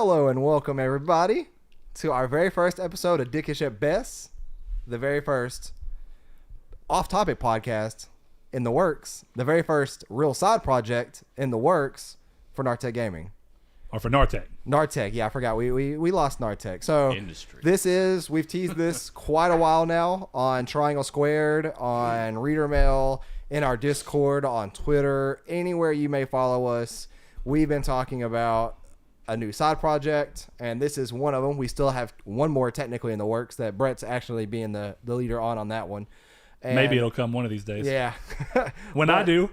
Hello and welcome everybody to our very first episode of Dickish at Best, the very first off-topic podcast in the works, the very first real side project in the works for Nartec Gaming. Or for Nartec. Nartec, yeah, I forgot. We lost Nartec. So Industry. we've teased this quite a while now on Triangle Squared, on Reader Mail, in our Discord, on Twitter, anywhere you may follow us. We've been talking about a new side project, and this is one of them. We still have one more technically in the works that Brett's actually being the leader on that one. And maybe it'll come one of these days. Yeah. When I do.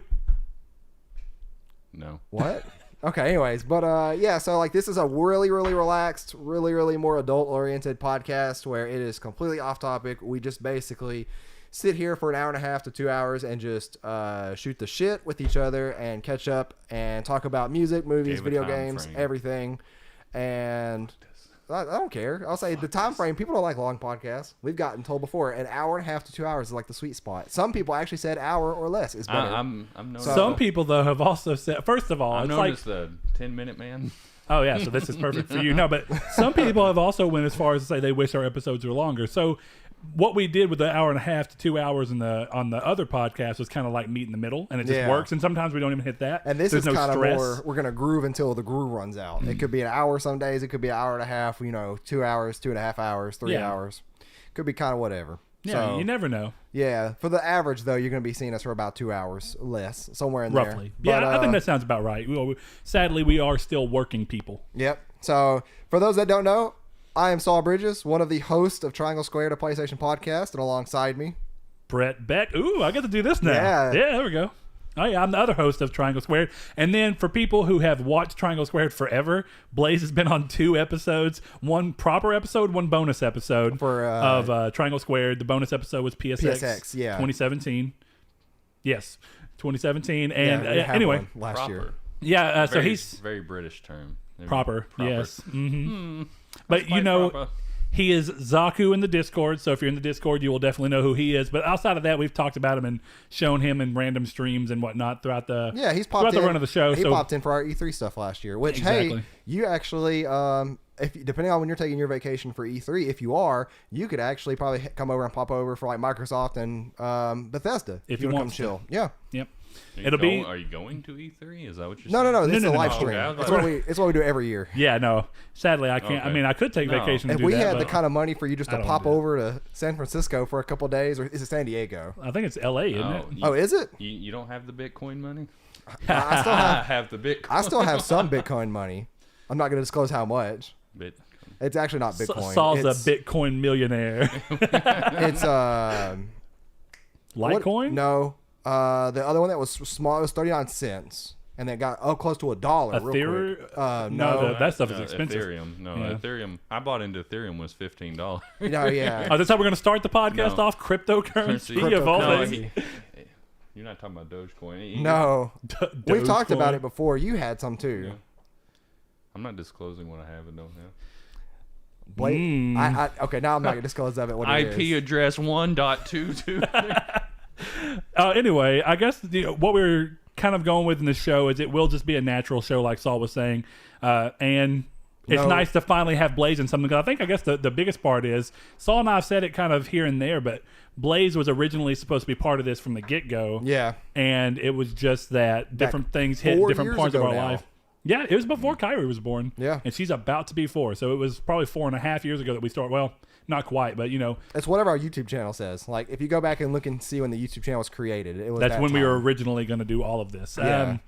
No. What? Okay, anyways, but yeah, so like this is a really, really relaxed, really more adult-oriented podcast where it is completely off topic. We just basically sit here for an hour and a half to 2 hours and just shoot the shit with each other and catch up and talk about music, movies, video games, everything. And I don't care. I'll say the time frame, people don't like long podcasts. We've gotten told before an hour and a half to 2 hours is like the sweet spot. Some people actually said hour or less is better. I'm Some people though have also said, first of all, I'm it's known like as the 10-minute man. Oh yeah, so this is perfect for you. No, but some people have also went as far as to say they wish our episodes were longer. So what we did with the hour and a half to 2 hours on the other podcast was kind of like meet in the middle, and it just works. And sometimes we don't even hit that. And this is kind of more, we're going to groove until the groove runs out. It could be an hour some days. It could be an hour and a half, 2 hours, 2.5 hours, 3 hours. Could be kind of whatever. Yeah, so, you never know. Yeah. For the average, though, you're going to be seeing us for about 2 hours less, somewhere in there. Roughly. Yeah, but, I think that sounds about right. Sadly, we are still working people. Yep. So for those that don't know, I am Saul Bridges, one of the hosts of Triangle Squared, a PlayStation podcast, and alongside me, Brett Beck. Ooh, I get to do this now. Yeah, there we go. Oh yeah, I'm the other host of Triangle Squared. And then for people who have watched Triangle Squared forever, Blaze has been on 2 episodes, one proper episode, one bonus episode of Triangle Squared. The bonus episode was PSX, yeah, 2017. Yes, 2017. And anyway, last year. Yeah, so he's very British term. Proper. Yes. Mm-hmm. But proper. He is Zaku in the Discord, so if you're in the Discord, you will definitely know who he is. But outside of that, we've talked about him and shown him in random streams and whatnot throughout the he's popped in, run of the show. He popped in for our E3 stuff last year, which hey, you actually if depending on when you're taking your vacation for E3, if you are, you could actually probably come over and pop over for like Microsoft and Bethesda if you want to come chill. Yeah. Yep. Are you going to E3? Is that what you're saying? No. This is a live stream. Okay, it's what we do every year. Yeah, no. Sadly, I can't. Okay. I mean, I could take vacation and do that. If we had the kind of money for you just to pop over to San Francisco for a couple of days, or is it San Diego? I think it's LA, isn't it? Is it? You don't have the Bitcoin money? I still have the Bitcoin. I still have some Bitcoin money. I'm not going to disclose how much. It's actually not Bitcoin. Saul's a Bitcoin millionaire. It's Litecoin? No. The other one that was small, it was 39 cents. And then got close to $1 real quick. No, that stuff is expensive. Ethereum. Ethereum. I bought into Ethereum was $15. No, yeah. Oh, that's how we're going to start the podcast off? Cryptocurrency of all things. You're not talking about Dogecoin. No. We've talked about it before. You had some too. Yeah. I'm not disclosing what I have and don't have. Okay, now I'm not going to disclose of it. What it IP address 1.223. Anyway, I guess what we're kind of going with in the show is it will just be a natural show, like Saul was saying, and it's nice to finally have Blaze in something. I guess the biggest part is Saul and I have said it kind of here and there, but Blaze was originally supposed to be part of this from the get-go. Yeah, and it was just that different things hit different parts of our life. Yeah, it was before Kyrie was born. Yeah, and she's about to be 4, so it was probably 4.5 years ago that we started. Well, not quite, but it's whatever our YouTube channel says. Like if you go back and look and see when the YouTube channel was created, it was that's when we were originally going to do all of this. Yeah.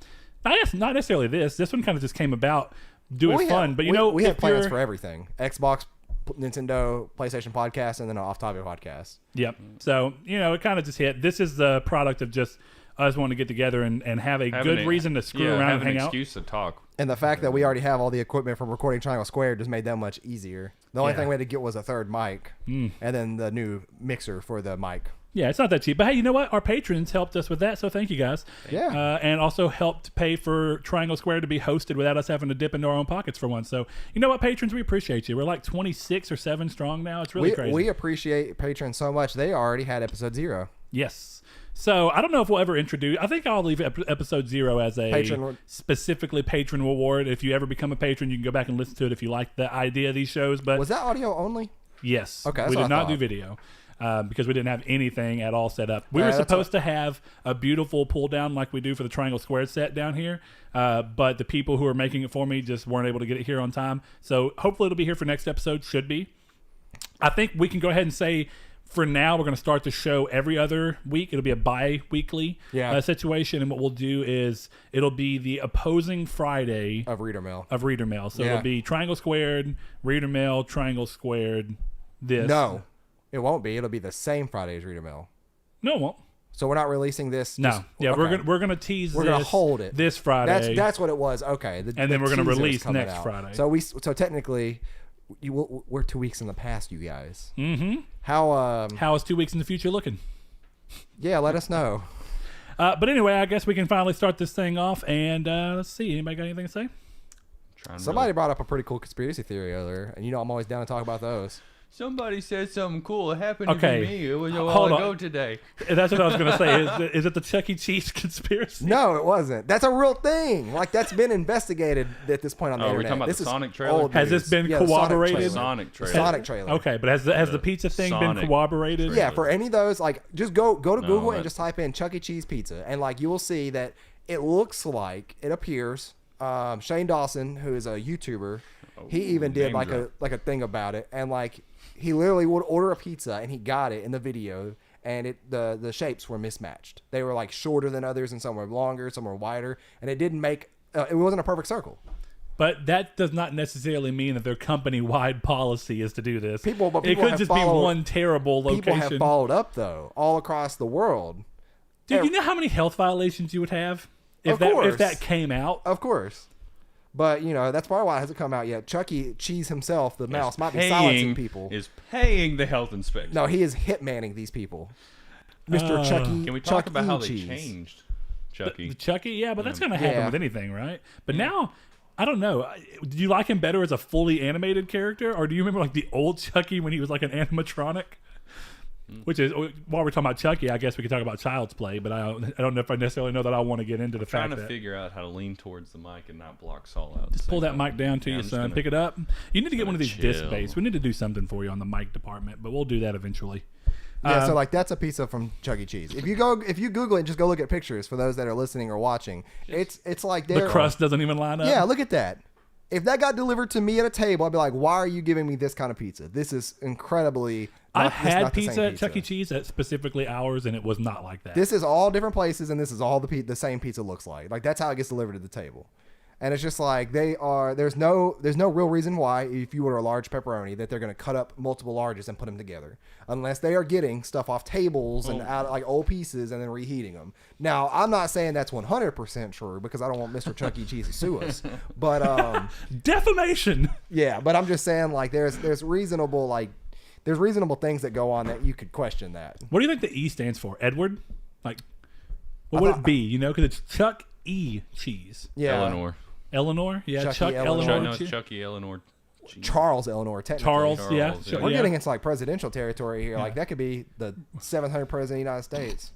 I guess not necessarily this. This one kind of just came about doing fun, but we have plans for everything: Xbox, Nintendo, PlayStation podcast, and then an off-topic podcast. Yep. So it kind of just hit. This is the product of just us wanting to get together and have a good reason to screw around and hang out. Excuse to talk. And the fact that we already have all the equipment from recording Triangle Squared just made that much easier. The only thing we had to get was a third mic and then the new mixer for the mic. Yeah, it's not that cheap. But hey, you know what? Our patrons helped us with that, so thank you guys. Yeah. And also helped pay for Triangle Squared to be hosted without us having to dip into our own pockets for once. So you know what, patrons? We appreciate you. We're like 26 or 7 strong now. It's really crazy. We appreciate patrons so much. They already had episode 0. Yes. So I don't know if we'll ever introduce. I think I'll leave episode 0 as a specifically patron Award. If you ever become a patron, you can go back and listen to it if you like the idea of these shows. But Was that audio only? yes, Okay, that's we what did I not do thought. video. Because we didn't have anything at all set up. We were that's supposed to have a beautiful pull down like we do for the Triangle Squared set down here, but the people who are making it for me just weren't able to get it here on time. So hopefully it'll be here for next episode. Should be. I think we can go ahead and say for now we're going to start the show every other week. It'll be a bi-weekly situation, and what we'll do is it'll be the opposing Friday Of Reader Mail. So it'll be Triangle Squared, Reader Mail, Triangle Squared. This No, it won't be. It'll be the same Friday as Reader Mail. No, it won't. So we're not releasing this. No, okay. we're gonna tease. We're this, gonna hold it this Friday. That's what it was. Okay, And then we're gonna teaser's release coming next out. Friday. So technically, we're 2 weeks in the past, you guys. Mm-hmm. How is 2 weeks in the future looking? Yeah, let us know. But anyway, I guess we can finally start this thing off. And let's see. Anybody got anything to say? Somebody brought up a pretty cool conspiracy theory earlier, and I'm always down to talk about those. Somebody said something cool. It happened Okay. to me. It was a while Hold on. ago today. That's what I was gonna say. Is it the Chuck E. Cheese conspiracy? No, it wasn't. That's a real thing. Like, that's been investigated at this point on the Oh, we're internet. talking about this the is Sonic trailer? old Has news. this been Yeah, the Sonic corroborated? trailer. Sonic The trailer. Sonic trailer. Okay, but has the pizza thing been Sonic corroborated? trailer. Yeah, for any of those, like, just go to Google that- and just type in Chuck E. Cheese pizza, and like you will see that it looks like it appears. Shane Dawson, who is a YouTuber, he even did name like drop. a thing about it, and like he literally would order a pizza and he got it in the video, and the shapes were mismatched. They were like shorter than others, and some were longer, some were wider, and it didn't make it wasn't a perfect circle. But that does not necessarily mean that their company-wide policy is to do this. But it people could have just be followed- one terrible location. People have followed up though, all across the world. Dude, you know how many health violations you would have if Of course. that came out? Of course. But, that's probably why it hasn't come out yet. Chuck E. Cheese himself, the mouse, might be silencing people. Is paying the health inspector. No, he is hitmanning these people. Mr. Chuck E. Can we talk Chuck about E. how they Cheese. changed Chucky? The Chucky, yeah, but that's going to happen Yeah. with anything, right? But now, I don't know. Do you like him better as a fully animated character, or do you remember like the old Chucky when he was like an animatronic? Which is, while we're talking about Chucky, I guess we could talk about Child's Play, but I don't know if I necessarily know that I want to get into the Trying fact to that. figure out how to lean towards the mic and not block Saul out. Just pull that mic down to Yeah, you, I'm just son. gonna- Pick it up. You need to get one of these disc chill. bass. We need to do something for you on the mic department, but we'll do that eventually. Yeah, so like that's a pizza from Chuck E. Cheese. If you Google it, just go look at pictures for those that are listening or watching. It's like The crust doesn't even line up. Yeah, look at that. If that got delivered to me at a table, I'd be like, why are you giving me this kind of pizza? This is incredibly. I've this is had not the same pizza at Chuck E. Cheese at specifically ours, and it was not like that. This is all different places, and this is all the same pizza looks like. Like, that's how it gets delivered to the table. And it's just like there's no real reason why, if you order a large pepperoni, that they're going to cut up multiple larges and put them together, unless they are getting stuff off tables and out like old pieces and then reheating them. Now, I'm not saying that's 100% true because I don't want Mr. Chuck E. Cheese to sue us, but Defamation. yeah, but I'm just saying like there's reasonable things that go on that you could question that. What do you think the E stands for? Edward? Like, what would it be? You know, because it's Chuck E. Cheese. Yeah, Eleanor? Yeah, Chucky Chuck Eleanor. Eleanor. No, it's Cheese. Chucky Eleanor. Cheese. Charles Eleanor, technically. Charles, yeah. Charles, Sure, yeah. We're yeah. getting into like presidential territory here. Like that could be the 700th president of the United States.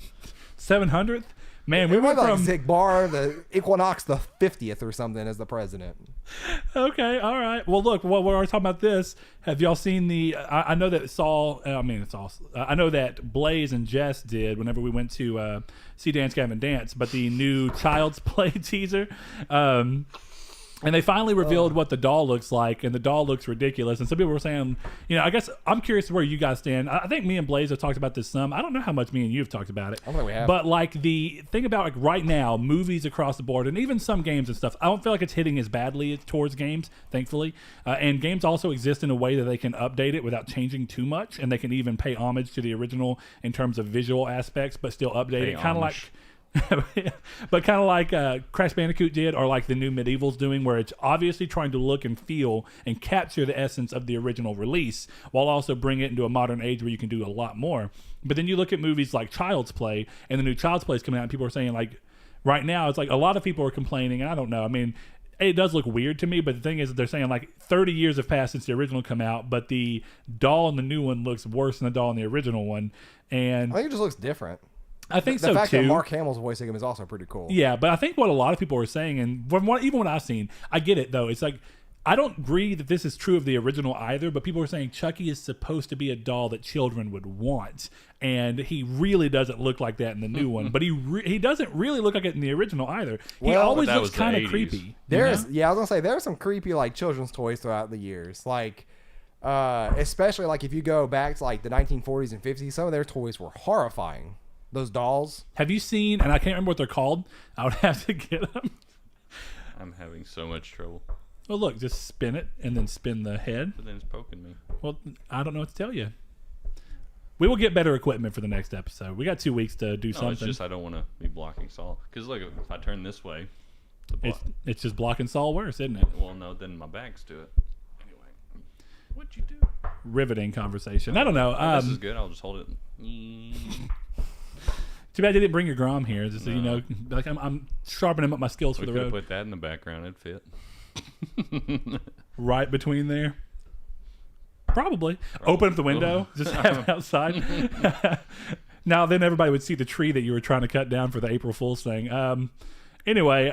700th? Man, we We went like from... Zigbar, the Equinox, the 50th or something as the president. Okay, all right. Well, look, while we're talking about this, have y'all seen the... I know that Saul... I know that Blaze and Jess did whenever we went to see Dance Gavin Dance, but the new Child's Play teaser... and they finally revealed what the doll looks like, and the doll looks ridiculous. And some people were saying, I guess I'm curious where you guys stand. I think me and Blaze have talked about this some. I don't know how much me and you have talked about it. I don't think we have. But like the thing about like right now, movies across the board, and even some games and stuff, I don't feel like it's hitting as badly towards games, thankfully. And games also exist in a way that they can update it without changing too much, and they can even pay homage to the original in terms of visual aspects, but still update it, kind of like. But kind of like Crash Bandicoot did, or like the new Medieval's doing, where it's obviously trying to look and feel and capture the essence of the original release while also bring it into a modern age where you can do a lot more. But then you look at movies like Child's Play, and the new Child's Play is coming out, and people are saying like right now it's like a lot of people are complaining, and I don't know, I mean, it does look weird to me, but the thing is they're saying like 30 years have passed since the original come out, but the doll in the new one looks worse than the doll in the original one. And I think it just looks different. I think the so fact too. that Mark Hamill's voicing him is also pretty cool. Yeah, but I think what a lot of people are saying, and from even what I've seen, I get it though. It's like I don't agree that this is true of the original either, but people are saying Chucky is supposed to be a doll that children would want, and he really doesn't look like that in the new one. But he doesn't really look like it in the original either. He Well, always that looks was the kind of 80s. creepy. There's I was gonna say there's some creepy like children's toys throughout the years, like especially like if you go back to like the 1940s and 50s, some of their toys were horrifying. Those dolls. Have you seen? And I can't remember what they're called. I would have to get them. I'm having so much trouble. Well, look, just spin it and then spin the head. But then it's poking me. Well, I don't know what to tell you. We will get better equipment for the next episode. We got 2 weeks to do No, something. it's just I don't want to be blocking Saul. Because look, if I turn this way, the It's just blocking Saul worse, isn't it? well, no, then my back's to it. Anyway, what'd you do? Riveting conversation. I don't know. This is good. I'll just hold it. Too bad you didn't bring your Grom here. Just so you know, like I'm sharpening up my skills for We the could have road. put that in the background. It'd fit. Right between there. Probably. Open up the window. Just have it outside. Now then everybody would see the tree that you were trying to cut down for the April Fool's thing. Anyway,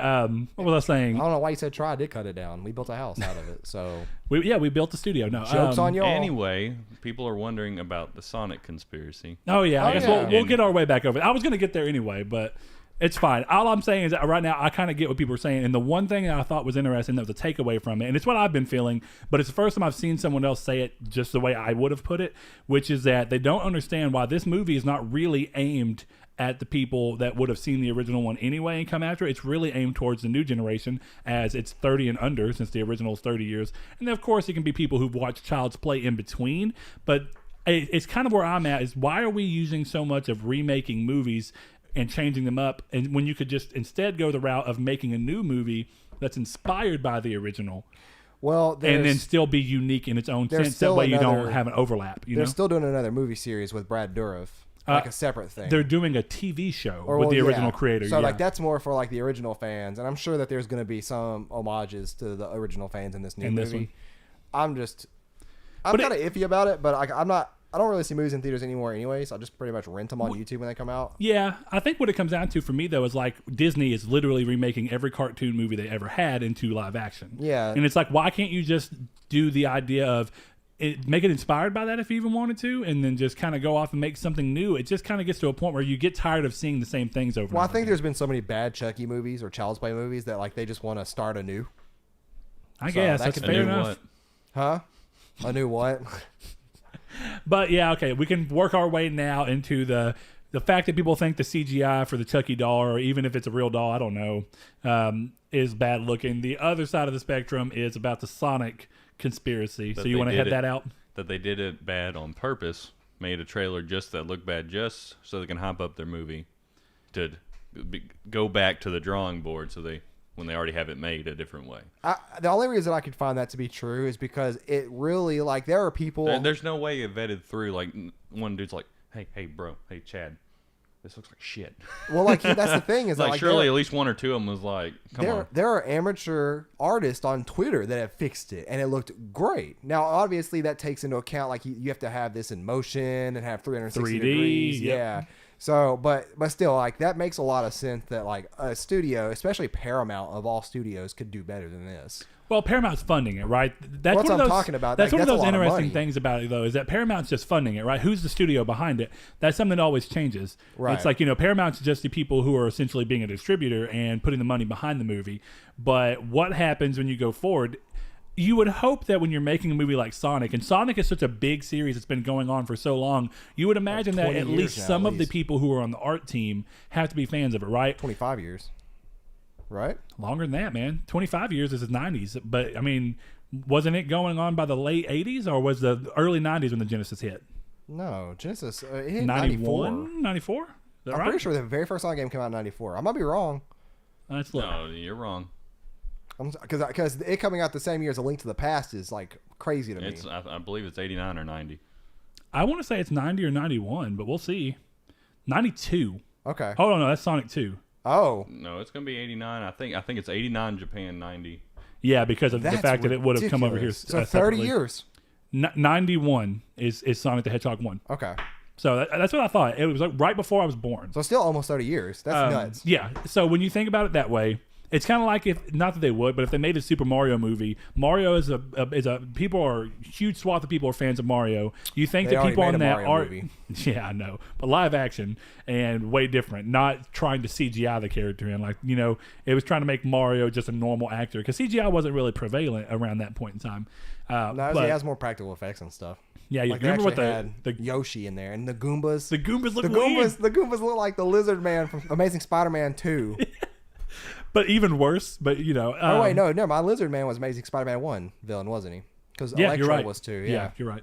what was I saying? I don't know why you said try. I did cut it down. We built a house out of it. So We built the studio. No, jokes on y'all. Anyway, people are wondering about the Sonic conspiracy. Oh yeah, I guess yeah. we'll get our way back over. I was gonna get there anyway, but it's fine. All I'm saying is that right now I kind of get what people are saying, and the one thing that I thought was interesting that was a takeaway from it, and it's what I've been feeling, but it's the first time I've seen someone else say it just the way I would have put it, which is that they don't understand why this movie is not really aimed at the people that would have seen the original one anyway and come after it. It's really aimed towards the new generation, as it's 30 and under, since the original is 30 years. And then, of course, it can be people who've watched Child's Play in between. But it's kind of where I'm at, is why are we using so much of remaking movies and changing them up, and when you could just instead go the route of making a new movie that's inspired by the original, well, and then still be unique in its own sense. That still way you don't another- have an overlap. they're still doing another movie series with Brad Dourif, like a separate thing. They're doing a TV show Or, with well, the yeah. original creator. So yeah. like that's more for like the original fans, and I'm sure that there's going to be some homages to the original fans in this new In this movie. one. I'm But kind of iffy about it, but I don't really see movies in theaters anymore anyway, so I just pretty much rent them on YouTube when they come out. Yeah, I think what it comes down to for me though is like Disney is literally remaking every cartoon movie they ever had into live action. Yeah. And it's like, why can't you just do the idea of make it inspired by that if you even wanted to, and then just kind of go off and make something new? It just kind of gets to a point where you get tired of seeing the same things over Well, I and over think again. there's been so many bad Chucky movies or Child's Play movies that like they just want to start anew. I guess that that's could fair I knew enough. what? Huh? A new what? But yeah, okay, we can work our way now into the fact that people think the CGI for the Chucky doll, or even if it's a real doll, I don't know, is bad looking. The other side of the spectrum is about the Sonic conspiracy. That So you they want to did head it- that out? That they did it bad on purpose, made a trailer just that looked bad just so they can hype up their movie to go back to the drawing board when they already have it made a different way. The only reason I could find that to be true is because it really like there are people. There's no way it vetted through. Like one dude's like, hey bro, hey Chad, this looks like shit. Well, like that's the thing is that, like like surely there- at least one or two of them was like, come on. there are amateur artists on Twitter that have fixed it and it looked great. Now, obviously, that takes into account like you have to have this in motion and have 360 3D, degrees. yep. Yeah. So, but still, like that makes a lot of sense that like a studio, especially Paramount of all studios, could do better than this. Well, Paramount's funding it, right? That's Well, one of I'm those, talking about. That's Like, one that's of a those lot of interesting money. things about it, though, is that Paramount's just funding it, right? Who's the studio behind it? That's something that always changes. Right. It's like, Paramount's just the people who are essentially being a distributor and putting the money behind the movie. But what happens when you go forward? You would hope that when you're making a movie like Sonic, and Sonic is such a big series that's been going on for so long, you would imagine that 20 at years least now, some at of the least. people who are on the art team have to be fans of it, right? 25 years, right? Longer than that, man. 25 years is the 90s. But, I mean, wasn't it going on by the late 80s, or was the early 90s when the Genesis hit? No, Genesis. It hit 94. 94? Is that I'm right? pretty sure the very first Sonic game came out in 94. I might be wrong. Let's look. No, you're wrong. Because it coming out the same year as A Link to the Past is like crazy to me. I believe it's 89 or 90. I want to say it's 90 or 91, but we'll see. 92. Okay. Hold on, no, that's Sonic 2. Oh, No, it's gonna be 89. I think it's 89 Japan, 90. Yeah, because of the that's fact that it would have come over here. ridiculous. So 30 separately. years. 91 is Sonic the Hedgehog 1. Okay. So that's what I thought. It was like right before I was born. So still almost 30 years. That's nuts. Yeah. So when you think about it that way, it's kind of like if not that they would, but if they made a Super Mario movie, Mario is a people are huge swath of people are fans of Mario. You think They that people already on made a that Mario are movie. yeah, I know, but live action and way different. Not trying to CGI the character in, like it was trying to make Mario just a normal actor because CGI wasn't really prevalent around that point in time. No, but, he has more practical effects and stuff. yeah, you Like they remember what actually the had Yoshi in there and the Goombas. the Goombas look The weird. Goombas look like the Lizard Man from Amazing Spider-Man 2. But even worse. But Oh wait, no, never mind. Lizard Man was Amazing Spider-Man 1 villain, wasn't he? Because Yeah, Electro you're right. was 2. Yeah, Yeah. you're right.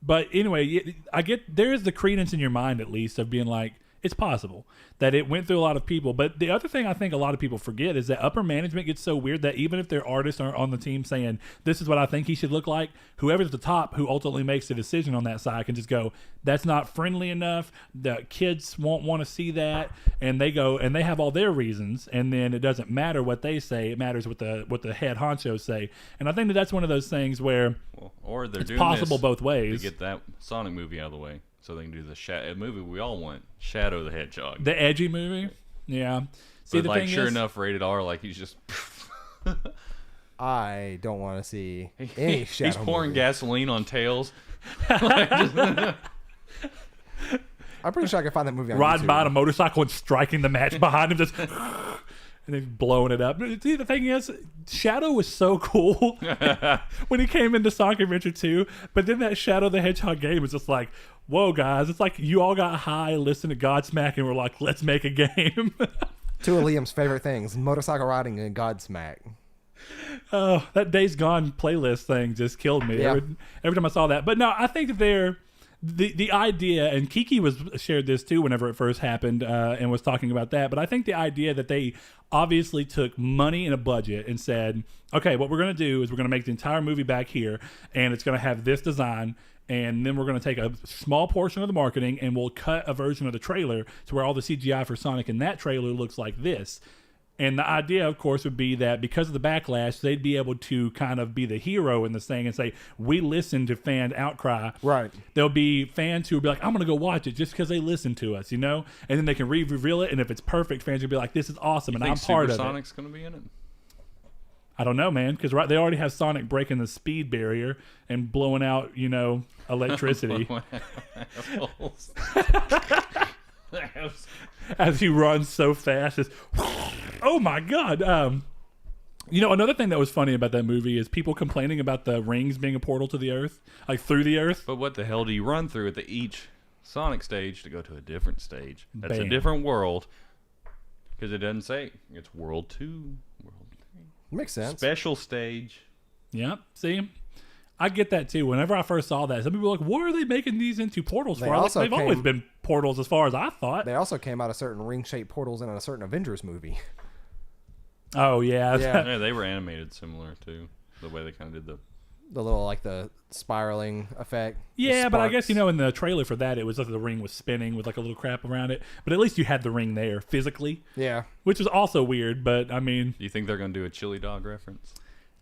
But anyway, I get there is the credence in your mind at least of being like it's possible that it went through a lot of people. But the other thing I think a lot of people forget is that upper management gets so weird that even if their artists aren't on the team saying this is what I think he should look like, whoever's at the top who ultimately makes the decision on that side can just go, that's not friendly enough. The kids won't want to see that, and they go and they have all their reasons, and then it doesn't matter what they say. It matters what the head honchos say. And I think that's one of those things where Or they're it's doing possible this both to ways. get that Sonic movie out of the way, so they can do the movie we all want, Shadow the Hedgehog. The edgy movie, yeah. See, But the like, thing sure is, enough, rated R. Like he's just I don't want to see any Shadow he's pouring movie. gasoline on tails. I'm pretty sure I can find that movie on riding YouTube. by on a motorcycle and striking the match behind him, just and then blowing it up. See, the thing is, Shadow was so cool when he came into Sonic Adventure 2, but then that Shadow the Hedgehog game was just like, whoa, guys, it's like you all got high, listened to Godsmack, and were like, let's make a game. Two of Liam's favorite things: motorcycle riding and Godsmack. Oh, that Days Gone playlist thing just killed me Yeah. every time I saw that. But no, I think that the idea, and Kiki shared this too whenever it first happened and was talking about that. But I think the idea that they obviously took money and a budget and said, okay, what we're going to do is we're going to make the entire movie back here, and it's going to have this design. And then we're going to take a small portion of the marketing and we'll cut a version of the trailer to where all the CGI for Sonic in that trailer looks like this. And the idea, of course, would be that because of the backlash, they'd be able to kind of be the hero in this thing and say, we listen to fan outcry. Right. There'll be fans who will be like, I'm going to go watch it just because they listen to us, And then they can reveal it. And if it's perfect, fans will be like, this is awesome. And I'm part of it. Sonic's going to be in it. I don't know, man, because they already have Sonic breaking the speed barrier and blowing out, electricity as he runs so fast. Just, oh my god! Another thing that was funny about that movie is people complaining about the rings being a portal to the Earth, like through the Earth. But what the hell do you run through at each Sonic stage to go to a different stage? That's Bam. a different world. Because it doesn't say it's World 2, World 3. Makes sense. Special stage. Yep. See, I get that too. Whenever I first saw that, some people were like, "What are they making these into portals for?" They've always been portals, as far as I thought. They also came out of certain ring-shaped portals in a certain Avengers movie. Oh yeah. Yeah. Yeah, they were animated similar too. The way they kind of did The little the spiraling effect. Yeah, but I guess in the trailer for that, it was like the ring was spinning with like a little crap around it. But at least you had the ring there physically. Yeah. Which was also weird, but I mean, Do you think they're going to do a chili dog reference?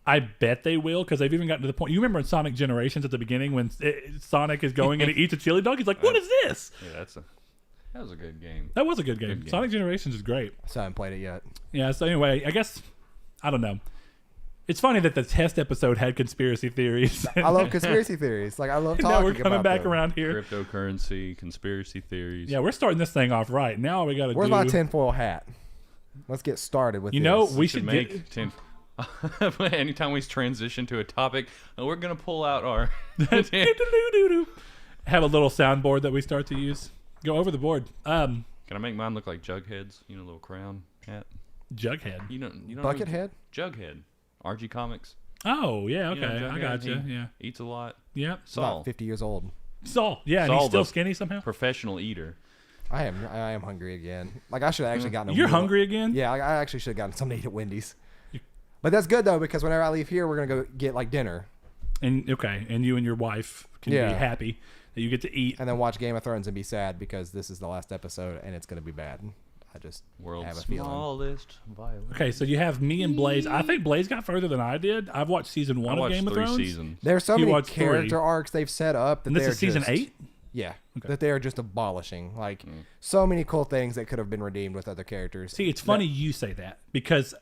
I bet they will, because they've even gotten to the point. You remember in Sonic Generations at the beginning when Sonic is going and he eats a chili dog? He's like, "What is this?" Yeah, that was a good game. That was a good game. Good game. Sonic Generations is great. So I haven't played it yet. Yeah. So anyway, I guess I don't know. It's funny that the test episode had conspiracy theories. I love conspiracy theories. Like I love talking now we're coming about back them. around here. Cryptocurrency, conspiracy theories. Yeah, we're starting this thing off right. Now all we got to do. Where's my tinfoil hat? Let's get started with this. We should make 10. Anytime we transition to a topic, we're gonna pull out our have a little soundboard that we start to use. Go over the board. Can I make mine look like Jughead's? Little crown hat. Jughead. You know Buckethead? Jughead. RG Comics. Oh yeah, okay, Jughead, I got you. he Yeah, Eats a lot. yeah. Saul. About 50 years old. Saul. Yeah, and Saul, he's still the skinny somehow. Professional eater. I am hungry again. Like I should have actually gotten a You're meal. hungry again? Yeah, I actually should have gotten something to eat at Wendy's. But that's good though, because whenever I leave here, we're gonna go get dinner And you and your wife can be Yeah. happy that you get to eat. and then watch Game of Thrones and be sad because this is the last episode and it's gonna be bad. I just World's have a feeling. smallest violin. Okay, so you have me and Blaze. I think Blaze got further than I did. I've watched season 1 I of watched Game of 3 Thrones. seasons. There's so You many watched character 3. arcs they've set up that And this they're is season just- 8. Yeah, that they are just abolishing. Like so many cool things that could have been redeemed with other characters. See, it's funny you say that because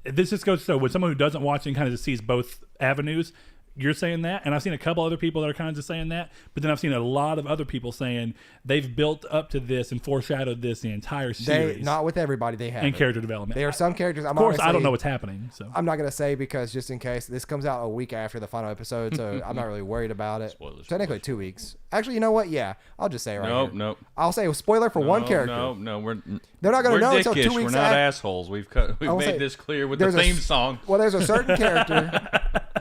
this just goes to show with someone who doesn't watch and kind of just sees both avenues. You're saying that, and I've seen a couple other people that are kind of just saying that, but then I've seen a lot of other people saying they've built up to this and foreshadowed this the entire series. Not with everybody, they have. And character development. There are some characters. Of course, I don't know what's happening. So I'm not going to say because just in case this comes out a week after the final episode, so I'm not really worried about it. Spoilers. Technically 2 weeks. Actually, you know what? Yeah, I'll just say it right here. Nope. I'll say a spoiler for one character. They're not going to know until 2 weeks. We're not assholes. We've made this clear with the theme song. Well, there's a certain character.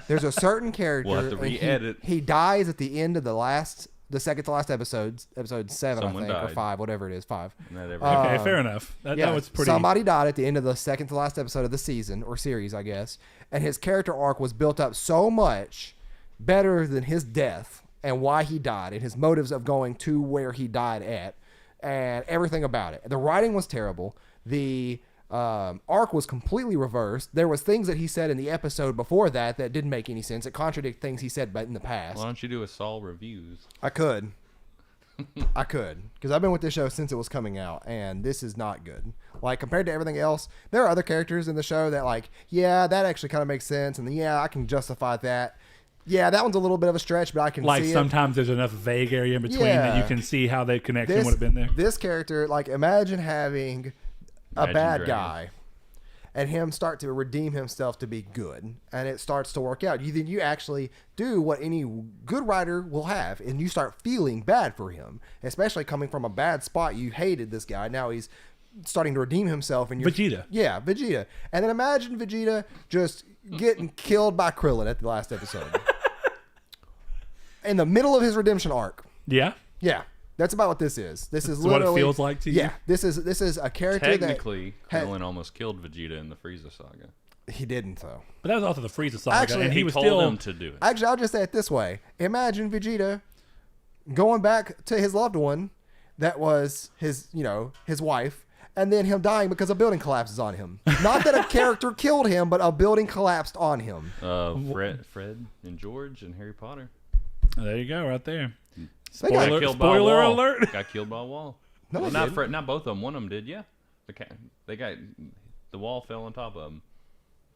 There's a certain character. We'll have to re-edit. He dies at the end of the second to last episode 7, Someone I think, died. or 5, whatever it is, 5. okay, fair enough. That was pretty. Somebody died at the end of the second to last episode of the season or series, I guess, and his character arc was built up so much better than his death and why he died and his motives of going to where he died at and everything about it. The writing was terrible. The arc was completely reversed. There was things that he said in the episode before that didn't make any sense. It contradicted things he said in the past. Why don't you do a Saul reviews? I could, because I've been with this show since it was coming out, and this is not good. Like, compared to everything else, there are other characters in the show that, like, yeah, that actually kind of makes sense, and yeah, I can justify that. Yeah, that one's a little bit of a stretch, but I can see it. Like, sometimes there's enough vague area in between that you can see how the connection would have been there. This character, like, imagine having a bad guy and him start to redeem himself to be good, and it starts to work out. Then you actually do what any good writer will have, and you start feeling bad for him, especially coming from a bad spot. You hated this guy. Now he's starting to redeem himself. And Vegeta. Yeah, Vegeta. And then imagine Vegeta just getting killed by Krillin at the last episode. In the middle of his redemption arc. Yeah? Yeah. That's about what this is. This is what literally it feels like to you. Yeah, this is a character Technically, Callin almost killed Vegeta in the Frieza saga. He didn't though. But that was also the Frieza saga, Actually, and he was told still him to do it. Actually, I'll just say it this way: imagine Vegeta going back to his loved one, that was his wife, and then him dying because a building collapses on him. Not that a character killed him, but a building collapsed on him. Fred and George and Harry Potter. There you go, right there. Spoiler alert! Got killed by a wall. No, well, not Fred, not both of them. One of them did. Yeah, they got the wall fell on top of them.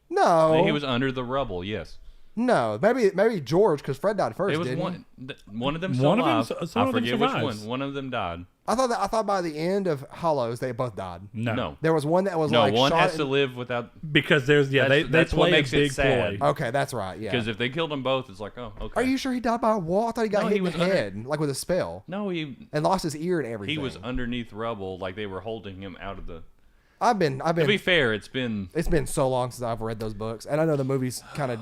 No, He was under the rubble. Yes. No, maybe George, because Fred died first. It was didn't one. One of them One of them- survived. some I of them forget which survives. one. One of them died. he? I thought by the end of Hollows they both died. No. There was one that was No, like one shot has to live without. Because there's, they That's what play makes a it big sad. ploy. Okay, that's right. Yeah. Because if they killed them both, it's like, oh, okay. Are you sure he died by a wall? I thought he got No, hit he in the was under- head, like with a spell, No, he and lost his ear and everything. was underneath rubble, like they were holding him out of the. I've been. To be fair, it's been. It's been so long since I've read those books, and I know the movies kind of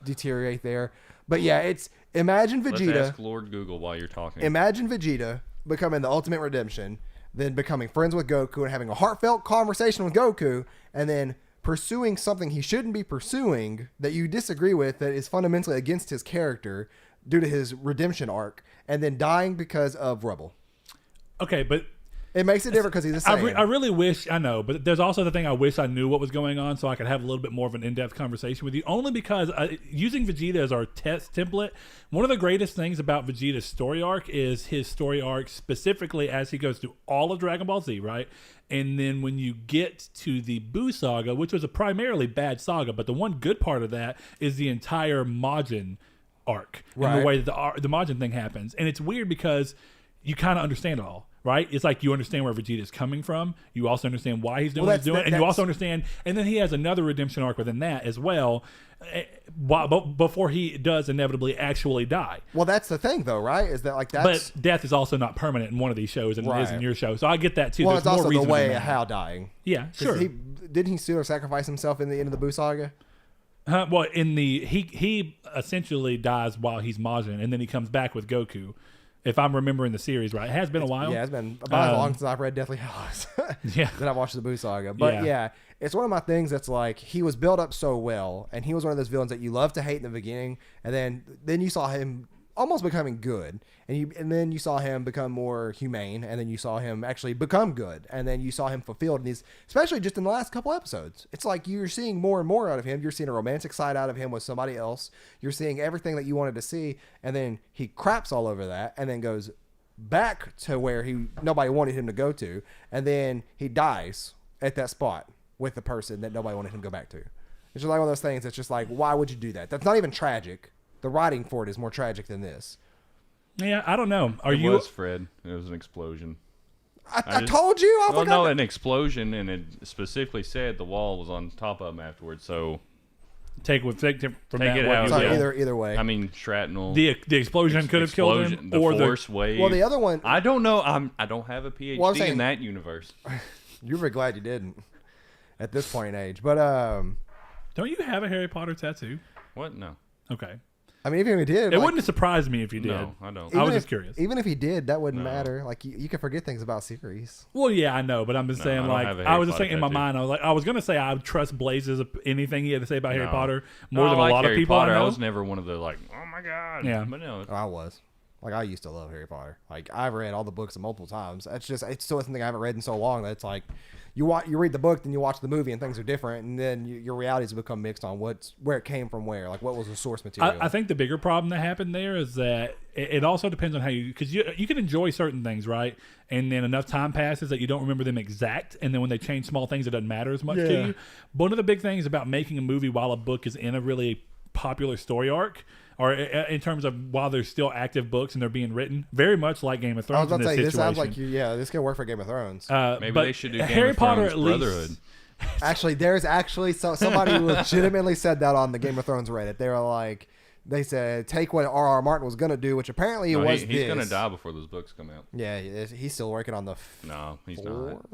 deteriorate there. But yeah, it's imagine Let's Vegeta. ask Lord Google while you're talking. Imagine Vegeta becoming the ultimate redemption, then becoming friends with Goku and having a heartfelt conversation with Goku, and then pursuing something he shouldn't be pursuing that you disagree with, that is fundamentally against his character due to his redemption arc, and then dying because of rubble. Okay, but It makes it different because he's a Saiyan. I really wish, I know, but there's also the thing I wish I knew what was going on so I could have a little bit more of an in-depth conversation with you, only because using Vegeta as our test template, one of the greatest things about Vegeta's story arc is his story arc specifically as he goes through all of Dragon Ball Z, right? And then when you get to the Buu saga, which was a primarily bad saga, but the one good part of that is the entire Majin arc and the way that the Majin thing happens. And it's weird because you kind of understand it all. Right? It's like you understand where Vegeta is coming from. You also understand why he's doing what he's doing. And you also understand, and then he has another redemption arc within that as well, before he does inevitably actually die. Well, that's the thing, though, right? Is that like that's... But death is also not permanent in one of these shows, and it is in your show. So I get that too. Well, There's it's also more the reason way than that. how dying. Yeah, sure. Didn't he still sacrifice himself in the end of the Buu saga? Well, in the he essentially dies while he's Majin, and then he comes back with Goku. If I'm remembering the series right, it has been a while. Yeah, it's been about as long since I've read Deathly Hallows. Yeah, that I've watched the Buu saga. But yeah, it's one of my things that's like he was built up so well, and he was one of those villains that you love to hate in the beginning, and then you saw him almost becoming good, and then you saw him become more humane, and then you saw him actually become good, and then you saw him fulfilled in these, especially just in the last couple episodes. It's like you're seeing more and more out of him. You're seeing a romantic side out of him with somebody else. You're seeing everything that you wanted to see, and then he craps all over that, and then goes back to where nobody wanted him to go to, and then he dies at that spot with the person that nobody wanted him to go back to. It's just like one of those things that's just like, why would you do that? That's not even tragic. The writing for it is more tragic than this. Yeah, I don't know. It was Fred. It was an explosion. I told you. An explosion, and it specifically said the wall was on top of him afterwards. So take it out. Sorry, either way. I mean, shrapnel. The explosion could have killed him, the force wave. Well, the other one. I don't know. I don't have a PhD in that universe. You're very glad you didn't at this point in age, but don't you have a Harry Potter tattoo? What? No. Okay. I mean, even if he did, it wouldn't surprise me if he did. No, I don't. I was just curious. Even if he did, that wouldn't matter. Like you can forget things about series. Well, yeah, I know, but I'm just saying. Like, I was just thinking in my mind. I was gonna say I would trust Blaze's anything he had to say about Harry Potter more than a lot of people I know. I was never one of the like, oh my god. Yeah, but no, I was. Like, I used to love Harry Potter. Like, I've read all the books multiple times. It's still something I haven't read in so long that it's like, you read the book, then you watch the movie, and things are different, and then your realities become mixed on where it came from, like what was the source material. I think the bigger problem that happened there is that it also depends on how because you can enjoy certain things, right? And then enough time passes that you don't remember them exact, and then when they change small things, it doesn't matter as much to you. But one of the big things about making a movie while a book is in a really popular story arc, or in terms of while there's still active books and they're being written, very much like Game of Thrones. I was about to say, this sounds like this can work for Game of Thrones. Maybe they should do Harry Potter at least. Brotherhood. Actually, there's somebody who legitimately said that on the Game of Thrones Reddit. They were like, they said, take what R.R. Martin was going to do, which apparently he's going to die before those books come out. Yeah, he's still working on the No, he's not.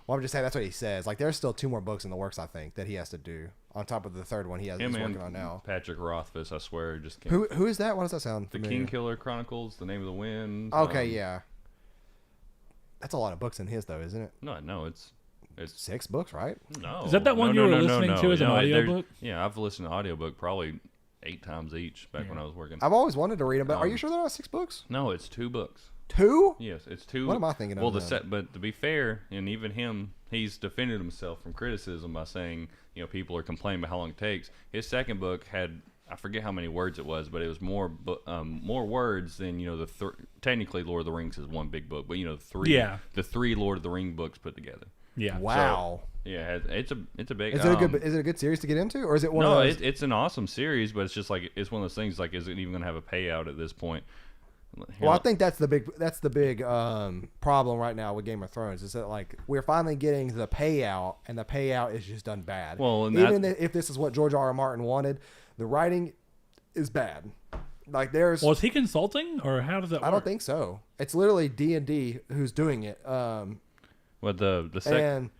Well, I'm just saying that's what he says. Like, there's still 2 more books in the works, I think, that he has to do on top of the 3rd one he's working on now. Patrick Rothfuss, I swear, just came. Who is that? What does that sound The familiar? King Killer Chronicles, The Name of the Wind. Okay, yeah. That's a lot of books in his, though, isn't it? No, it's 6 books, right? No. Is that one you were listening to as an audiobook? Yeah, I've listened to audiobook probably 8 times each back when I was working. I've always wanted to read them, but are you sure they're not 6 books? No, it's 2 books. 2? Yes, it's 2. What am I thinking of? Well, but to be fair, and even him, he's defended himself from criticism by saying, people are complaining about how long it takes. His second book had, I forget how many words it was, but it was more words than technically Lord of the Rings is one big book, but the 3 Lord of the Ring books put together. Yeah. Wow. So, yeah, it's a big. Is it a good series to get into, or is it one of those? No, it's an awesome series, but it's just like it's one of those things. Like, is it even going to have a payout at this point? Well, I think that's the big problem right now with Game of Thrones is that like we're finally getting the payout, and the payout is just done bad. Well, if this is what George R.R. Martin wanted, the writing is bad. Like there's. Was he consulting, or how does that work? I don't think so. It's literally D&D who's doing it. Well, the second.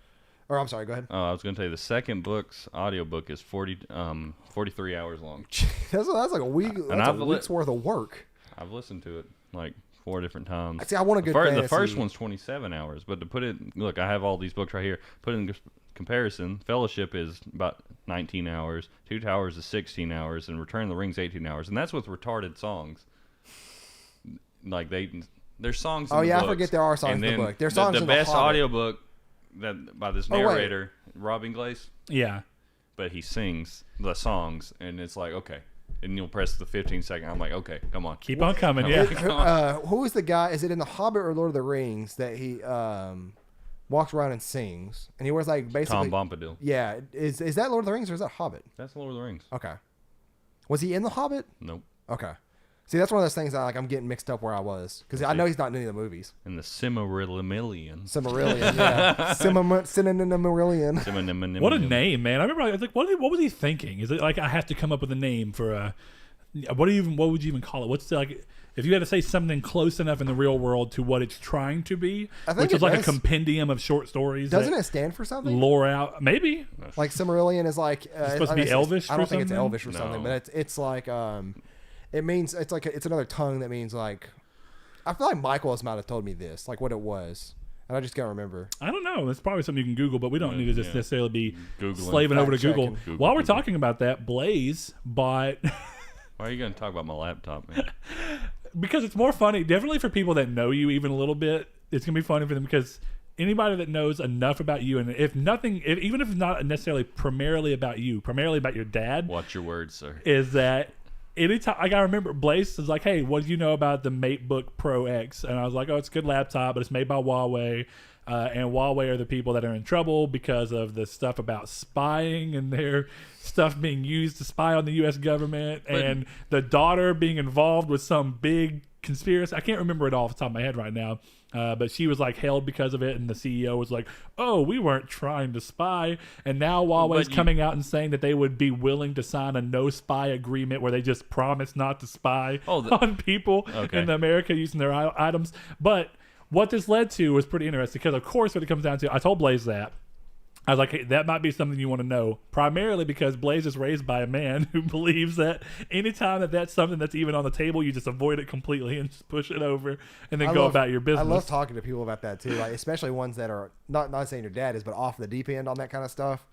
Or I'm sorry, go ahead. Oh, I was going to tell you the second book's audiobook is 43 hours long. that's like a week. That's a week's worth of work. I've listened to it like 4 different times. See, I want a good fantasy. The first one's 27 hours, but to put it, look, I have all these books right here. Put it in comparison, Fellowship is about 19 hours, Two Towers is 16 hours, and Return of the Ring's 18 hours, and that's with retarded songs. Like there's songs. In the books. I forget there are songs in the book. There's songs the in best the audiobook that by this narrator, Robin Glaze. Yeah, but he sings the songs, and it's like okay. And you'll press the 15-second. I'm like, okay, come on. Keep on coming, yeah. Who is the guy? Is it in The Hobbit or Lord of the Rings that he walks around and sings? And he wears like basically... Tom Bombadil. Yeah. Is that Lord of the Rings or is that Hobbit? That's Lord of the Rings. Okay. Was he in The Hobbit? Nope. Okay. See, that's one of those things that I'm getting mixed up where I was. Because I know he's not in any of the movies. In the Silmarillion. Yeah. Silmarillion. What a name, man. I remember I was like, what was he thinking? Is it like I have to come up with a name for a... What would you even call it? What's like... If you had to say something close enough in the real world to what it's trying to be, which is like a compendium of short stories. Doesn't it stand for something? Lore out. Maybe. Like Silmarillion is like... it's supposed to be Elvish I don't think something? it's Elvish or something, but it's like... It means it's another tongue that means like I feel like Michael might have told me this, like what it was. And I just can't remember. I don't know. It's probably something you can Google, but we don't need to just necessarily be Googling. slaving over to Google. While we're talking about that, Blaze bought Why are you going to talk about my laptop, man? Because it's more funny. Definitely for people that know you even a little bit, it's going to be funny for them because anybody that knows enough about you, and even if it's not necessarily primarily about you, primarily about your dad. Watch your words, sir. Is that anytime, like I remember Blaze was like, hey, what do you know about the MateBook Pro X? And I was like, oh, it's a good laptop, but it's made by Huawei. And Huawei are the people that are in trouble because of the stuff about spying and their stuff being used to spy on the U.S. government, and the daughter being involved with some big conspiracy. I can't remember it all off the top of my head right now, but she was like held because of it, and the CEO was like, oh, we weren't trying to spy. And now Huawei's coming out and saying that they would be willing to sign a no spy agreement where they just promise not to spy on people in America using their items. But what this led to was pretty interesting because, of course, when it comes down to, I told Blaze that. I was like, hey, that might be something you want to know, primarily because Blaze is raised by a man who believes that anytime that's something that's even on the table, you just avoid it completely and just push it over and then go about your business. I love talking to people about that too, like especially ones that are not saying your dad is, but off the deep end on that kind of stuff,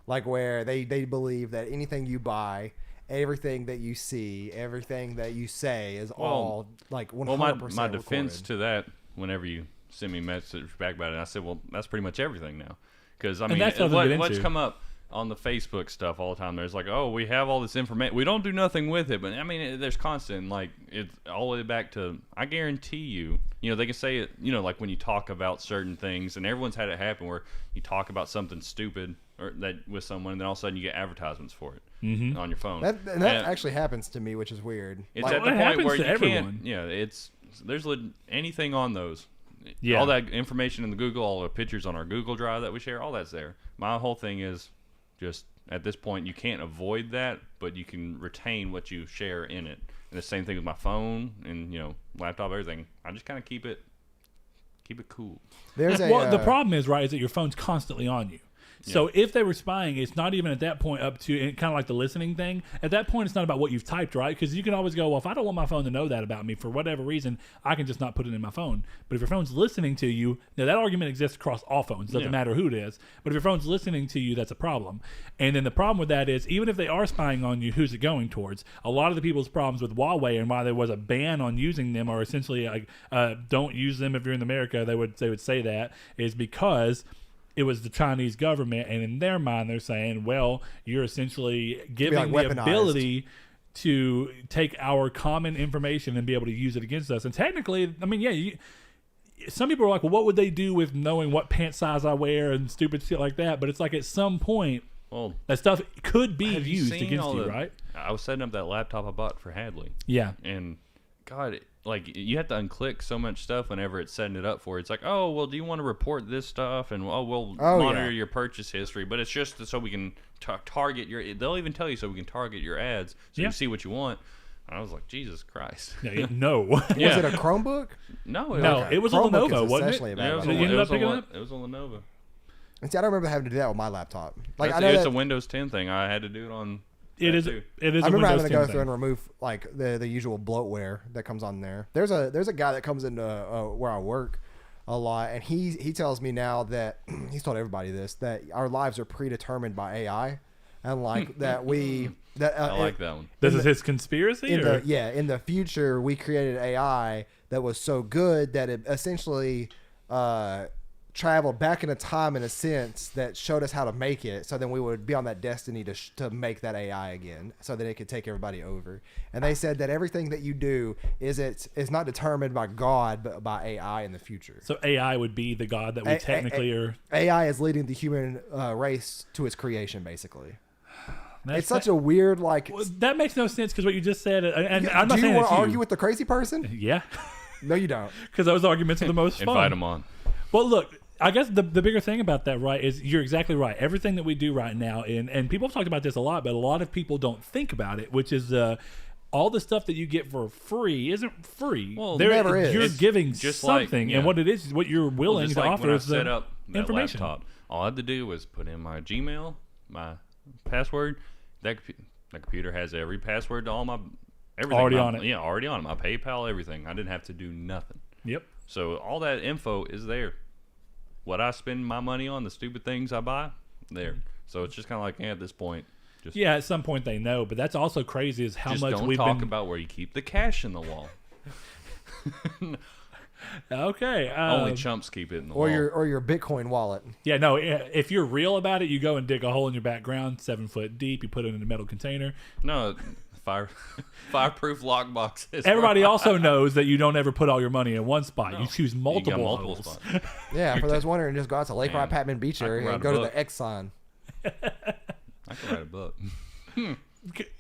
like where they believe that anything you buy, everything that you see, everything that you say is all like 100% my defense recorded. to that, whenever you send me a message back about it, I said, well, that's pretty much everything now. Because, I mean, what's come up on the Facebook stuff all the time, there's like, oh, we have all this information. We don't do nothing with it. But, I mean, there's constant, like, it's all the way back to, I guarantee you, they can say it, like when you talk about certain things, and everyone's had it happen where you talk about something stupid or that with someone, and then all of a sudden you get advertisements for it on your phone. That actually happens to me, which is weird. It's like, at the point where you everyone. can't, there's anything on those. Yeah. All that information in the Google, all the pictures on our Google Drive that we share, all that's there. My whole thing is just, at this point, you can't avoid that, but you can retain what you share in it. And the same thing with my phone and, laptop, everything. I just kind of keep it cool. The problem is that your phone's constantly on you. So if they were spying, it's not even at that point up to kind of like the listening thing. At that point, it's not about what you've typed, right? Because you can always go, well, if I don't want my phone to know that about me for whatever reason, I can just not put it in my phone. But if your phone's listening to you, now that argument exists across all phones. It doesn't matter who it is. But if your phone's listening to you, that's a problem. And then the problem with that is, even if they are spying on you, who's it going towards? A lot of the people's problems with Huawei and why there was a ban on using them, or essentially like, don't use them if you're in America, they would say that, is because it was the Chinese government, and in their mind, they're saying, well, you're essentially giving the ability to take our common information and be able to use it against us. And technically, I mean, some people are like, well, what would they do with knowing what pant size I wear and stupid shit like that? But it's like at some point, that stuff could be used against you, right? I was setting up that laptop I bought for Hadley. Yeah. And, God, like, you have to unclick so much stuff whenever it's setting it up for. It's like, oh, well, do you want to report this stuff? And, we'll monitor your purchase history. But it's just so we can target your... They'll even tell you so we can target your ads so you can see what you want. And I was like, Jesus Christ. No. Was it a Chromebook? No. It was a Lenovo, wasn't it? It was a Lenovo. And see, I don't remember having to do that with my laptop. Like, it's a Windows 10 thing. I had to do it on... It is. I remember having to go through and remove like the usual bloatware that comes on there. There's a guy that comes into where I work a lot, and he tells me now that he's told everybody this, that our lives are predetermined by AI, and like that I like that one. This is his conspiracy. In the future, we created AI that was so good that it essentially traveled back in a time in a sense that showed us how to make it, so then we would be on that destiny to make that AI again, so that it could take everybody over. And they said that everything that you do is not determined by God but by AI in the future. So AI would be the God that we technically are. AI is leading the human race to its creation, basically. It's such a weird that makes no sense because what you just said, and I'm not saying. Do you want to argue with the crazy person? Yeah. No, you don't. Because those arguments are the most fun. Invite them on. Well, look, I guess the bigger thing about that, right, is you're exactly right. Everything that we do right now, and people have talked about this a lot, but a lot of people don't think about it, which is all the stuff that you get for free isn't free. Well, it never is. You're giving just something, and what it is what you're willing to offer is set up that information. Laptop, all I had to do was put in my Gmail, my password. That computer has every password to all my everything. Already on it. Yeah, already on it. My PayPal, everything. I didn't have to do nothing. Yep. So all that info is there. What I spend my money on, the stupid things I buy, there. So it's just kind of like, at this point, Just, Yeah, at some point they know, but that's also crazy is how just much don't we've talk been... about where you keep the cash in the wall. Okay. Only chumps keep it in the wall. Or your Bitcoin wallet. Yeah, no, if you're real about it, you go and dig a hole in your background 7 foot deep, you put it in a metal container. No, fireproof lock boxes. Everybody also knows that you don't ever put all your money in one spot. No. You choose You got multiple multiple holes. spots. Yeah, for those wondering, just go out to Lake Ride Patman Beach I can area write and a go to book. the X sign. I can write a book.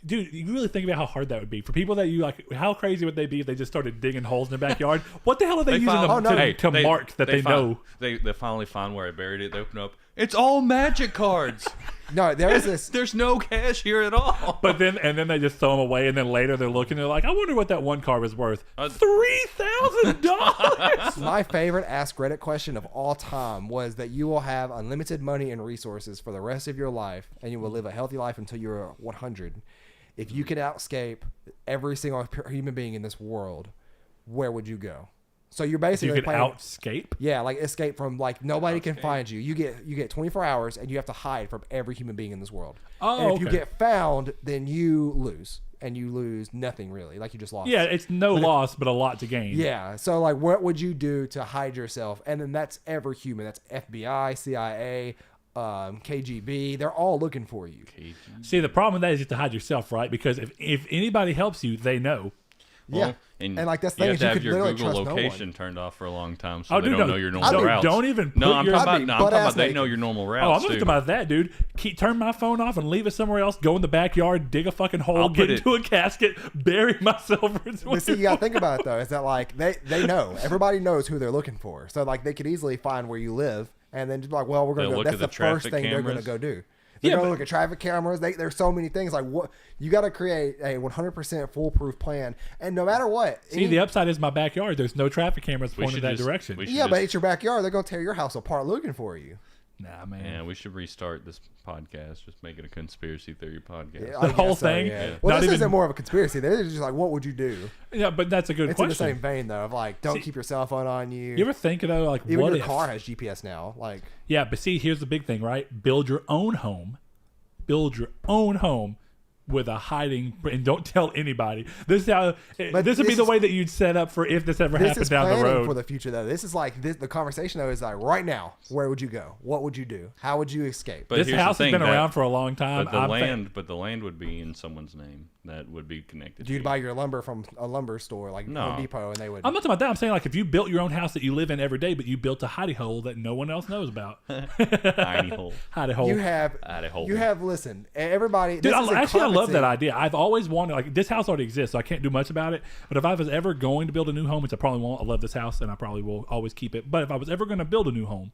Dude, you really think about how hard that would be for people that you like. How crazy would they be if they just started digging holes in their backyard? What the hell are they using find- to mark that they know? They finally find where I buried it. They open up. It's all magic cards. No, there is this. There's no cash here at all. But then they just throw them away, and then later they're looking. They're like, I wonder what that one card was worth. $3,000. My favorite Ask Reddit question of all time was that you will have unlimited money and resources for the rest of your life, and you will live a healthy life until you're 100. If you could escape every single human being in this world, where would you go? So you're basically You could playing, escape. Yeah, like escape from like nobody can find you. You get 24 hours and you have to hide from every human being in this world. Oh, and if you okay. get found, then you lose, and you lose nothing really. Like you just lost. Yeah, it's no loss, but a lot to gain. Yeah. So like, what would you do to hide yourself? And then that's every human. That's FBI, CIA, KGB. They're all looking for you. See, the problem with that is you have to hide yourself, right? Because if anybody helps you, they know. Yeah. And like that's the you thing have is to you have could your literally Google trust no location one. turned off for a long time, so Oh, they dude, don't know your normal dude, routes. Don't even No, put I'm your... talking about butt-ass they naked. know your normal Oh, routes. I'm not too. talking about that, dude. Turn my phone off and leave it somewhere else. Go in the backyard, dig a fucking hole, I'll get put into a casket, bury myself. But see, you gotta think about it though. Is that like they know everybody knows who they're looking for, so like they could easily find where you live, and then just be like, well, we're gonna They'll go. look That's at the the first traffic thing they're gonna cameras. go do. They're Yeah, gonna but- look at traffic cameras. There's so many things. Like what you got to create a 100% foolproof plan, and no matter what. See, the upside is my backyard. There's no traffic cameras pointing that direction. we should Yeah, but just- it's your backyard. They're gonna tear your house apart looking for you. Nah, man. Yeah, we should restart this podcast. Just make it a conspiracy theory podcast. Yeah, The I whole guess so, thing? Yeah. Well, Not this even- isn't more of a conspiracy. This is just like, what would you do? Yeah, but that's a good It's in question. the same vein though, of like, don't See- keep your cell phone on you. You ever think though, like, Even what your if? car has GPS now. Like, Yeah, but see, here's the big thing, right? Build your own home. Build your own home with a hiding, and don't tell anybody. This is how. This would be this the is- way that you'd set up for if this ever this happened is down the planning road. for the future though. This is like the conversation though is like right now. Where would you go? What would you do? How would you escape? But This here's the house has thing, been that- around for a long time. But the I'm land, the land would be in someone's name. That would be connected. You'd to buy your lumber from a lumber store like No. Home Depot, and they would. I'm not talking about that. I'm saying like if you built your own house that you live in every day, but you built a hidey hole that no one else knows about. tiny hole. Hidey hole. You have. Hidey hole. You have. Listen, everybody. Dude, this is a I love competency. that idea. I've always wanted, like, this house already exists, so I can't do much about it. But if I was ever going to build a new home, which I probably won't, I love this house and I probably will always keep it. But if I was ever going to build a new home,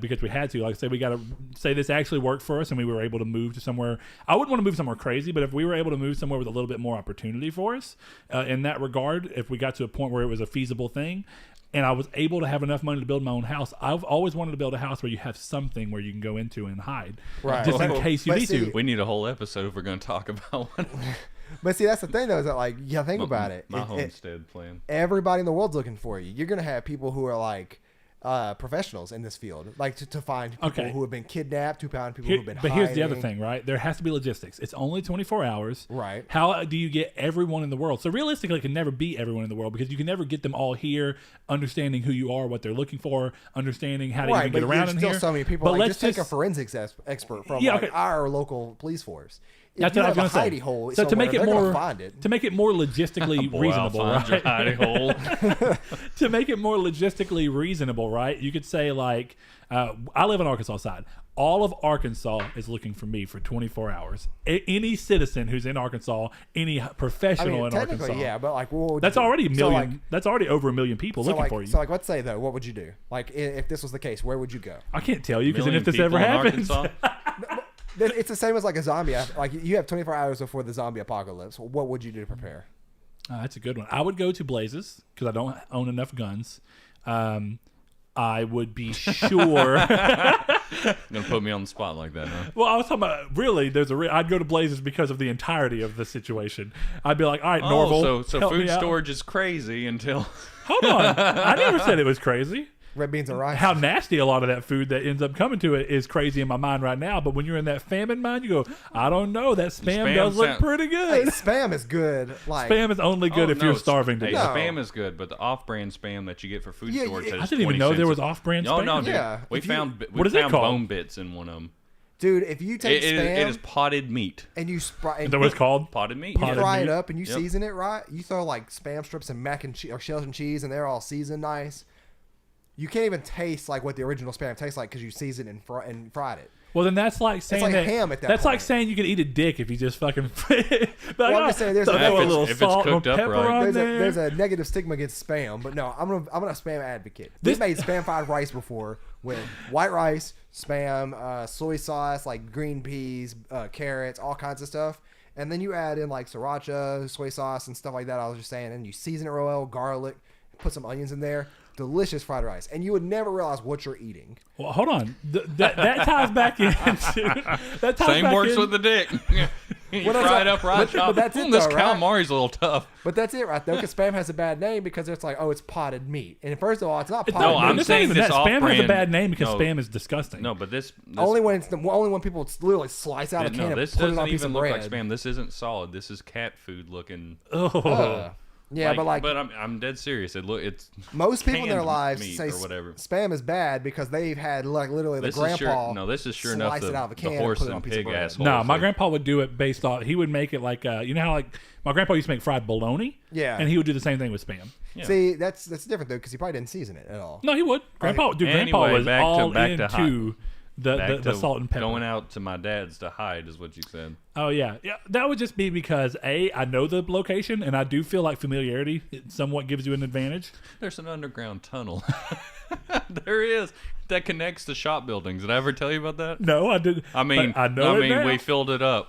because we had to, like I say, we got to say this actually worked for us and we were able to move to somewhere. I wouldn't want to move somewhere crazy, but if we were able to move somewhere with a little bit more opportunity for us in that regard, if we got to a point where it was a feasible thing, and I was able to have enough money to build my own house, I've always wanted to build a house where you have something where you can go into and hide, Right. just in But case you see, need to. We need a whole episode if we're going to talk about one. But see, that's the thing though, is that like, yeah, think about it. My It- homestead plan. everybody in the world's looking for you. You're gonna have people who are like professionals in this field, like to find people Okay. who have been kidnapped, to find people Here- who've been. but here's the other hiding. thing, right? There has to be logistics. It's only 24 hours. Right. How do you get everyone in the world? So realistically, it can never be everyone in the world because you can never get them all here, understanding who you are, what they're looking for, understanding how to Right, even but get around there's in still here. so many people. But Like, let's just take a forensics expert from Yeah, like okay. our local police force. If That's you what I was have going a to say. hidey hole So to make somewhere, it they're more gonna find it. to make it more logistically Boy, reasonable, I'll find your right? hidey hole. To make it more logistically reasonable, right? You could say like, I live on Arkansas side. All of Arkansas is looking for me for 24 hours. Any citizen who's in Arkansas, any professional in technically, Arkansas, yeah, but like, what would that's you do? already a So, million. like- That's already over 1 million people looking like, for you. So like, let's say though, what would you do? Like, if this was the case, where would you go? I can't tell you because then Million if this people ever in happens, Arkansas? It's the same as like a zombie. Like, you have 24 hours before the zombie apocalypse. What would you do to prepare? that's a good one. I would go to Blazes because I don't own enough guns. I would be sure. Gonna put me on the spot like that, huh? Well, I was talking about really. I'd go to Blazes because of the entirety of the situation. I'd be like, all right, Norval. so help food me out." storage is crazy until Hold on, I never said it was crazy. Red beans and rice. how nasty a lot of that food that ends up coming to it is crazy in my mind right now. But when you're in that famine mind, you go, I don't know. That spam does look pretty Hey, good. spam is good. Like Spam is only good if you're starving to Hey, death. spam is good, but the off-brand spam that you get for food Yeah, storage, yeah, I didn't even know there was off-brand No, spam. no, dude. Yeah. We If you- found What is it found called? bone bits in one of them. dude, if you take spam It is potted meat. and you Is that what it's called? Potted meat. you Potted fry meat? it up and you Yep. season it right, you throw like spam strips and mac and cheese or shells and cheese, and they're all seasoned nice. You can't even taste like what the original spam tastes like because you seasoned and fried it. Well, then that's like saying like that. ham at that That's like point. saying you could eat a dick if you just fucking. But I'm just saying there's throw a- a if little it's salt and cooked up pepper right. on There's there. a negative stigma against spam, but no, I'm a spam advocate. We've made spam fried rice before with white rice, spam, soy sauce, like green peas, carrots, all kinds of stuff. And then you add in like sriracha, soy sauce, and stuff like that. I was just saying, and you season it real well, garlic, put some onions in there. Delicious fried rice, and you would never realize what you're eating. Well, hold on. That ties back into. That ties Same back works in, with the dick. You Well, that's fry it like- up right. but that's it This though, right? calamari's a little tough. But that's it right there, because spam has a bad name because it's like, oh, it's potted meat. And first of all, it's not potted No, meat. I'm it's not saying even this that. Spam has a off-brand- bad name because no. spam is disgusting. No, but this Only when people literally slice out a can and this put it on a doesn't piece of even look bread. like spam. This isn't solid. This is cat food looking. Oh. Yeah, but I'm dead serious. It's most people in their canned lives meat say or whatever. spam is bad because they've had like literally the This grandpa. this is sure enough slice it out of a the can and horse put it on and a piece of pig bread. asshole. No, my grandpa would do it based off. He would make it like you know how like my grandpa used to make fried bologna. Yeah. and he would do the same thing with spam. Yeah. See, that's different though because he probably didn't season it at all. No, he would. Grandpa, dude, Grandpa Anyway, was back to- all back to into the salt and pepper. Going out to my dad's to hide is what you said. Oh yeah, that would just be because I know the location and I do feel like familiarity somewhat gives you an advantage. There's an underground tunnel. There is that connects to shop buildings. Did I ever tell you about that? No, I did. I mean, but I know it now. we filled it up.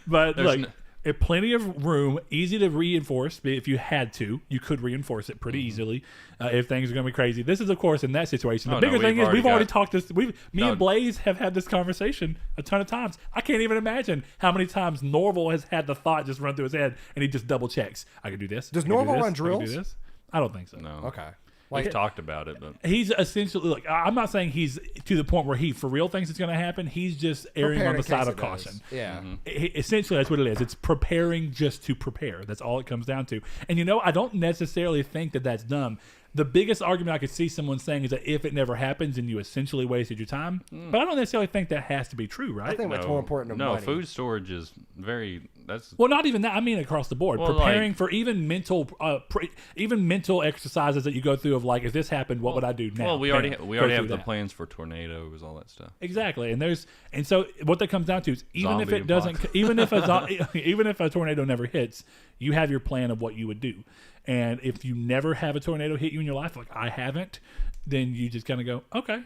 But There's look, plenty of room, easy to reinforce. If you had to, you could reinforce it pretty easily if things are going to be crazy. This is, of course, in that situation. The Oh, bigger no, thing we've is we've already already got- talked this. Me No. and Blaze have had this conversation a ton of times. I can't even imagine how many times Norval has had the thought just run through his head, and he just double checks. I can do this. Does I can do Norval this, run I can do drills? this. I don't think so. No. Okay. We've talked about it, but He's essentially like I'm not saying he's to the point where he for real thinks it's going to happen. He's just erring Prepared on the in side case of it does. caution. Yeah. Essentially, that's what it is. It's preparing just to prepare. That's all it comes down to. And you know, I don't necessarily think that that's dumb. The biggest argument I could see someone saying is that if it never happens, then you essentially wasted your time. But I don't necessarily think that has to be true, right? I think what's more important than no, money. food storage is very. That's Well, not even that. I mean, across the board, Well, preparing like- for even mental, even mental exercises that you go through of like, if this happened, what would I do now? well, we Bam, already go have through the that. plans for tornadoes, all that stuff. Exactly, and so what that comes down to is even if Zombie it doesn't, apocalypse. even if a tornado never hits, you have your plan of what you would do. And if you never have a tornado hit you in your life, like I haven't, then you just kind of go, okay.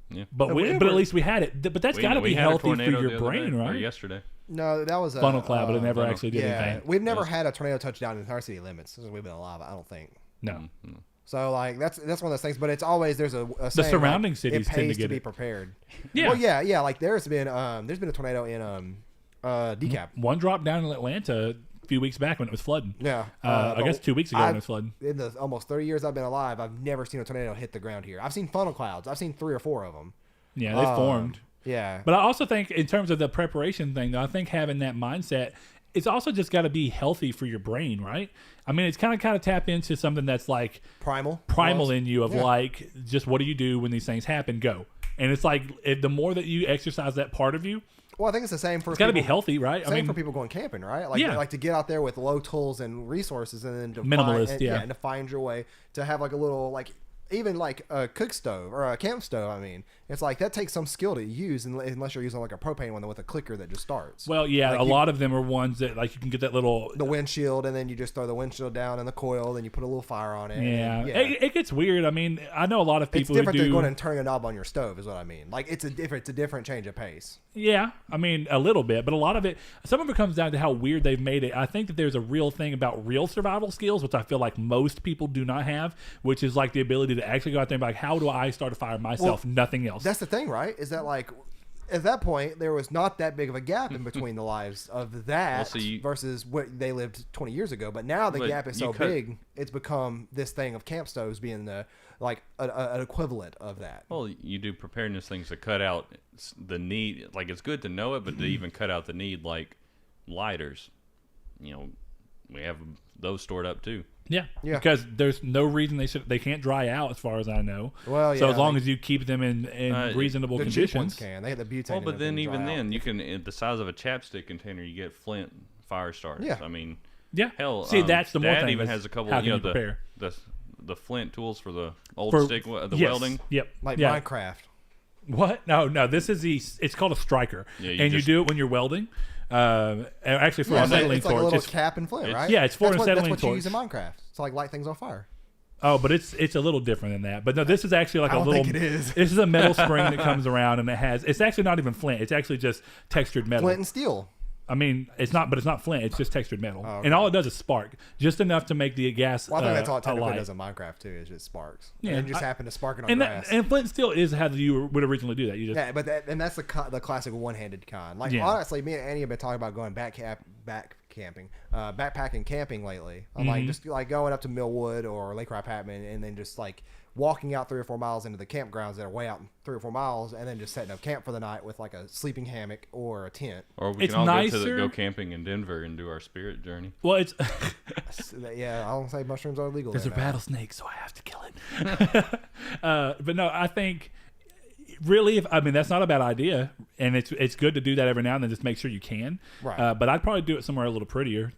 Yeah. But but at least we had it. But that's got to be We had a healthy for tornado your the other brain, day, or right? yesterday. No, that was a Funnel cloud, but it never funnel- actually did Yeah, anything. we've never had a tornado touchdown in our city limits since we've been alive. I don't think. No. So like that's one of those things, but it's always there's a saying, surrounding like, cities it tend to pays get be it. prepared. Yeah. Well, yeah. Like there's been a tornado in Decap. One dropped down in Atlanta a few weeks back when it was flooding. Yeah, I guess 2 weeks ago when it was flooding. In the almost 30 years I've been alive, I've never seen a tornado hit the ground here. I've seen funnel clouds. I've seen 3 or 4 of them. Yeah, they formed. Yeah, But I also think, in terms of the preparation thing, though, I think having that mindset, it's also just got to be healthy for your brain, right? I mean, it's kind of tap into something that's like primal primal in you of Yeah. like, just what do you do when these things happen? Go. And it's like, the more that you exercise that part of you, Well, I think it's the same for. it's got to be people- healthy, right? Same for people going camping, right? Like, Yeah. like to get out there with low tools and resources, and then to Minimalist, find, yeah. and to find your way to have like a little like even like a cook stove or a camp stove. I mean, it's like that takes some skill to use unless you're using like a propane one with a clicker that just starts. Well, yeah, Like a lot of them are ones that like you can get that little. The windshield, and then you just throw the windshield down in the coil, then you put a little fire on it. Yeah, and, It gets weird. I mean, I know a lot of It's people who different do. than going and turning a knob on your stove, is what I mean. Like it's a different change of pace. Yeah, I mean a little bit, but a lot of it, some of it comes down to how weird they've made it. I think that there's a real thing about real survival skills, which I feel like most people do not have, which is like the ability to actually go out there and be like, how do I start a fire myself? Nothing else. That's the thing, right? Is that like at that point, there was not that big of a gap in between the lives of that Well, versus what they lived 20 years ago. But now the gap is so big, it's become this thing of camp stoves being the an equivalent of that. Well, you do preparedness things to cut out the need. Like, it's good to know it, but to even cut out the need, like lighters. You know, we have those stored up too. Yeah, because there's no reason they can't dry out as far as I know. Well, so as long as you keep them in reasonable the conditions, cheap ones can. They have the butane. Well, but then even then, you can the size of a chapstick container, you get flint fire starters. Yeah. I mean, hell, see that's the more Dad thing. even has a couple. How You know, can you prepare? the flint tools for the old stick, the yes, welding. Yep, like Minecraft. What? No. This is it's called a striker, and you do it when you're welding. Actually, for an acetylene it's like torch, a little cap and flint, right? Yeah, it's for an acetylene torch. That's what you use in Minecraft. It's like light things on fire. Oh, but it's a little different than that. But no, this is actually like I a don't little. think it is. This is a metal spring that comes around, and it's actually not even flint. It's actually just textured metal. Flint and steel. I mean, it's not flint. It's just textured metal, okay. and all it does is spark, just enough to make the gas. Well, I think that's all it technically alight. does in Minecraft too. Is just sparks. Yeah, and it just happened to spark it on and grass. and flint and steel is how you would originally do that. You just and that's the classic one-handed kind. Like honestly, me and Annie have been talking about going backpacking camping lately. I'm like just like going up to Millwood or Lake Rappahannock and then just like walking out 3 or 4 miles into the campgrounds that are way out 3 or 4 miles, and then just setting up camp for the night with like a sleeping hammock or a tent. Or we can all go camping in Denver and do our spirit journey. Well, it's yeah. I don't say mushrooms are illegal. There's a rattlesnake, so I have to kill it. But no, I think really, that's not a bad idea, and it's good to do that every now and then. Just make sure you can. Right. But I'd probably do it somewhere a little prettier.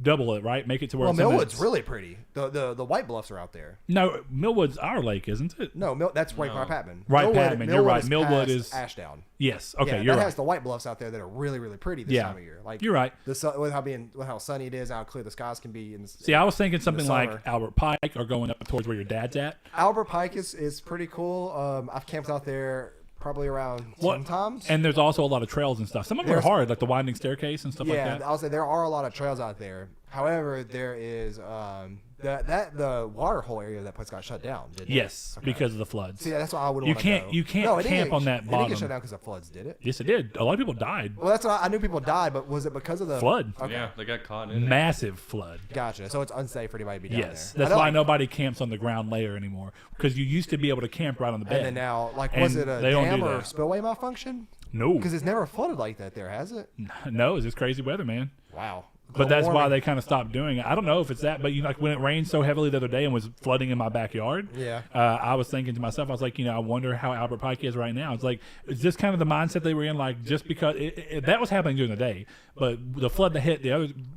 Double it, right? Make it to where. Well, Millwood's really pretty. The White Bluffs are out there. No, Millwood's our lake, isn't it? No, that's Lake Rappahannock. Right, Patman. You're right. Millwood is Ashdown. Yes. Okay. Yeah, you're that right. has the White Bluffs out there that are really, really pretty this time of year. Like you're right. With how sunny it is, how clear the skies can be. See, I was thinking something like Albert Pike or going up towards where your dad's at. Albert Pike is pretty cool. I've camped out there probably around 10 times. And there's also a lot of trails and stuff. Some of them are hard, like the winding staircase and stuff like that. Yeah, I'll say there are a lot of trails out there. However, there is the water hole area of that place got shut down. Didn't it? Because of the floods. See, that's why I wouldn't want to go. You can't camp on that bottom. It didn't get shut down because of floods, did it? Yes, it did. A lot of people died. Well, that's what I knew. People died, but was it because of the flood? Okay. Yeah, they got caught in massive flood. Gotcha. So it's unsafe for anybody to be down there. Yes, that's why nobody camps on the ground layer anymore. Because you used to be able to camp right on the bed. And then now, was it a dam or spillway malfunction? No, because it's never flooded like that there, has it? No, it's just crazy weather, man. Wow. But that's why they kind of stopped doing it. I don't know if it's that, but like when it rained so heavily the other day and was flooding in my backyard, I was thinking to myself, I was like, I wonder how Albert Pike is right now. It's like, is this kind of the mindset they were in? Like, just because that was happening during the day, but the flood that hit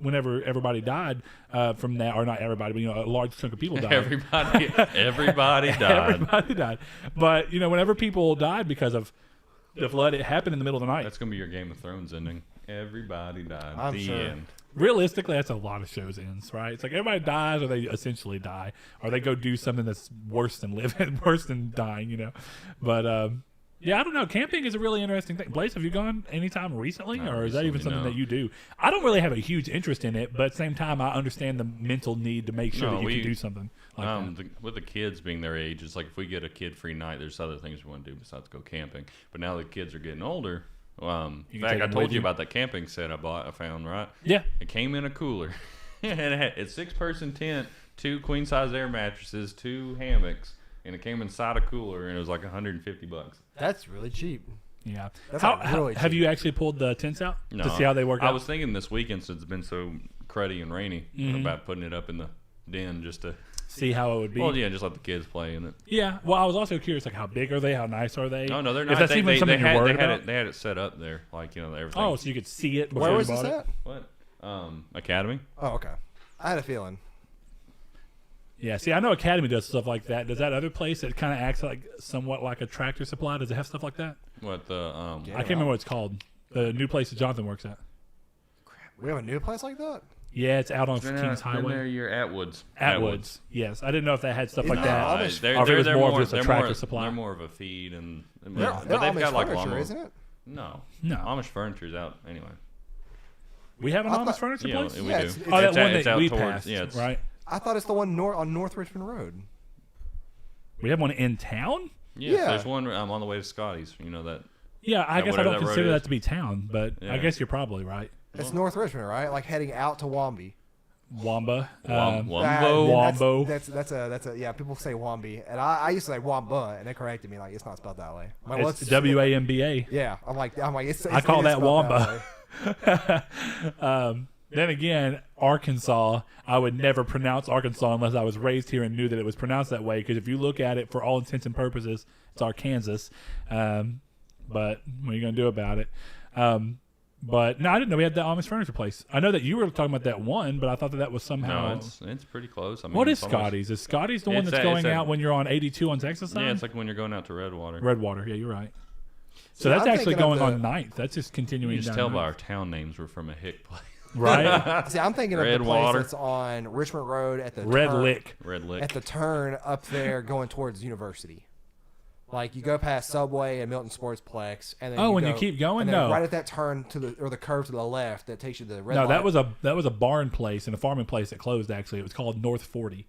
whenever everybody died from that, or not everybody, but a large chunk of people died. Everybody died. Everybody died. But whenever people died because of the flood, it happened in the middle of the night. That's gonna be your Game of Thrones ending. Everybody died. I'm the sure. end. Realistically, that's a lot of shows ends, right? It's like everybody dies, or they essentially die, or they go do something that's worse than living, worse than dying, But I don't know. Camping is a really interesting thing. Blaze, have you gone anytime recently, or is that even something that you do? I don't really have a huge interest in it, but at the same time, I understand the mental need to make sure that you can do something like that. With the kids being their age, it's like if we get a kid-free night, there's other things we want to do besides go camping. But now the kids are getting older. In fact, I told you about that camping set I found, right? Yeah. It came in a cooler. And it had a 6-person tent, 2 queen-size air mattresses, 2 hammocks, and it came inside a cooler, and it was like $150. That's really cheap. Yeah. That's really cheap. Have you actually pulled the tents out to see how they work out? I was thinking this weekend, since it's been so cruddy and rainy, about putting it up in the den just to see how it would be. Well, yeah, just let the kids play in it. Yeah. Well, I was also curious, like, how big are they? How nice are they? No, they're not. If that's even something you're worried about. They had it set up there, like everything. Oh, so you could see it before Where you was bought this it? at? What? Academy. Oh, okay. I had a feeling. Yeah. See, I know Academy does stuff like that. Does that other place that kind of acts like somewhat like a Tractor Supply? Does it have stuff like that? What the? I can't remember what it's called. The new place that Jonathan works at. We have a new place like that? Yeah, it's out on Kings Highway. Been there, you're Atwoods. Atwoods. Yes, I didn't know if that had stuff like that. They're more of just a Tractor Supply. They're more of a feed, and they're but they've Amish got like furniture, lawnmower. isn't it? No, No. Amish furniture's out anyway. We have an Amish furniture place. We do. it's that one that we towards, passed, yeah, it's, right? I thought it's the one on North Richmond Road. We have one in town. Yes, there's one on the way to Scotty's. You know that. Yeah, I guess I whatever don't that road consider is. that to be town, but I Yeah. guess you're probably right. It's North Richmond, right? Like heading out to Wombe. Wamba. Wombo. Wombo. That's a yeah. People say Wombe, and I used to say Wamba, and they corrected me like it's not spelled that way. I'm like, It's WAMBA. Yeah, I'm like it's I call it is that spelled Wamba. way. Then again, Arkansas, I would never pronounce Arkansas unless I was raised here and knew that it was pronounced that way. Because if you look at it for all intents and purposes, it's Arkansas. But what are you going to do about it? But no, I didn't know we had that Amish furniture place. I know that you were talking about that one, but I thought that was somehow. No, it's pretty close. I mean, What is it's almost- Scotty's? Is Scotty's the one It's that's a- going it's a- out when you're on 82 on Texas side? Yeah, it's like when you're going out to Redwater. Redwater. Yeah, you're right. So See, that's I'm actually thinking of going the- on 9th. That's just continuing You just down tell by 9th. our town names we're from a hick place. Right? See, I'm thinking of the place Redwater. that's on Richmond Road at the Red turn, Lick. Red Lick. at the turn up there going towards University. Like you go past Subway and Milton Sportsplex, and then When you keep going, and then no. right at that turn to the curve to the left that takes you to the red. No, light. that was a barn place and a farming place that closed. Actually, it was called North 40.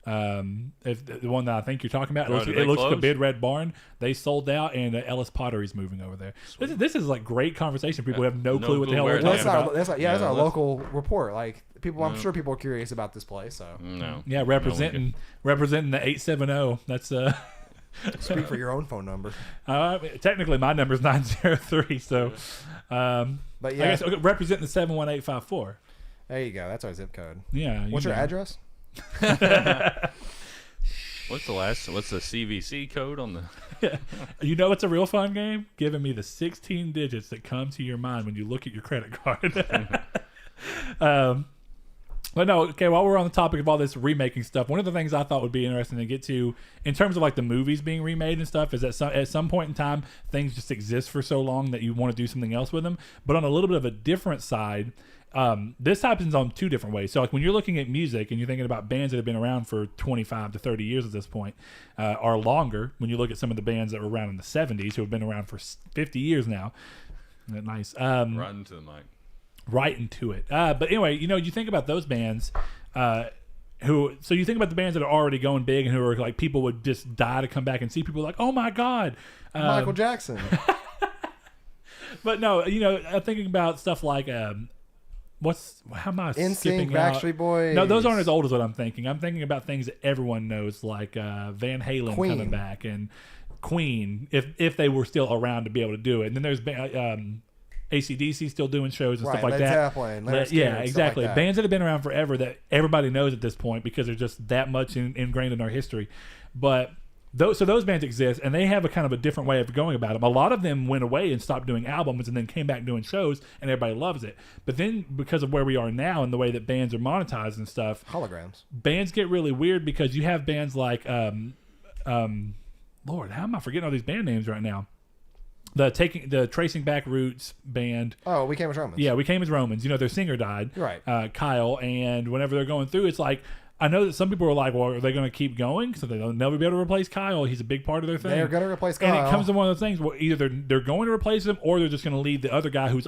If the one that I think you're talking about, Oh, it did they looks like a close? big red barn. They sold out, and Ellis Pottery's moving over there. This is like great conversation. People have no clue what the hell where we're it talking is. about. That's our Yeah, that's our let's- local report. Like people, I'm sure people are curious about this place. So No. Yeah, representing the 870. That's speak for your own phone number. technically my number's 903. So, But I yeah, guess representing the 71854. there you go. That's our zip code. Yeah. What's your know. address? What's the CVC code on the? You know, it's a real fun game. Giving me the 16 digits that come to your mind when you look at your credit card. But no, okay. While we're on the topic of all this remaking stuff, one of the things I thought would be interesting to get to, in terms of like the movies being remade and stuff, is that at some point in time things just exist for so long that you want to do something else with them. But on a little bit of a different side, this happens on two different ways. So like when you're looking at music and you're thinking about bands that have been around for 25 to 30 years at this point, or longer, when you look at some of the bands that were around in the 70s who have been around for 50 years now. Isn't that nice? Right into the mic. Right into it. But anyway, you know, you think about those bands so you think about the bands that are already going big and who are like people would just die to come back and see people like, oh my God. Michael Jackson. But no, you know, I'm thinking about stuff like how am I NSYNC, skipping out? Backstreet Boys. No, those aren't as old as what I'm thinking. I'm thinking about things that everyone knows, like Van Halen Queen. coming back and Queen, if they were still around to be able to do it. And then there's AC/DC still doing shows and Right, stuff like Led that. Zeppelin, Leonard Skinner, Yeah, stuff like exactly. that. Bands that have been around forever that everybody knows at this point because they're just that much ingrained in our history. But those bands exist, and they have a kind of a different way of going about them. A lot of them went away and stopped doing albums and then came back doing shows, and everybody loves it. But then because of where we are now and the way that bands are monetized and stuff, Holograms. bands get really weird because you have bands like Lord, how am I forgetting all these band names right now? The Tracing Back Roots band. Oh, We Came as Romans. Yeah, We Came as Romans. You know, their singer died. Right. Kyle. And whenever they're going through, it's like, I know that some people are like, well, are they going to keep going? So they'll never be able to replace Kyle. He's a big part of their thing. They're going to replace Kyle. And it comes to one of those things where either they're going to replace him or they're just going to leave the other guy who'd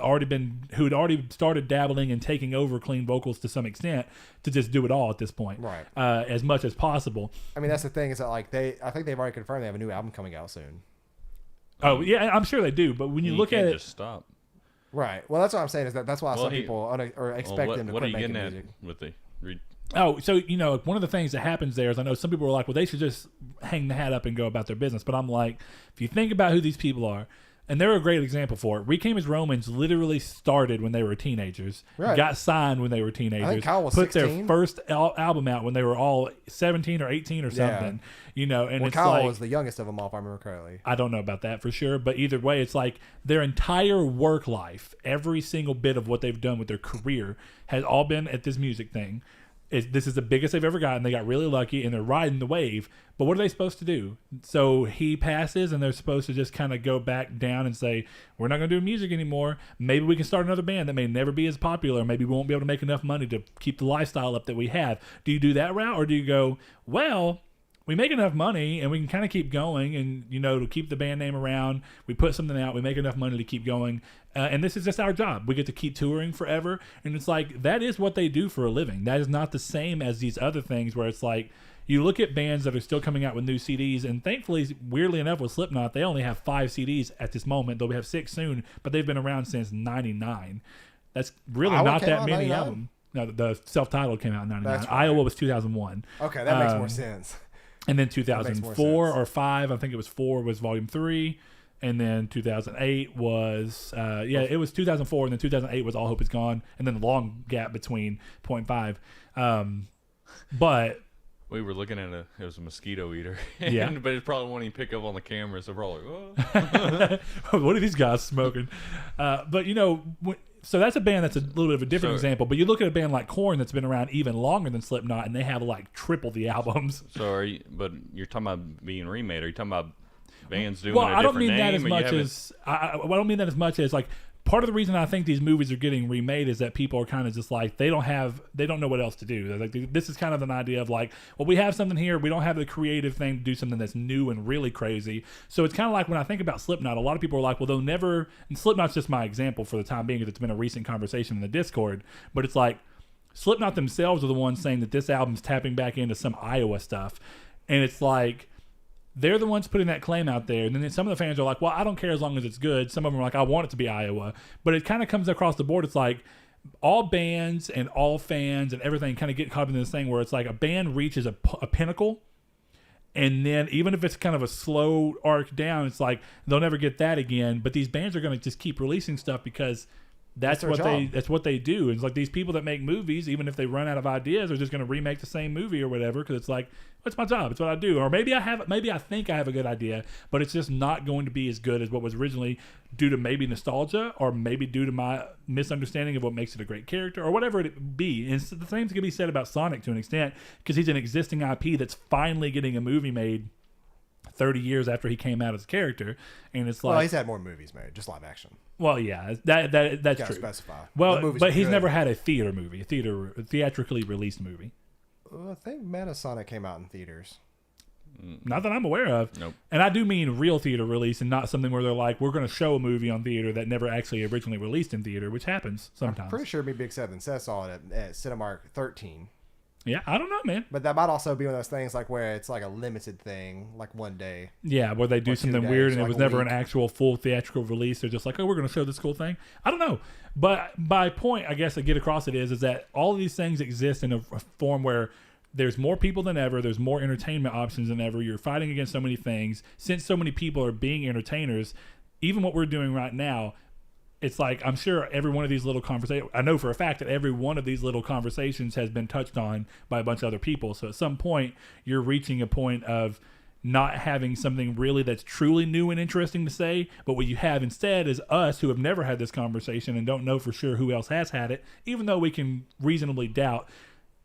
already started dabbling and taking over clean vocals to some extent to just do it all at this point. Right. As much as possible. I mean, that's the thing is that like I think they've already confirmed they have a new album coming out soon. Oh, yeah, I'm sure they do. But when you look at can't it. just stop. Right. Well, that's what I'm saying is that's why some people expect what, them to what quit are you making getting music. at with the? Oh, so, you know, one of the things that happens there is I know some people are like, well, they should just hang the hat up and go about their business. But I'm like, if you think about who these people are, and they're a great example for it. We Came as Romans literally started when they were teenagers, Right. got signed when they were teenagers, I think Kyle was put 16. their first album out when they were all 17 or 18 or Yeah. something, you know, and Well, it's Kyle like, was the youngest of them all, if I remember correctly. I don't know about that for sure, but either way, it's like their entire work life, every single bit of what they've done with their career has all been at this music thing. This is the biggest they've ever gotten. They got really lucky and they're riding the wave. But what are they supposed to do? So he passes and they're supposed to just kind of go back down and say, we're not going to do music anymore. Maybe we can start another band that may never be as popular. Maybe we won't be able to make enough money to keep the lifestyle up that we have. Do you do that route or do you go, well, we make enough money and we can kind of keep going and, you know, to keep the band name around, we put something out, we make enough money to keep going. And this is just our job. We get to keep touring forever. And it's like, that is what they do for a living. That is not the same as these other things where it's like, you look at bands that are still coming out with new CDs, and thankfully, weirdly enough, with Slipknot, they only have 5 CDs at this moment. They'll have 6 soon, but they've been around since '99. That's really not that many albums. No, the self-titled came out in '99. Right. Iowa was 2001. Okay, that makes more sense. And then 2004 or 5, I think it was 4, was Volume 3. And then 2008 was, it was 2004. And then 2008 was All Hope Is Gone. And then the long gap between .5. But we were looking at it was a mosquito eater. Yeah. But it's probably one you pick up on the camera. So we're all like, oh. What are these guys smoking? But, so that's a band that's a little bit of a different example. But you look at a band like Korn that's been around even longer than Slipknot, and they have like triple the albums. So but you're talking about being remade. Are you talking about bands doing well, a different name? I don't mean that as much as like part of the reason I think these movies are getting remade is that people are kind of just like they don't know what else to do. They're like, this is kind of an idea of like, well, we have something here, we don't have the creative thing to do something that's new and really crazy. So it's kind of like when I think about Slipknot, a lot of people are like, well, they'll never. And Slipknot's just my example for the time being because it's been a recent conversation in the Discord. But it's like Slipknot themselves are the ones saying that this album's tapping back into some Iowa stuff, and it's like. They're the ones putting that claim out there. And then some of the fans are like, well, I don't care as long as it's good. Some of them are like, I want it to be Iowa. But it kind of comes across the board. It's like all bands and all fans and everything kind of get caught in this thing where it's like a band reaches a pinnacle. And then even if it's kind of a slow arc down, it's like they'll never get that again. But these bands are going to just keep releasing stuff because that's what they do. It's like these people that make movies, even if they run out of ideas, are just going to remake the same movie or whatever because it's like, it's my job. It's what I do. Or maybe I think I have a good idea, but it's just not going to be as good as what was originally due to maybe nostalgia or maybe due to my misunderstanding of what makes it a great character or whatever it be. And the same can be said about Sonic to an extent because he's an existing IP that's finally getting a movie made 30 years after he came out as a character, and it's like, well, he's had more movies made, just live action. Well, yeah, that's true. Specify. Well, but he's never had a theater movie, a theatrically released movie. I think Sonic came out in theaters. Not that I'm aware of. Nope. And I do mean real theater release and not something where they're like, we're going to show a movie on theater that never actually originally released in theater, which happens sometimes. I'm pretty sure Me Big 7 Seth saw it at Cinemark 13. Yeah, I don't know, man. But that might also be one of those things like where it's like a limited thing, like one day. Yeah, where they do something weird and it was never an actual full theatrical release. They're just like, oh, we're going to show this cool thing. I don't know. But my point, I guess, to get across it is that all of these things exist in a form where there's more people than ever. There's more entertainment options than ever. You're fighting against so many things. Since so many people are being entertainers, even what we're doing right now, it's like I'm sure every one of these little conversations, I know for a fact that every one of these little conversations has been touched on by a bunch of other people. So at some point, you're reaching a point of not having something really that's truly new and interesting to say. But what you have instead is us who have never had this conversation and don't know for sure who else has had it, even though we can reasonably doubt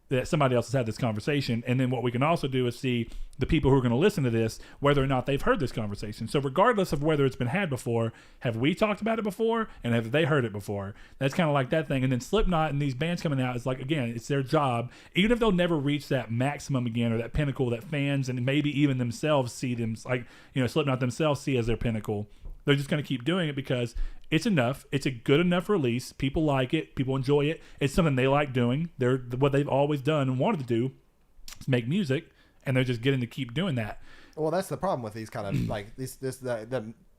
that somebody else has had this conversation. And then what we can also do is see the people who are going to listen to this, whether or not they've heard this conversation. So regardless of whether it's been had before, have we talked about it before? And have they heard it before? That's kind of like that thing. And then Slipknot and these bands coming out is like, again, it's their job. Even if they'll never reach that maximum again or that pinnacle that fans and maybe even themselves see them, like, Slipknot themselves see as their pinnacle, they're just going to keep doing it because it's enough. It's a good enough release. People like it. People enjoy it. It's something they like doing. They're what they've always done and wanted to do is make music, and they're just getting to keep doing that. Well, that's the problem with these kind of like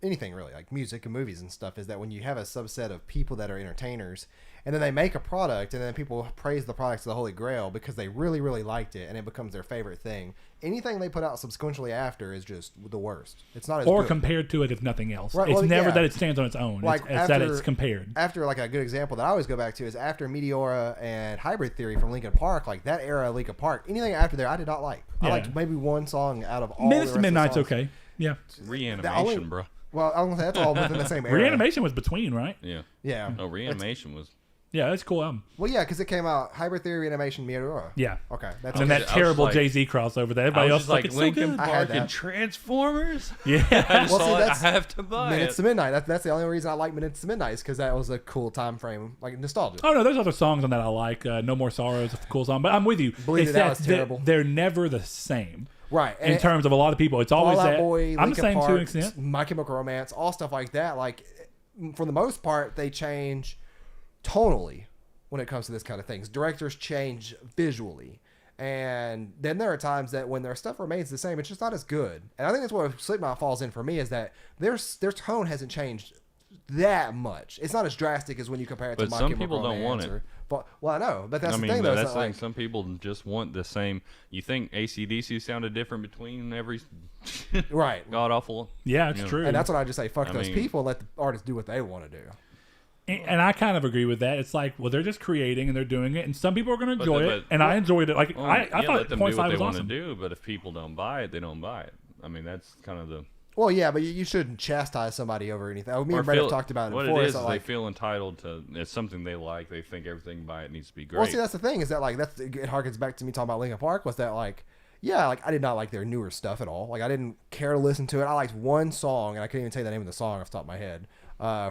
anything really like music and movies and stuff is that when you have a subset of people that are entertainers and then they make a product and then people praise the product to the holy grail because they really, really liked it and it becomes their favorite thing. Anything they put out subsequently after is just the worst. It's not as or good. Compared to it, if nothing else. Right, it's never that it stands on its own. Like it's that it's compared. After like a good example that I always go back to is after Meteora and Hybrid Theory from Linkin Park, like that era of Linkin Park, anything after there I did not like. I liked maybe one song out of all Minutes the to Midnight's of the songs. okay. Yeah. Reanimation, bro. Well, I was gonna say that's all within the same era. Reanimation was between, right? Yeah. Yeah. No, Reanimation was. Yeah, that's a cool album. Well, yeah, because it came out Hybrid Theory, Animation, Meteora. Yeah. Okay. That's and that terrible Jay-Z crossover that everybody else like it's Linkin so Park and Transformers. Yeah. I saw it. I have to buy Minutes it. to Midnight. That's the only reason I like Minutes to Midnight is because that was a cool time frame, like nostalgia. Oh, no, there's other songs on that I like. No More Sorrow is a cool song, but I'm with you. Believe it, that was terrible. They're never the same. Right. In terms of a lot of people. It's always Fall Out that. Boy, I'm the same Park, to an extent. My Chemical Romance, all stuff like that. Like, for the most part, they change tonally when it comes to this kind of things. Directors change visually. And then there are times that when their stuff remains the same, it's just not as good. And I think that's where Slipknot falls in for me, is that their tone hasn't changed that much. It's not as drastic as when you compare it to But My some Chemical people don't want Romance it. Well, I know, but that's the thing, but though. that's It's the not thing. like, Some people just want the same. You think AC/DC sounded different between every right. god awful? Yeah, it's true. And that's what I just say. Fuck I those mean- people. Let the artists do what they want to do. And I kind of agree with that. It's like, well, they're just creating and they're doing it, and some people are going to enjoy it, but- and I enjoyed it. Like Well, I yeah, thought let them Point do what Five they was want awesome. to do. But if people don't buy it, they don't buy it. I mean, that's kind of the. Well, yeah, but you shouldn't chastise somebody over anything. Me Or and Brett have feel- talked about it what before. it It's is not they like, feel entitled to. It's something they like. They think everything by it needs to be great. well, see, that's the thing, is that like it harkens back to me talking about Linkin Park, was that like, yeah, like I did not like their newer stuff at all. Like I didn't care to listen to it. I liked one song, and I couldn't even tell you the name of the song off the top of my head,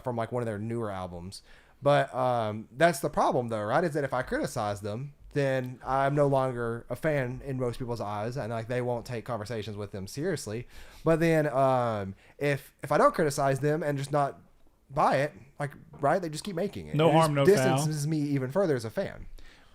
from like one of their newer albums. But that's the problem, though, right? Is that if I criticize them, then I'm no longer a fan in most people's eyes, and like they won't take conversations with them seriously. But then if I don't criticize them and just not buy it, like, right, they just keep making it. No It harm, just no foul. distances me even further as a fan.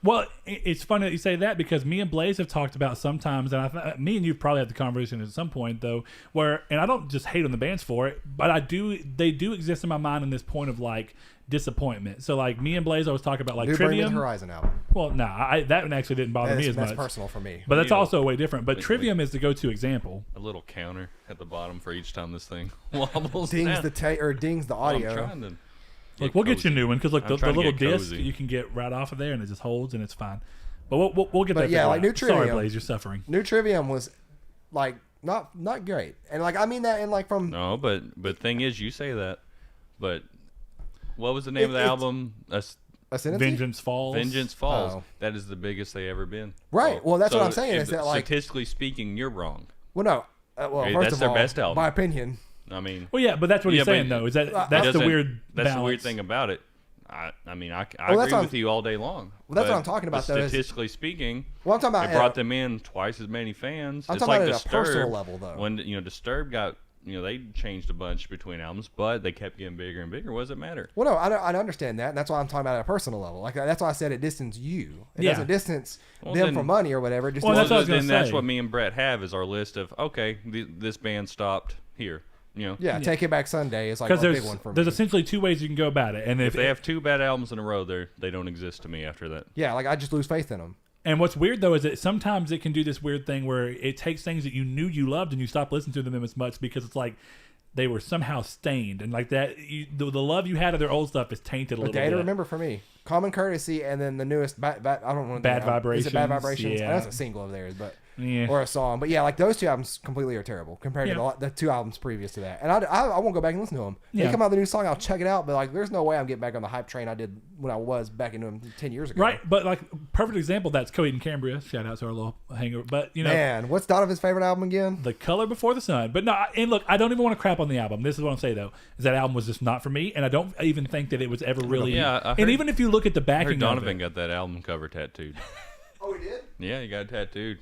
Well, it's funny that you say that, because me and Blaze have talked about sometimes, and me and you probably had the conversation at some point though, where, and I don't just hate on the bands for it, but they do exist in my mind in this point of like disappointment. So like me and Blaze always talk about like New Bring Me the Trivium. Horizon album. Well, nah, that one actually didn't bother me as That's much. personal for me. But that's You know, also way different. But Trivium is the go-to example. a little counter at the bottom for each time this thing wobbles. Dings down. dings the Well, I'm audio. trying to Look, we'll get you a cozy. new one, because look, I'm the trying to little get disc cozy. you can get right off of there, and it just holds and it's fine. But we'll get But that. yeah, figured like out. New Sorry, Trivium. Blaze, you're suffering. New Trivium was like not great, and like I mean that in like from No, but thing is, you say that, but what was the name of the it's- album? Ascendancy? Vengeance Falls. Vengeance Falls. Oh. That is the biggest they ever been. Right. Well, that's what I'm saying, if- is that, like- statistically speaking, you're wrong. Well, no. Well, Hey, first that's of their all, best album. my opinion. I mean, Well, yeah, but that's what Yeah, he's saying but though. Is that that's the doesn't- weird? That's the balance. weird thing about it. I mean, I Well, agree that's what with you all day long. Well, that's what but- I'm talking about, but though, is- Statistically speaking, Well, I'm talking about it brought them in twice as many fans. I'm It's talking like about at a personal Disturbed, level, though. When Disturbed got, they changed a bunch between albums, but they kept getting bigger and bigger. What does it matter? Well, no, I understand that, and that's why I'm talking about at a personal level. Like that's why I said it distances you. It Yeah. doesn't distance Well, them then- for money or whatever. It just Well, that's what I was then gonna that's say. what me and Brett have is our list of this band stopped here. yeah, Take It Back Sunday is like Because a big one for me. there's essentially two ways you can go about it, and If they have two bad albums in a row, they don't exist to me after that. Yeah, like I just lose faith in them. And what's weird though is that sometimes it can do this weird thing where it takes things that you knew you loved and you stop listening to them as much because it's like they were somehow stained, and like that the love you had of their old stuff is tainted a A little day bit. to remember for me. Common Courtesy, and then the newest. I don't know. Bad Is it Bad Vibrations? Vibrations? Yeah. That's a single of theirs, but Yeah. or a song. But yeah, like those two albums completely are terrible compared Yeah. to the two albums previous to that. And I won't go back and listen to them. Yeah. They come out with a new song, I'll check it out. But like, there's no way I'm getting back on the hype train I did when I was back into them 10 years ago. Right, but like perfect example, that's Coheed and Cambria. Shout out to our little hangover. But Man, what's Donovan's favorite album again? The Color Before the Sun. But no, and look, I don't even want to crap on the album. This is what I'm saying though, is that album was just not for me, and I don't even think that it was ever really. Yeah, I and heard- even if you look at the I backing heard of Donovan it, got that album cover tattooed. Oh, he did? Yeah, he got it tattooed.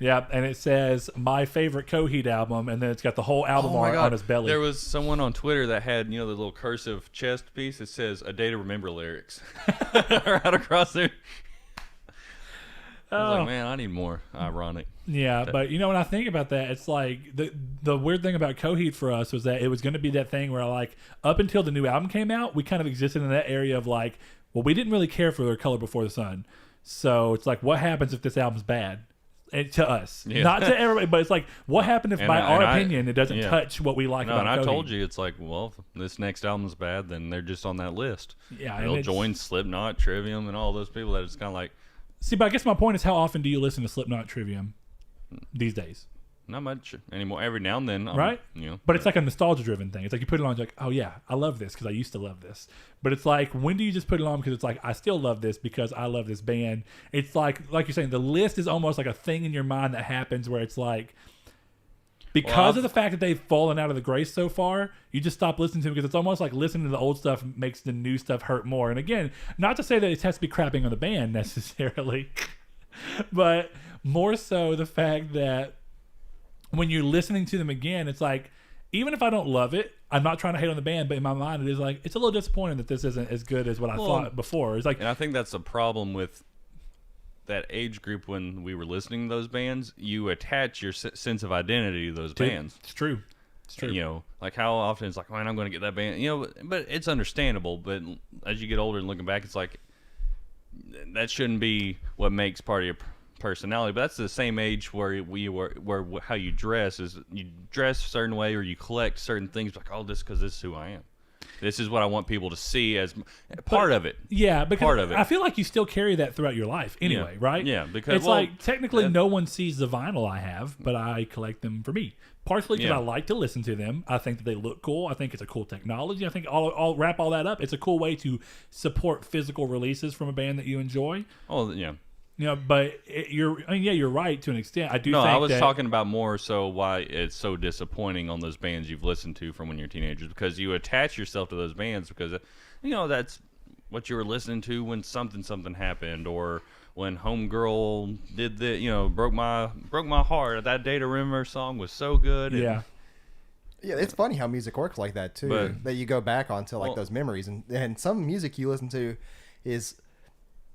yeah, and it says my favorite Coheed album, and then it's got the whole album art on his belly. There was someone on Twitter that had, the little cursive chest piece that says "A Day to Remember" lyrics right across there. I was like, man, I need more ironic. Yeah, but when I think about that, it's like the weird thing about Coheed for us was that it was going to be that thing where like up until the new album came out, we kind of existed in that area of like, well, we didn't really care for their Color Before the Sun. So it's like, what happens if this album's bad? And to us, Yeah. not to everybody, but it's like, what happened if, And by I- our and I- opinion, it doesn't yeah. touch what we like No, about and I Coheed? told you, it's like, well, if this next album's bad, then they're just on that list. Yeah, and They'll it's- join Slipknot, Trivium, and all those people that it's kind of like, See, but I guess my point is, how often do you listen to Slipknot Trivium these days? not much anymore. Every now and then, Right? But it's like a nostalgia-driven thing. It's like you put it on, it's like, oh yeah, I love this because I used to love this. But it's like, when do you just put it on because it's like, I still love this because I love this band? It's like you're saying, the list is almost like a thing in your mind that happens where it's like, because of the fact that they've fallen out of the grace so far, you just stop listening to them because it's almost like listening to the old stuff makes the new stuff hurt more. And again, not to say that it has to be crapping on the band necessarily, but more so the fact that when you're listening to them again, it's like, even if I don't love it, I'm not trying to hate on the band, but in my mind, it is like, it's a little disappointing that this isn't as good as what I thought before. It's like, and I think that's a problem with that age group when we were listening to those bands, you attach your sense of identity to those bands. It's true. It's true. You know, like how often it's like, man, I'm going to get that band. You know, but it's understandable. But as you get older and looking back, it's like that shouldn't be what makes part of your personality. But that's the same age where where how you dress is you dress a certain way or you collect certain things. Like, oh, this because this is who I am. This is what I want people to see as part of it. Yeah, because part of it. I feel like you still carry that throughout your life anyway, right? Yeah, because it's like technically no one sees the vinyl I have, but I collect them for me. Partially because I like to listen to them. I think that they look cool. I think it's a cool technology. I think I'll wrap all that up. It's a cool way to support physical releases from a band that you enjoy. Oh, yeah. You know, but you're right to an extent. I do. No, think I was talking about more so why it's so disappointing on those bands you've listened to from when you're teenagers, because you attach yourself to those bands because you know that's what you were listening to when something happened, or when Homegirl did the broke my heart. That Day to Remember song was so good. Yeah. Yeah, it's funny how music works like that too. That you go back onto like those memories, and some music you listen to is.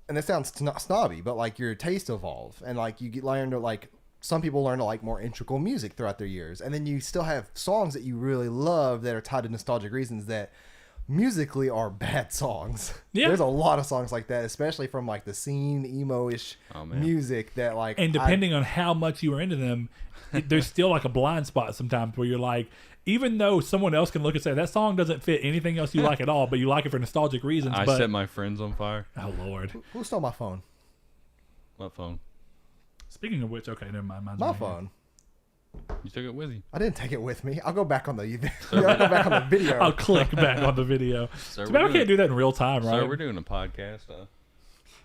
And this sounds snobby, but like your taste evolve, and like you learn to like some people learn to like more integral music throughout their years, and then you still have songs that you really love that are tied to nostalgic reasons that musically are bad songs. Yeah, there's a lot of songs like that, especially from like the scene emo-ish music that like. And depending on how much you were into them, there's still like a blind spot sometimes where you're like. Even though someone else can look and say that song doesn't fit anything else you like at all, but you like it for nostalgic reasons. I set my friends on fire. Oh Lord! Who stole my phone? What phone? Speaking of which, okay, never mind. Mine's my phone. You took it with you. I didn't take it with me. I'll go back on the. I'll go back on the video. I'll click back on the video. Sir, I can't do that in real time, right? Sir, we're doing a podcast.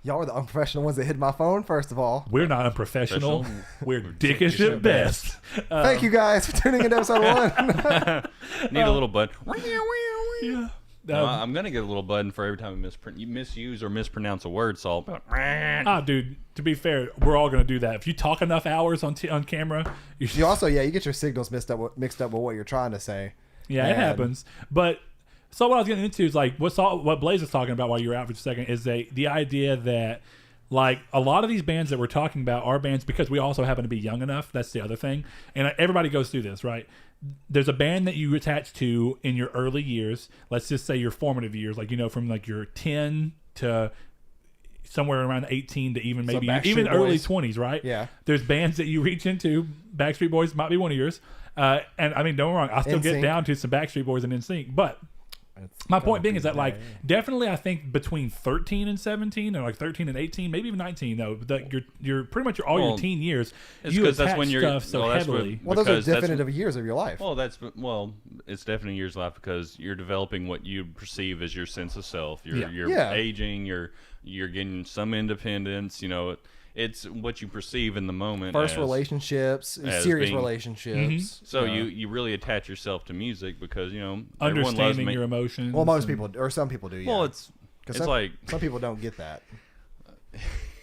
Y'all are the unprofessional ones that hid my phone, first of all. We're not unprofessional. We're dickish at best. Thank you guys for tuning in to episode 1. Need a little button. Yeah. I'm going to get a little button for every time you misuse or mispronounce a word, Saul. Dude, to be fair, we're all going to do that. If you talk enough hours on camera. You also, you get your signals mixed up with what you're trying to say. Yeah, it happens. But... So what I was getting into is like what Blaze was talking about while you were out for a second is the idea that like a lot of these bands that we're talking about are bands because we also happen to be young enough. That's the other thing. And everybody goes through this, right? There's a band that you attach to in your early years. Let's just say your formative years, like from like your 10 to somewhere around 18 to even maybe even early 20s, right? Yeah. There's bands that you reach into. Backstreet Boys might be one of yours. And I mean, don't get me wrong, I still get down to some Backstreet Boys and NSYNC, but my point being is that like definitely I think between 13 and 17 or like 13 and 18, maybe even 19 though, that you're pretty much your teen years. You attach that's when you're stuff so heavily. Well, those are definitive years of your life. Well, it's definitely years of life because you're developing what you perceive as your sense of self. You're aging. You're getting some independence. It's what you perceive in the moment. First relationships, serious relationships. Mm-hmm. So you really attach yourself to music because understanding your emotions. Well, most people or some people do. Yeah. Well, it's like some people don't get that.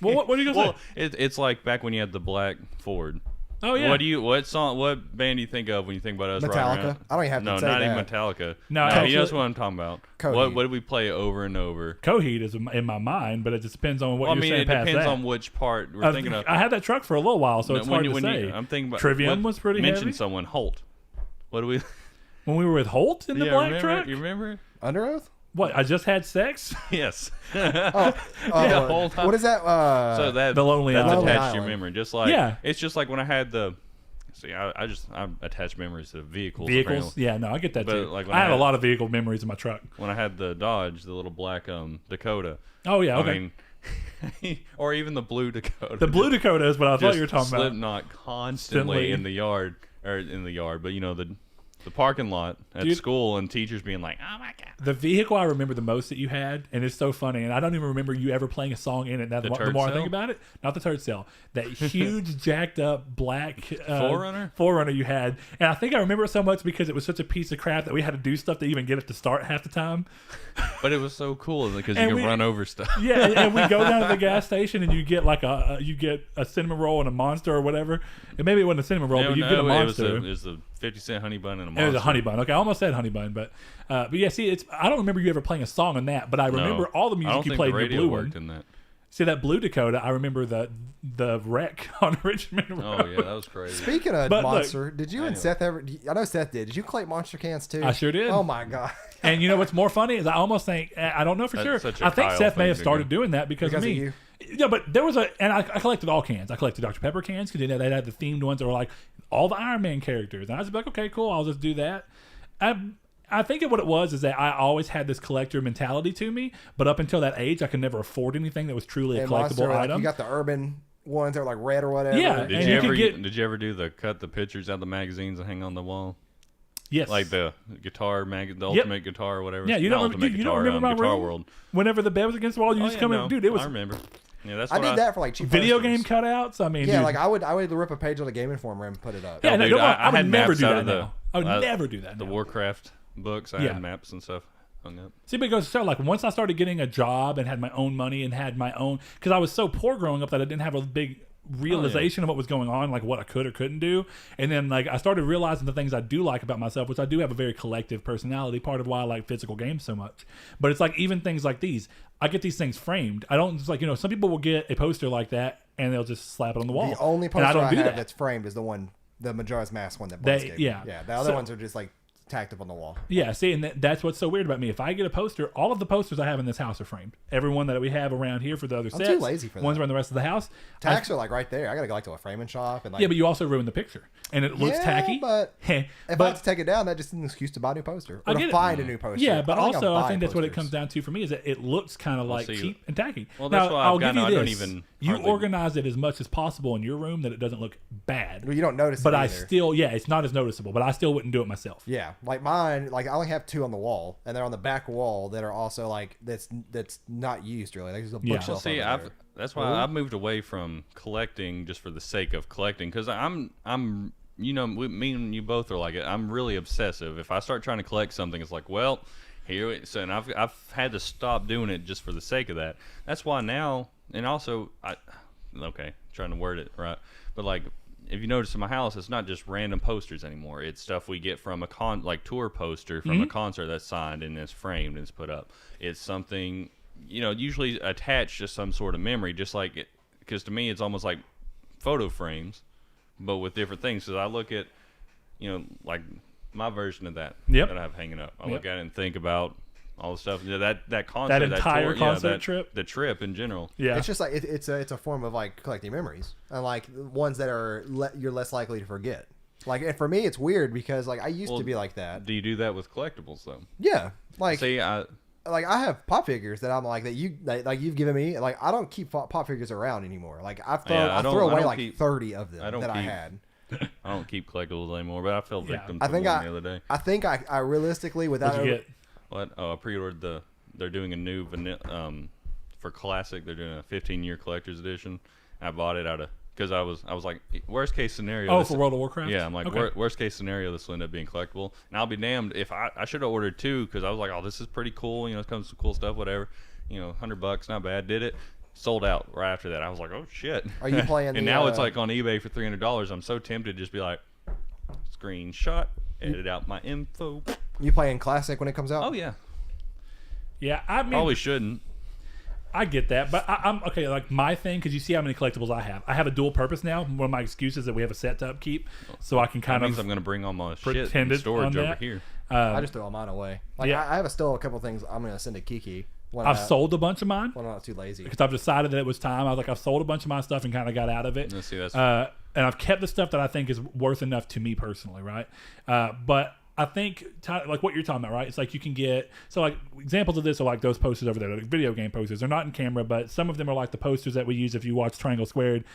Well, what are you gonna say? It's like back when you had the black Ford. Oh yeah. What band do you think of when you think about us? Metallica. I don't even have to say that. No, not even Metallica. No, you know what I'm talking about. What did we play over and over? Coheed is in my mind, but it just depends on what you're saying. It depends on which part we're thinking of. I had that truck for a little while, so it's hard to say. I'm thinking about Trivium was pretty heavy. Mention someone Holt. What do we? When we were with Holt in the black truck. You remember? Under Oath. What? I just had sex. Yes. What is that? So the Lonely that's Island. attached to your memory. Just like it's just like when I had the. See, I attach memories to vehicles. Vehicles, apparently. Yeah, no, I get that too. Like I had a lot of vehicle memories in my truck. When I had the Dodge, the little black Dakota. Oh yeah, okay. I mean, or even the blue Dakota. The blue Dakota is what I thought you were talking about. Slipknot constantly in the yard, but the parking lot at school and teachers being like, "Oh my god!" The vehicle I remember the most that you had, and it's so funny, and I don't even remember you ever playing a song in it. Now the more I think about it, not the turd cell, that huge jacked up black Forerunner you had, and I think I remember it so much because it was such a piece of crap that we had to do stuff to even get it to start half the time. But it was so cool because you can run over stuff. Yeah, and we go down to the gas station and you get like a cinnamon roll and a Monster or whatever. And maybe it wasn't a cinnamon roll, but you get a Monster. It was a 50-cent honey bun and a Monster. It was a honey bun. Okay, I almost said honey bun, but yeah, see, I don't remember you ever playing a song on that, but I remember all the music you played in the blue one. In that. See that Blue Dakota? I remember the wreck on Richmond Road. Oh yeah, that was crazy. Speaking of But monster, did you and Seth ever? I know Seth did. Did you collect monster cans too? I sure did. Oh my god! And you know what's more funny is I almost think I don't know for That's sure. such a I think Kyle Seth may thing have to started do. doing that because of Because me. of you? Yeah, but there was and I collected all cans. I collected Dr Pepper cans because they had the themed ones that were like all the Iron Man characters, and I was like, okay, cool, I'll just do that. I think what it was is that I always had this collector mentality to me, but up until that age, I could never afford anything that was truly a And collectible monster, like, item. you got the urban ones that are like red or whatever. Yeah, Did and you you could ever get- did you ever do the cut the pictures out of the magazines and hang on the wall? Yes, Like the guitar the Yep. ultimate guitar or whatever. yeah. You Not don't ultimate you guitar, don't remember my Guitar room? World. Whenever the bed was against the wall, you Oh, just yeah, come no, in, dude. It was I remember. Yeah, that's I what did that for like cheap video posters. game cutouts. I mean, Yeah, dude, like I would rip a page on the Game Informer and put it up. yeah, Oh, no, dude, don't- I would had never maps do out that of the- now. I would never do that. The now. Warcraft books. I Yeah. had maps and stuff hung up. See, because so like once I started getting a job and had my own money and had my own, because I was so poor growing up that I didn't have a big realization of what was going on, like what I could or couldn't do. And then like I started realizing the things I do like about myself, which I do have a very collective personality, part of why I like physical games so much. But it's like even things like these, I get these things framed. I don't just like, some people will get a poster like that and they'll just slap it on the wall. The only And poster I don't do have that. that's framed is the Majora's Mask one that Blitz gave me. yeah. Yeah, the other So- ones are just like tacked up on the wall. Yeah, see, and that's what's so weird about me. If I get a poster, all of the posters I have in this house are framed. Every one that we have around here for the other sets. too lazy for Ones that. around the rest of the house. Tacks are like right there. I gotta go like to a framing shop and like. Yeah, but you also ruin the picture, and it looks Yeah, tacky. but if I but have to take it down, that's just an excuse to buy a new poster or I get to it. find a new poster. yeah, but I don't also I buy think that's what it posters. comes down to for me is that it looks kind of like see, cheap and tacky. well, that's now, why I've I'll gotten- give you I don't this: even you hardly- organize it as much as possible in your room that it doesn't look bad. Well, you don't notice But it I either. still, it's not as noticeable. But I still wouldn't do it myself. Yeah, like mine, like I only have two on the wall, and they're on the back wall that are also like that's not used really. Like there's a Yeah. bookshelf. See, over I've there. that's why I've moved away from collecting just for the sake of collecting because I'm me and you both are like it. I'm really obsessive. If I start trying to collect something, it's like, well, here it is. And I've had to stop doing it just for the sake of that. That's why now, and also trying to word it right, but like if you notice in my house, it's not just random posters anymore. It's stuff we get from like tour poster from a concert that's signed and it's framed and it's put up. It's something, usually attached to some sort of memory, just like it, because to me it's almost like photo frames, but with different things. Because I look at, like my version of that Yep. that I have hanging up. I Yep. look at it and think about all the stuff that concert, That entire tour, concert trip? the trip in general. Yeah, It's just like it's a form of like collecting memories and like ones that are you're less likely to forget. Like, and for me, it's weird because like I used to be like that. Do you do that with collectibles though? Yeah, like See, I have pop figures that I'm like that you've given me. Like I don't keep pop figures around anymore. Like I throw away like 30 of them I had. I don't keep collectibles anymore, but I fell victim I to think one the other day. I think I realistically without what'd you get? What? Oh, I pre-ordered they're doing a new for Classic. They're doing a 15-year collector's edition. I bought it because I was like, worst case scenario. Oh, for World of Warcraft. Yeah, I'm like, Okay. worst case scenario, this will end up being collectible. And I'll be damned if I should have ordered two because I was like, oh, this is pretty cool. It comes with some cool stuff, whatever. $100, not bad. Did it. Sold out right after that. I was like, oh shit. Are you playing? And now it's like on eBay for $300. I'm so tempted to just be like, screenshot, edit out my info. you playing classic when it comes out? Oh yeah. Yeah, I mean, Probably shouldn't. I get that, but I'm okay. Like my thing, because you see how many collectibles I have. I have a dual purpose now. One of my excuses is that we have a set to upkeep, so I can That kind means of I'm going to bring all my shit in pretend it storage on over that. here. I just throw all mine away. Like Yeah. I have still a couple things I'm gonna send to Kiki. When I've sold a bunch of mine when I'm not too lazy. because I've decided that it was time. I was like, I've sold a bunch of my stuff and kind of got out of it. Let's see, that's And I've kept the stuff that I think is worth enough to me personally, right? But I think like what you're talking about, right? It's like you can get like examples of this are like those posters over there, like video game posters. They're not in camera, but some of them are like the posters that we use if you watch Triangle Squared.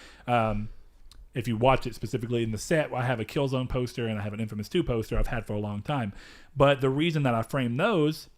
If you watch it specifically in the set, I have a Killzone poster and I have an Infamous 2 poster I've had for a long time. But the reason that I frame those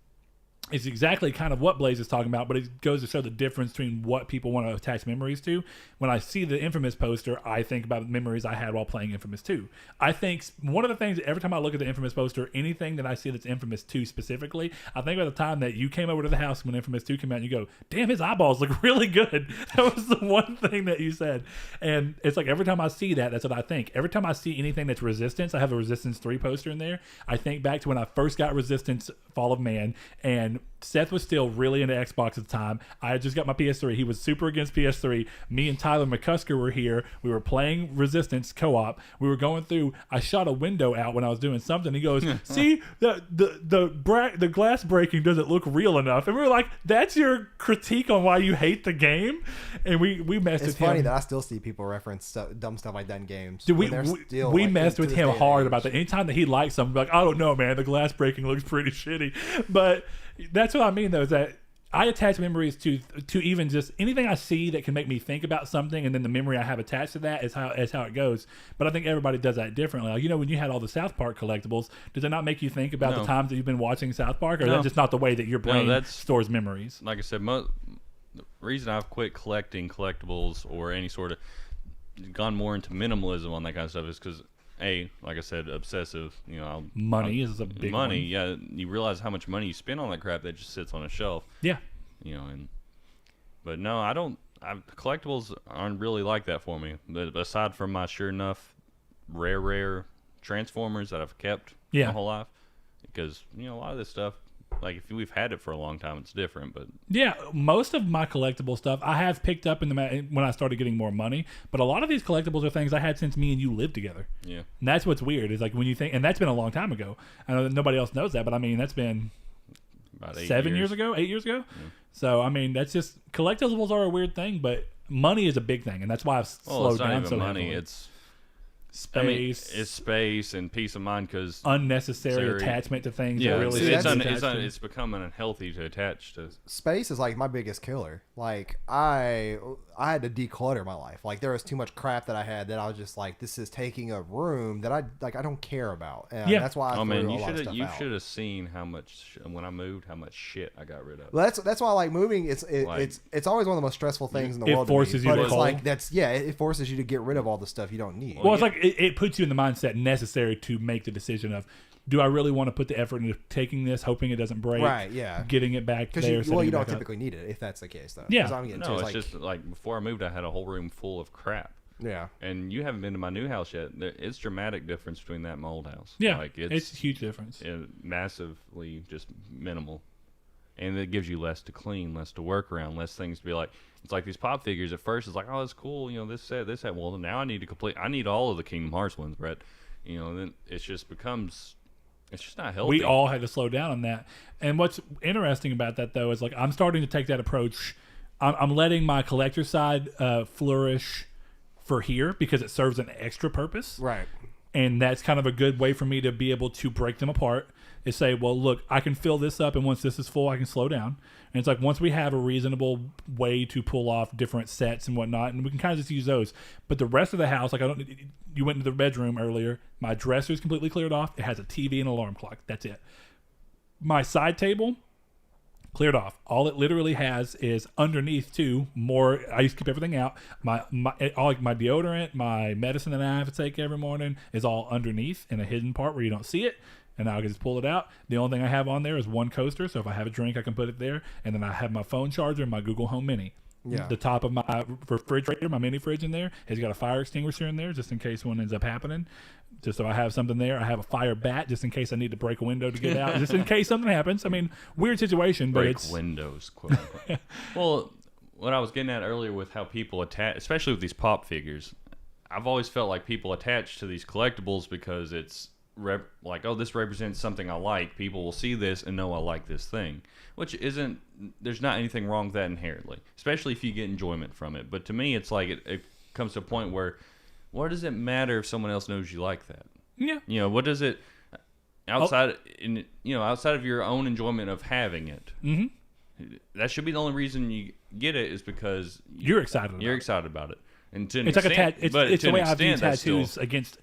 is exactly kind of what Blaze is talking about, but it goes to show the difference between what people want to attach memories to. When I see the Infamous poster, I think about memories I had while playing Infamous 2. I think one of the things, every time I look at the Infamous poster, anything that I see that's Infamous 2 specifically, I think about the time that you came over to the house when Infamous 2 came out and you go, damn, his eyeballs look really good. That was the one thing that you said. And it's like every time I see that, that's what I think. Every time I see anything that's Resistance, I have a Resistance 3 poster in there. I think back to when I first got Resistance Fall of Man, and Seth was still really into Xbox at the time. I had just got my PS3. He was super against PS3. Me and Tyler McCusker were here. We were playing Resistance co-op. We were going through. I shot a window out when I was doing something. He goes, "See, the glass breaking doesn't look real enough." And we were like, "That's your critique on why you hate the game?" And we messed with him. It's funny that I still see people reference dumb stuff like that in games. Dude, we messed with him hard about that. Anytime that he liked something, like, I don't know, man, the glass breaking looks pretty shitty. But that's what I mean, though, is that I attach memories to even just anything I see that can make me think about something, and then the memory I have attached to that is how it goes. But I think everybody does that differently. Like, when you had all the South Park collectibles, does it not make you think about the times that you've been watching South Park, or is that just not the way that your brain stores memories? Like I said, the reason I've quit collecting collectibles or any sort of gone more into minimalism on that kind of stuff is because, like I said, obsessive. Money is a big money. One. Yeah, you realize how much money you spend on that crap that just sits on a shelf. Yeah. But no, I don't. Collectibles aren't really like that for me. But aside from my sure enough rare Transformers that I've kept my whole life, because a lot of this stuff, like if we've had it for a long time, it's different. But yeah, most of my collectible stuff I have picked up when I started getting more money. But a lot of these collectibles are things I had since me and you lived together. Yeah, and that's what's weird is like when you think, and that's been a long time ago. I know that nobody else knows that, but I mean that's been about 8 years ago. Yeah. So I mean that's just collectibles are a weird thing, but money is a big thing, and that's why I've slowed down. It's not even money; it's space. It's space and peace of mind because unnecessary attachment to things. Yeah, really it's becoming unhealthy to attach to. Space is like my biggest killer. Like I had to declutter my life. Like there was too much crap that I had that I was just like, this is taking a room that I don't care about. And that's why I threw a lot of stuff out. You should have seen how much when I moved, how much shit I got rid of. Well, that's why I like moving. It's always one of the most stressful things in the world. It forces you to it's like it forces you to get rid of all the stuff you don't need. Well, it's like it puts you in the mindset necessary to make the decision of, do I really want to put the effort into taking this, hoping it doesn't break? Right, yeah. Getting it back there. You don't typically need it if that's the case, though. Yeah. It's just like before I moved, I had a whole room full of crap. Yeah. And you haven't been to my new house yet. It's dramatic difference between that and my old house. Yeah. Like it's a huge difference. Massively just minimal. And it gives you less to clean, less to work around, less things to be like. It's like these pop figures. At first, it's like, oh, it's cool. This set. Well, now I need all of the Kingdom Hearts ones, Brett. And then it just becomes. It's just not healthy. We all had to slow down on that. And what's interesting about that, though, is like I'm starting to take that approach. I'm letting my collector side flourish for here because it serves an extra purpose. Right. And that's kind of a good way for me to be able to break them apart. Is say, well, look, I can fill this up, and once this is full, I can slow down. And it's like once we have a reasonable way to pull off different sets and whatnot, and we can kind of just use those. But the rest of the house, like you went into the bedroom earlier. My dresser is completely cleared off. It has a TV and alarm clock. That's it. My side table cleared off. All it literally has is underneath too more. I used to keep everything out. My deodorant, my medicine that I have to take every morning is all underneath in a hidden part where you don't see it. And now I can just pull it out. The only thing I have on there is one coaster. So if I have a drink, I can put it there. And then I have my phone charger and my Google Home Mini. Yeah. The top of my refrigerator, my mini fridge in there, has got a fire extinguisher in there just in case one ends up happening. Just so I have something there. I have a fire bat just in case I need to break a window to get out. Just in case something happens. I mean, weird situation, but it's windows, quote unquote. Well, what I was getting at earlier with how people attach, especially with these pop figures, I've always felt like people attach to these collectibles because it's like, oh, this represents something I like. People will see this and know I like this thing, which isn't. There's not anything wrong with that inherently, especially if you get enjoyment from it. But to me, it's like it comes to a point where, what does it matter if someone else knows you like that? Yeah. What does it outside of your own enjoyment of having it? Mm-hmm. That should be the only reason you get it is because you're excited. You're excited about it. And to an it's extent, like it's the way I view tattoos against.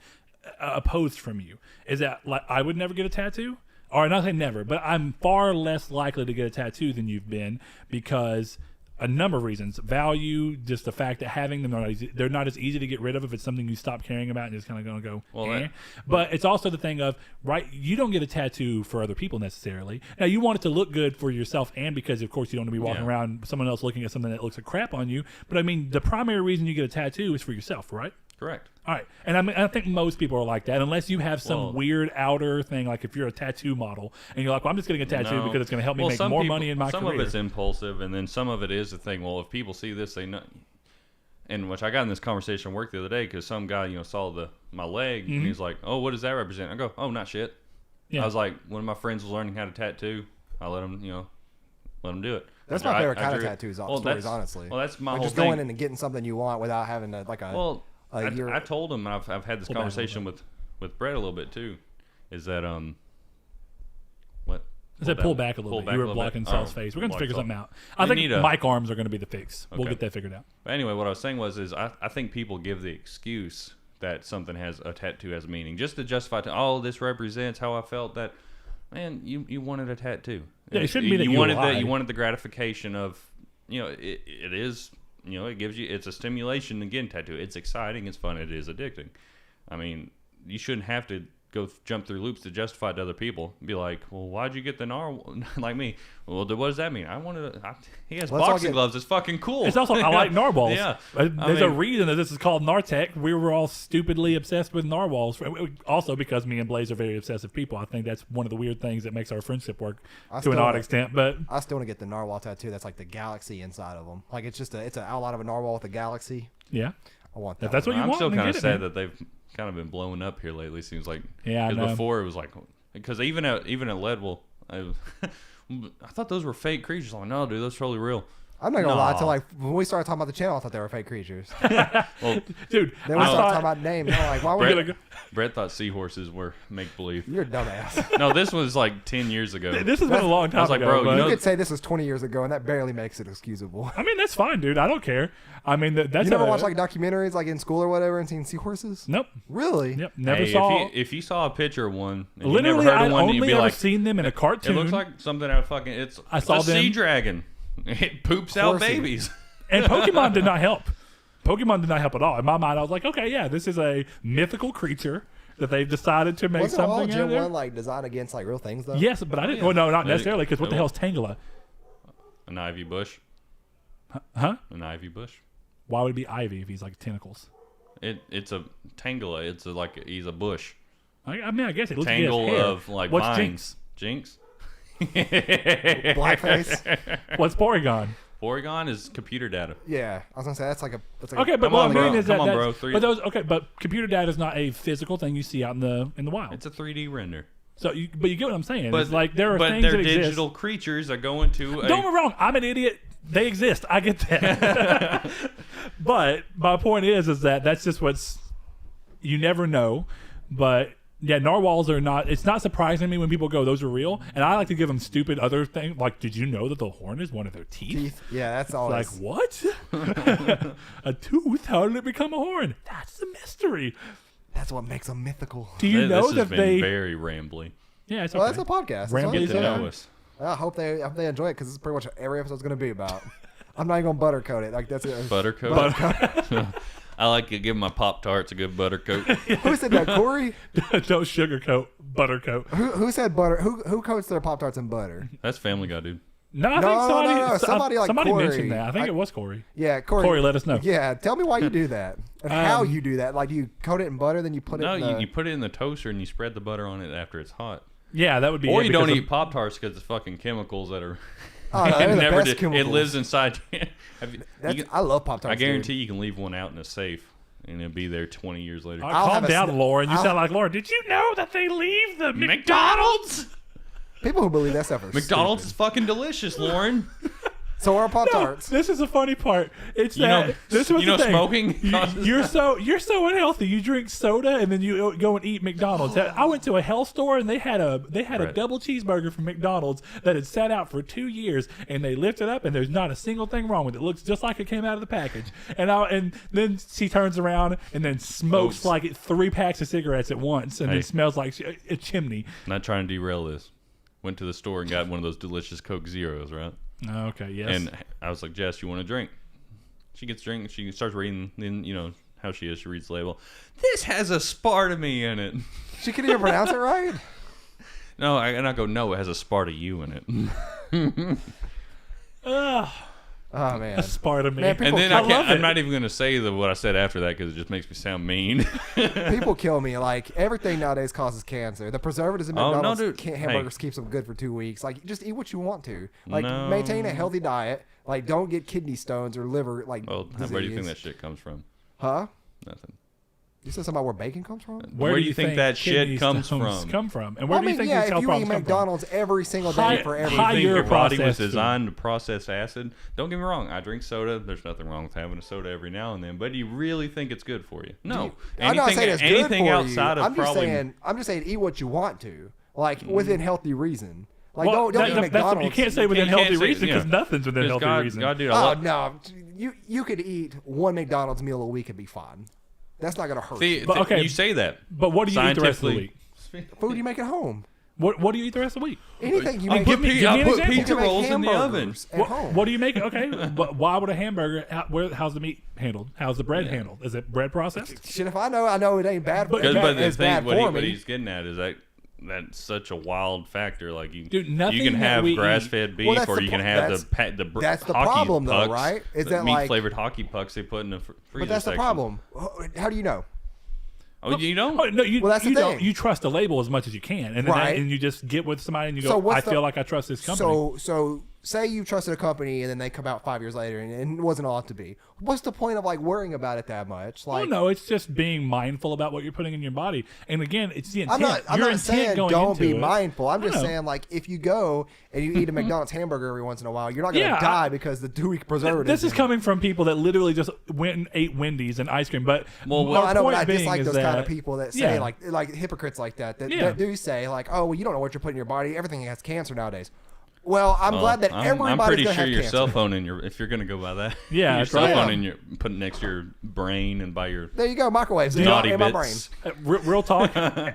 Opposed from you is that like I would never get a tattoo, or not say never, but I'm far less likely to get a tattoo than you've been because a number of reasons. Value, just the fact that having them, they're not as easy to get rid of if it's something you stop caring about and just kind of going to go, But it's also the thing of, right, you don't get a tattoo for other people necessarily. Now, you want it to look good for yourself and because, of course, you don't want to be walking around someone else looking at something that looks like crap on you. But, I mean, the primary reason you get a tattoo is for yourself, right? Correct. All right, and I think most people are like that, unless you have some weird outer thing, like if you're a tattoo model and you're like, well, I'm just getting a tattoo because it's going to help me make more money in my career. Some of it's impulsive, and then some of it is the thing. Well, if people see this, they know. And which I got in this conversation at work the other day because some guy, saw my leg and he's like, "Oh, what does that represent?" I go, "Oh, not shit." Yeah. I was like, one of my friends was learning how to tattoo. I let him do it. That's my favorite kind of tattoos stories, honestly. Well, that's my whole just thing. going in and getting something you want without having to, like a. Well, I told him, and I've had this conversation with Brett a little bit too, is that what? I said pull back a little bit. You were blocking Saul's face. We're going to figure something out. I think mic arms are going to be the fix. Okay. We'll get that figured out. But anyway, what I was saying is I think people give the excuse that something a tattoo has meaning just to justify this represents how I felt that. Man, you wanted a tattoo. Yeah, it shouldn't be that you wanted the gratification of, it is, it gives you, it's a stimulation again, tattoo. It's exciting, it's fun, it is addicting. I mean, you shouldn't have to jump through loops to justify it to other people. Be like, well, why'd you get the narwhal? Like me. Well, what does that mean? He has boxing gloves. It's fucking cool. It's also, I like narwhals. Yeah. There's a reason that this is called Nartec. We were all stupidly obsessed with narwhals. Also because me and Blaze are very obsessive people. I think that's one of the weird things that makes our friendship work to an odd extent. But I still want to get the narwhal tattoo. That's like the galaxy inside of them. Like it's an outline of a narwhal with a galaxy. Yeah. I want that. If that's what you want, I'm still kind of sad that they've kind of been blowing up here lately. Seems like because before it was like because even at Leadville, I thought those were fake creatures. I'm like, no, dude, that's totally real. I'm not gonna lie. Until when we started talking about the channel, I thought they were fake creatures. Well, dude, then we started talking about names. I'm like, why were we? Brett thought seahorses were make believe. You're a dumbass. No, this was like 10 years ago. This has been a long time ago. I was like, bro, you could say this was 20 years ago, and that barely makes it excusable. I mean, that's fine, dude. I don't care. I mean, that's you never watched like documentaries like in school or whatever and seen seahorses? Nope. Really? Yep. Never saw. If you saw a picture of one, and literally, you never heard of I one, only you'd be ever like, seen them in a cartoon. It looks like something out of fucking. It's a sea dragon. It poops out babies. And Pokemon did not help. Pokemon did not help at all. In my mind, I was like, okay, yeah, this is a mythical creature that they've decided to make something out of. Wasn't all Gen 1 like designed against like real things though? Yes, but I didn't. Well, no, not necessarily. Because what the hell is Tangela? An ivy bush. Huh? An ivy bush. Why would it be ivy if he's like tentacles? It's a Tangela. It's he's a bush. I mean, I guess it looks like tangle he has hair. of like What's vines. Jinx? Blackface. What's Porygon? Porygon is computer data. Yeah, I was gonna say that's like okay, but what I mean is come on, bro. But computer data is not a physical thing you see out in the wild. It's a 3D render. So, but you get what I'm saying? But it's like there are things they're that exist. digital creatures that go into. Don't get me wrong. I'm an idiot. They exist. I get that. But my point is that that's just you never know. But yeah, narwhals are not. It's not surprising to me when people go, "Those are real," and I like to give them stupid other things. Like, did you know that the horn is one of their teeth? Yeah, that's all. Like what? A tooth? How did it become a horn? That's the mystery. That's what makes them mythical. Do you know that they very rambly? Yeah, it's okay. Well, that's a podcast. Rambly to know us. I hope they enjoy it because this is pretty much what every episode's going to be about. I'm not even going to buttercoat it. Like that's it. Buttercoat. I like to give my Pop-Tarts a good buttercoat. Who said that, Corey? Don't sugarcoat, buttercoat. Who said butter? Who coats their Pop-Tarts in butter? That's Family Guy, dude. No, I think somebody Corey. mentioned that. I think it was Corey. Yeah, Corey. Corey, let us know. Yeah, tell me why you do that and how you do that. Like, do you coat it in butter, then you put it in No, you put it in the toaster and you spread the butter on it after it's hot. Yeah, that would be. Or you don't eat Pop-Tarts because it's fucking chemicals that are. Oh, no, they're the best chemicals. It lives inside. I love Pop-Tarts. I guarantee you can leave one out in a safe. And it'll be there 20 years later. Calm down, Lauren. You sound like Lauren. Did you know that they leave the McDonald's? People who believe that stuff are McDonald's stupid. is fucking delicious, Lauren. So are Pop-Tarts. No, this is the funny part. It's that this was the thing. Smoking. You're so unhealthy. You drink soda and then you go and eat McDonald's. I went to a health store and they had a double cheeseburger from McDonald's that had sat out for 2 years and they lifted it up and there's not a single thing wrong with it. It looks just like it came out of the package. And then she turns around and then smokes like 3 packs of cigarettes at once and then smells like a chimney. Not trying to derail this. Went to the store and got one of those delicious Coke Zeros, right? Okay, yes. And I was like, Jess, you want a drink? She gets a drink. She starts reading. Then how she is. She reads the label. This has aspartame in it. She couldn't even pronounce it right. No, and I go, no, it has a Sparta U in it. Oh man, That's part of me. Man, And then I I'm not even going to say what I said after that because it just makes me sound mean. people kill me. Like everything nowadays causes cancer. The preservatives in Oh, no, McDonald's dude. hamburgers keeps them good for 2 weeks. Like just eat what you want to. Like No. maintain a healthy diet. Like don't get kidney stones or liver Well, disease. where do you think that shit comes from? Huh? Nothing. You said something about where bacon comes from? Where do you think that shit kidney comes stones from? Come from, and where I do you mean, think yeah, these if health you problems eat come McDonald's every single High- day for every high Think You're your body was processed food. designed to process acid. Don't get me wrong. I drink soda. There's nothing wrong with having a soda every now and then. But do you really think it's good for you? No. I'm not saying it's good anything for outside you. of probably. I'm just saying eat what you want to, like within healthy reason. Like Well, don't eat McDonald's. you can't say within You can't healthy say- reason because yeah. nothing's within Because healthy reason. God, dude, Oh no, you could eat one McDonald's meal a week and be fine. That's not gonna hurt. See, But, okay, you say that. But what do you eat the rest of the week? Food you make at home. What do you eat the rest of the week? Anything you I make. put, me I an put example. you pizza can make rolls in the oven. hamburgers at home. What do you make? Okay, but why would a hamburger? How's the meat handled? How's the bread handled? Is it bread processed? Shit, if I know it ain't bad. But- It's But bad, the it's bad thing, for what me. he's getting at is that's such a wild factor. Like you, Dude, nothing you can that have we eat- grass-fed beef, Well, that's or the you can pro- have that's- the that's the hockey problem, though, pucks, right? Is the that, like- meat-flavored hockey pucks they put in the freezer But that's the section. problem. How do you know? Oh, you don't? Oh, no, you, Well, that's the you don't. thing. You trust the label as much as you can, and then Right. and you just get with somebody and you So go, what's I the- feel like I trust this company. So say you trusted a company and then they come out 5 years later and it wasn't all it to be. What's the point of like worrying about it that much? Oh Like, no, it's just being mindful about what you're putting in your body. And again, it's the I'm intent. not your not intent saying going don't into be it. mindful. I'm I just know. saying like if you go and you eat a McDonald's hamburger every once in a while, you're not going to Yeah, die because the 2 week preservatives. This is in it. coming from people that literally just went and ate Wendy's and ice cream. But Well, Well, our I know, but point I being dislike is those that, kind of people that say yeah. like hypocrites like that Yeah. that do say like, oh, well, you don't know what you're putting in your body. Everything has cancer nowadays. Well, I'm glad that everybody's I'm pretty gonna sure have your cancer. cell phone in your, if you're gonna go by that, Yeah, your that's cell right. phone Yeah. in your put it next to your brain and by your There you go, microwaves in naughty my brain. bits. Real talk.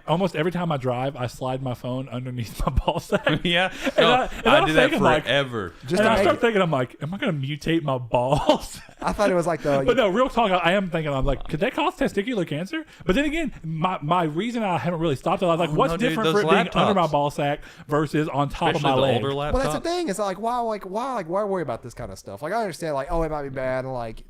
Almost every time I drive, I slide my phone underneath my ball sack. Yeah, And no, I I was do that thinking, like, forever. Just and to I make start it. thinking, I'm like, am I going to mutate my balls? I thought it was like the. But no, real talk, I am thinking, I'm like, could that cause testicular cancer? But then again, my reason I haven't really stopped it, I was like, what's no, dude, different for those it being under my laptops. ball sack versus on top Especially of the my leg? older laptops. Well, that's the thing. It's like why worry about this kind of stuff? Like I understand, like it might be bad, and like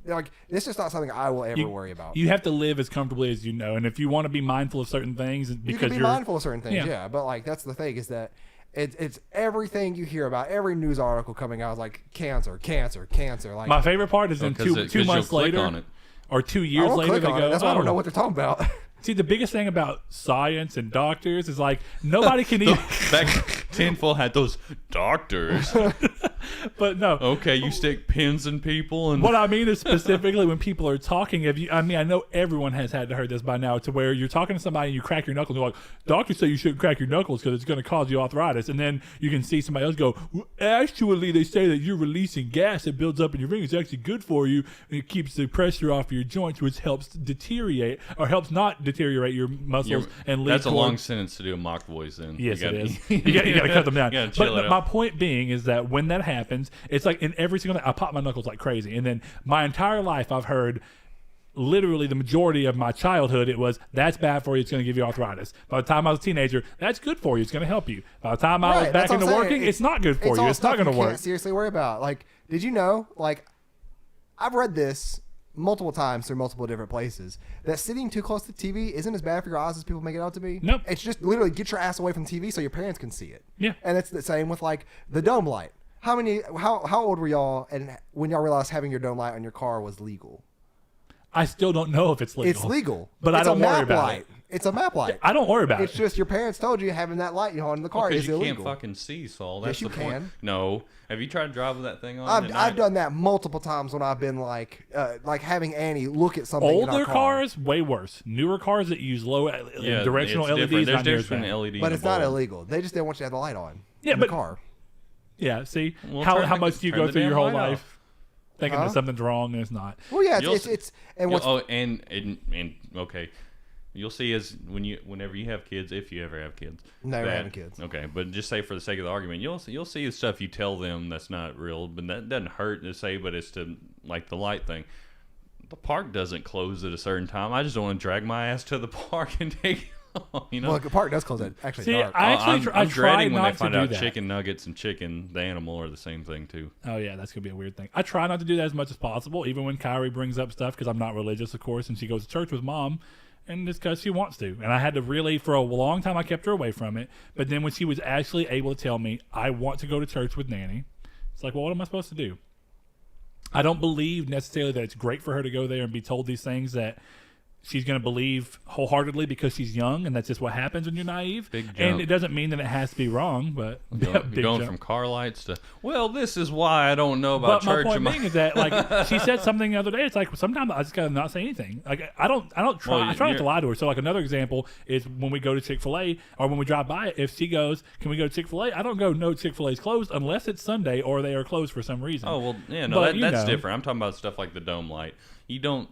it's just not something I will ever worry about. You have to live as comfortably as you know, and if you want to be mindful of certain things, You because can be you're mindful of certain things, Yeah. yeah. But like that's the thing is that it's everything you hear about. Every news article coming out is like cancer. Like my favorite part is in 2 you'll months click later on it. or 2 I years won't later click they on go, it. That's why I don't "Oh." know what they're talking about. See, the biggest thing about science and doctors is like nobody can even. Back Tinfoil had those doctors. But no, Okay, you stick pins in people and what I mean is specifically when people are talking. I know everyone has had to heard this by now, to where you're talking to somebody and you crack your knuckles. You're like, doctors say you shouldn't crack your knuckles because it's going to cause you arthritis. And then you can see somebody else go, well, actually, they say that you're releasing gas that builds up in your fingers. It's actually good for you. And it keeps the pressure off your joints, which helps not deteriorate your muscles and lead that's a toward- long sentence to do a mock voice in. Yes, you it gotta, is. You got to cut them down. You gotta chill But it my out. point being is that when that happens, it's like in every single thing, I pop my knuckles like crazy. And then my entire life, I've heard literally the majority of my childhood, it was, that's bad for you. It's going to give you arthritis. By the time I was a teenager, that's good for you. It's going to help you. By the time I was Right, back that's what into I'm saying. working, it's not good for It's you. all It's not stuff going to you work. can't seriously worry about. Like, did you know? Like, I've read this multiple times through multiple different places that sitting too close to the TV isn't as bad for your eyes as people make it out to be. Nope. It's just literally get your ass away from the TV so your parents can see it. Yeah. And it's the same with like the dome light. How old were y'all and when y'all realized having your dome light on your car was legal? I still don't know if it's legal. It's legal. But it's I don't a worry map about light. it. It's a map light. I don't worry about It's it. just your parents told you having that light on in the car Because is you illegal. can't fucking see, Saul. That's Yes, you the point. can. No. Have you tried to drive with that thing on? I've at night? done that multiple times when I've been like having Annie look at something in our Older car. cars, way worse. Newer cars that use low directional it's LEDs, different. There's not near as difference between bad. an LED But and it's a not bulb. illegal. They just didn't want you to have the light on Yeah, in but- the car. Yeah, see Well, how turn the- much do you turn go the through your damn whole light off. life thinking that something's wrong and it's not. Well, yeah, You'll it's and what's and okay, you'll see is whenever you have kids, if you ever have kids. Never having kids. Okay, but just say for the sake of the argument, you'll see the stuff you tell them that's not real, but that doesn't hurt to say. But it's to like the light thing. The park doesn't close at a certain time. I just don't want to drag my ass to the park and take You know, Well, the park does close at actually See, dark. I'm try dreading when not they to find do out that. chicken nuggets and chicken, the animal, are the same thing too. Oh yeah, that's gonna be a weird thing. I try not to do that as much as possible, even when Kyrie brings up stuff because I'm not religious, of course, and she goes to church with mom, and it's because she wants to. And I had to really, for a long time, I kept her away from it. But then when she was actually able to tell me, I want to go to church with Nanny, it's like, well, what am I supposed to do? I don't believe necessarily that it's great for her to go there and be told these things that she's going to believe wholeheartedly because she's young, and that's just what happens when you're naive. Big jump. And it doesn't mean that it has to be wrong, but You're big going jump. from car lights to, well, this is why I don't know about But my church. point being is that, like, she said something the other day. It's like sometimes I just gotta not say anything. Like I don't try. Well, I try not to lie to her. So like another example is when we go to Chick-fil-A or when we drive by it. If she goes, "Can we go to Chick-fil-A?" I don't go, "No, Chick-fil-A's closed," unless it's Sunday or they are closed for some reason. Oh, well, yeah, no, But, that's know. different. I'm talking about stuff like the dome light. You don't,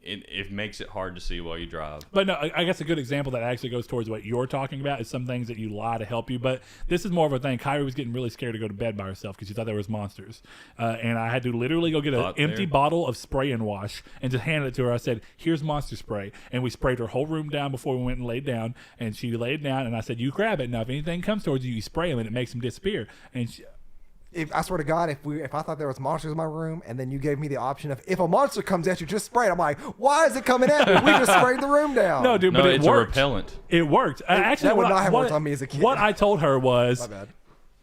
it makes it hard to see while you drive. But no, I guess a good example that actually goes towards what you're talking about is some things that you lie to help you. But this is more of a thing. Kyrie was getting really scared to go to bed by herself because she thought there was monsters. And I had to literally go get an Thought empty there. bottle of spray and wash and just hand it to her. I said, "Here's monster spray." And we sprayed her whole room down before we went and laid down. And she laid down and I said, "You grab it. Now, if anything comes towards you, you spray them and it makes them disappear." And she, I swear to God, if I thought there was monsters in my room, and then you gave me the option of if a monster comes at you, just spray it. I'm like, why is it coming at me? We just sprayed the room down. no, dude, No, but it it's worked. a repellent. It worked. Actually, that would what not I- have what- worked on me as a kid. What I told her was, My bad.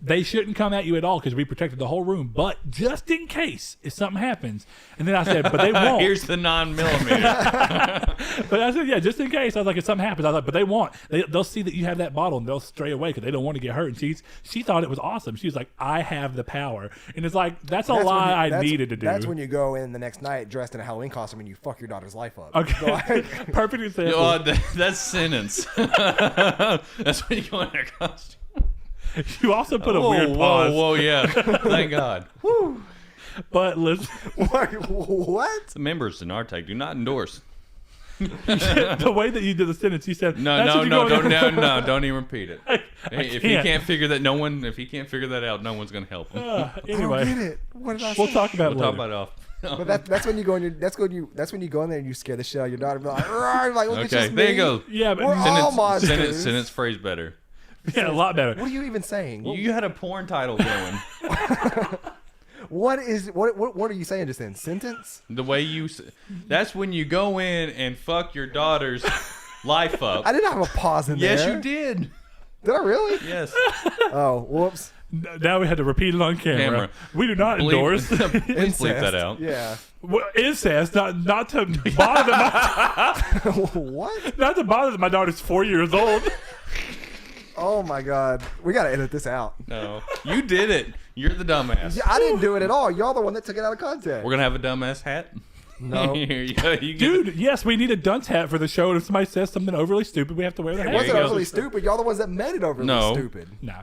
they shouldn't come at you at all because we protected the whole room. But just in case if something happens, and then I said, but they won't. Here's the 9mm. But I said, yeah, just in case. I was like, if something happens, I was like, but they won't. They'll see that you have that bottle and they'll stray away because they don't want to get hurt. And she thought it was awesome. She was like, I have the power, and it's like that's a lie I needed to do. That's when you go in the next night dressed in a Halloween costume and you fuck your daughter's life up. Okay, perfect example. Oh, that's sentence. That's when you go in a costume. You also put a Whoa, weird whoa, pause. whoa, yeah. Thank God. But listen, What? The members in our take do not endorse. the way that you did the sentence, you said, No, that's no, what you no, go in- don't even repeat it. If he can't. can't figure that, if he can't figure that out, no one's gonna help him. I don't get Anyway, it. What did I we'll say? talk about We'll it talk later. about it off. But that's when you go in. That's when you go in there and you scare the shit out of your daughter. Be like, "Rrr," like, look, it's Okay, just there me. you go. Yeah, but We're all monsters. Sentence phrase better. yeah, a lot better. What are you even saying? You had a porn title going. What are you saying just then? Sentence? The way that's when you go in and fuck your daughter's life up. I didn't have a pause in Yes, there. you did. Did I really? Yes. Oh, whoops. Now we had to repeat it on camera. We do not Bleep- endorse Please bleep that out. Yeah. well, incest. Not to bother What? not to bother that my daughter's 4 years old. Oh my God. We gotta edit this out. No, you did it. You're the dumbass. Yeah, I didn't do it at all. Y'all the one that took it out of context. We're gonna have a dumbass hat. No. Here you go. You get Dude, yes, we need a dunce hat for the show. And if somebody says something overly stupid, we have to wear the It hat. wasn't you go. overly stupid. Y'all the ones that made it overly No. stupid. Nah.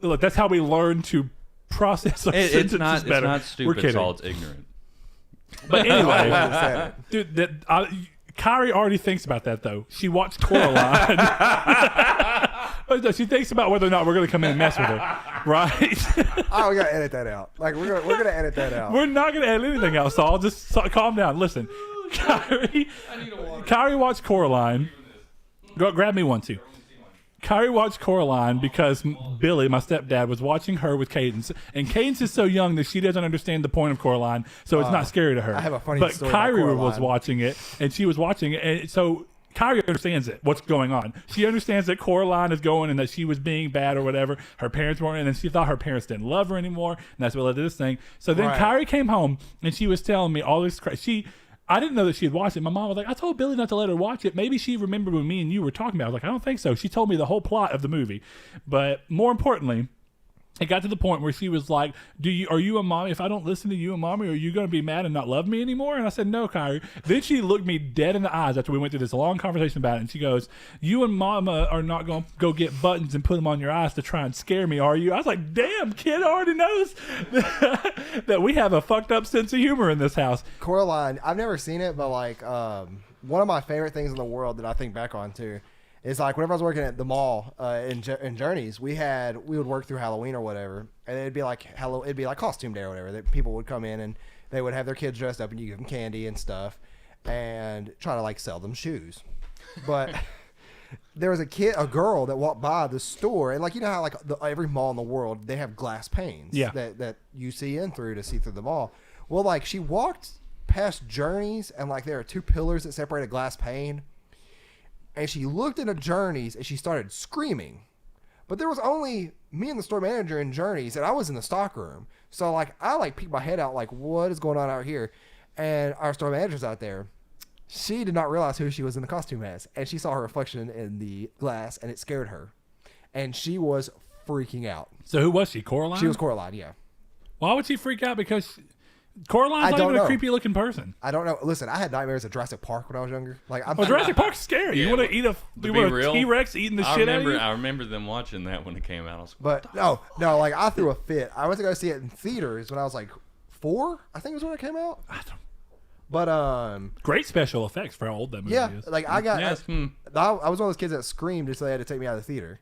Look, that's how we learn to process our It's sentences not. better. It's not We're stupid. kidding. It's all. It's ignorant. But I anyway, wouldn't have said it. dude, Kyrie already thinks about that, though. She watched Coraline. She thinks about whether or not we're going to come in and mess with her, right? Oh, we gotta edit that out. Like we're gonna edit that out. We're not going to edit anything else, Saul. Just calm down. Listen, Kyrie watched Coraline. Go grab me one, too. Kyrie watched Coraline because Billy, my stepdad, was watching her with Cadence. And Cadence is so young that she doesn't understand the point of Coraline, so it's not scary to her. I have a funny but story about Kyrie was Coraline. watching it, and she was watching it. And so Kyrie understands it, what's going on. She understands that Coraline is going and that she was being bad or whatever. Her parents weren't, and then she thought her parents didn't love her anymore, and that's what led to this thing. So then Right. Kyrie came home, and she was telling me all this crap. I didn't know that she had watched it. My mom was like, I told Billy not to let her watch it. Maybe she remembered when me and you were talking about it. I was like, I don't think so. She told me the whole plot of the movie. But more importantly, it got to the point where she was like, are you a mommy? If I don't listen to you and mommy, are you going to be mad and not love me anymore? And I said, no, Kyrie. Then she looked me dead in the eyes after we went through this long conversation about it. And she goes, you and mama are not going to go get buttons and put them on your eyes to try and scare me, are you? I was like, damn, kid already knows that we have a fucked up sense of humor in this house. Coraline, I've never seen it, but like one of my favorite things in the world that I think back on too is like whenever I was working at the mall in Journeys, we would work through Halloween or whatever, and it'd be like costume day or whatever. That people would come in and they would have their kids dressed up, and you give them candy and stuff, and try to like sell them shoes. But there was a girl that walked by the store, and like you know how like every mall in the world they have glass panes that you see in through to see through the mall. Well, like she walked past Journeys, and like there are two pillars that separate a glass pane, and she looked into Journeys and she started screaming. But there was only me and the store manager in Journeys, and I was in the stock room. So like I like peeked my head out, like what is going on out here? And our store manager's out there. She did not realize who she was in the costume as, and she saw her reflection in the glass, and it scared her, and she was freaking out. So who was she? Coraline? She was Coraline, yeah. Why would she freak out? Because Coraline's not even a creepy looking person. I don't know. Listen, I had nightmares at Jurassic Park when I was younger. Like, Jurassic Park's scary. Yeah, you want to eat a T-Rex eating the shit out of you? I remember them watching that when it came out. I was like, but no, like I threw a fit. I went to go see it in theaters when I was like 4. I think was when it came out. But great special effects for how old that movie is. Like I got, I was one of those kids that screamed just so they had to take me out of the theater.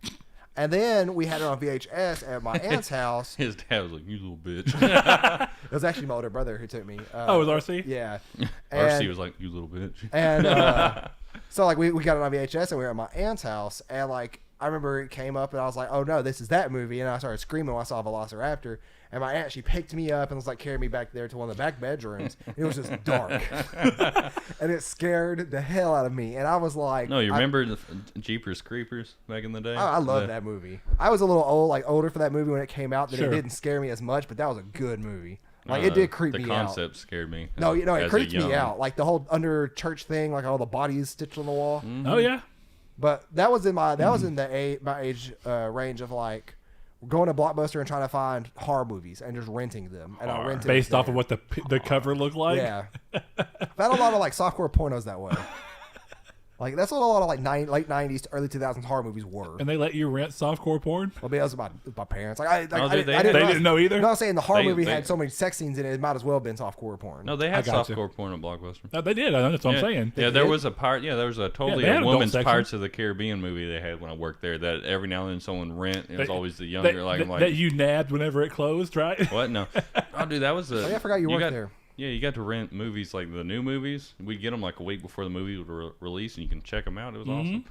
And then we had it on VHS at my aunt's house. His dad was like, "You little bitch." It was actually my older brother who took me. It was RC? Yeah. RC was like, "You little bitch." And so like we got it on VHS and we were at my aunt's house, and like I remember it came up and I was like, "Oh no, this is that movie!" And I started screaming when I saw Velociraptor. And my aunt, she picked me up and was like carrying me back there to one of the back bedrooms. It was just dark, and it scared the hell out of me. And I was like, "No, you remember the Jeepers Creepers back in the day?" I loved that movie. I was a little older for that movie when it came out. That it didn't scare me as much, but that was a good movie. Like it did creep me out. The concept scared me. No, it creeped me out. Like the whole under church thing, like all the bodies stitched on the wall. Mm-hmm. Oh yeah. But that was in my my age range of like going to Blockbuster and trying to find horror movies and just renting them. And I rented based off of what the cover looked like. Yeah, I had a lot of like softcore pornos that way. Like that's what a lot of like late '90s to early 2000s horror movies were. And they let you rent softcore porn? Well, that was my parents. Like they didn't know either. I'm not saying the horror movie had so many sex scenes in it. It might as well have been softcore porn. No, they had softcore porn at Blockbuster. No, they did. That's what I'm saying. Yeah, there was a part. Yeah, there was a totally a woman's Pirates of the Caribbean movie they had when I worked there. That every now and then someone rent. It was always the younger that you nabbed whenever it closed, right? What? No. Oh, dude, that was Oh, yeah, I forgot you worked there. Yeah, you got to rent movies like the new movies. We'd get them like a week before the movie would release, and you can check them out. It was awesome.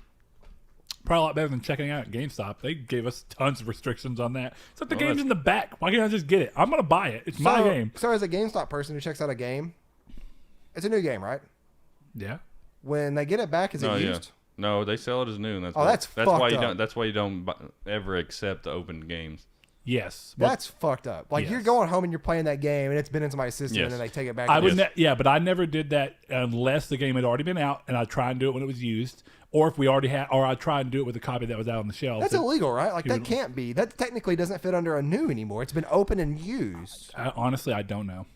Probably a lot better than checking out at GameStop. They gave us tons of restrictions on that. It's like the game's in the back. Why can't I just get it? I'm going to buy it. It's my game. So as a GameStop person who checks out a game, it's a new game, right? Yeah. When they get it back, is it used? No, they sell it as new. And that's why you don't ever accept open games. Yes, that's fucked up. Like you're going home and you're playing that game and it's been into my system and then they take it back. But I never did that unless the game had already been out and I try and do it when it was used, or if we already had, or I try and do it with a copy that was out on the shelf. That's illegal, right? Like that can't be. That technically doesn't fit under a new anymore. It's been open and used. Honestly, I don't know.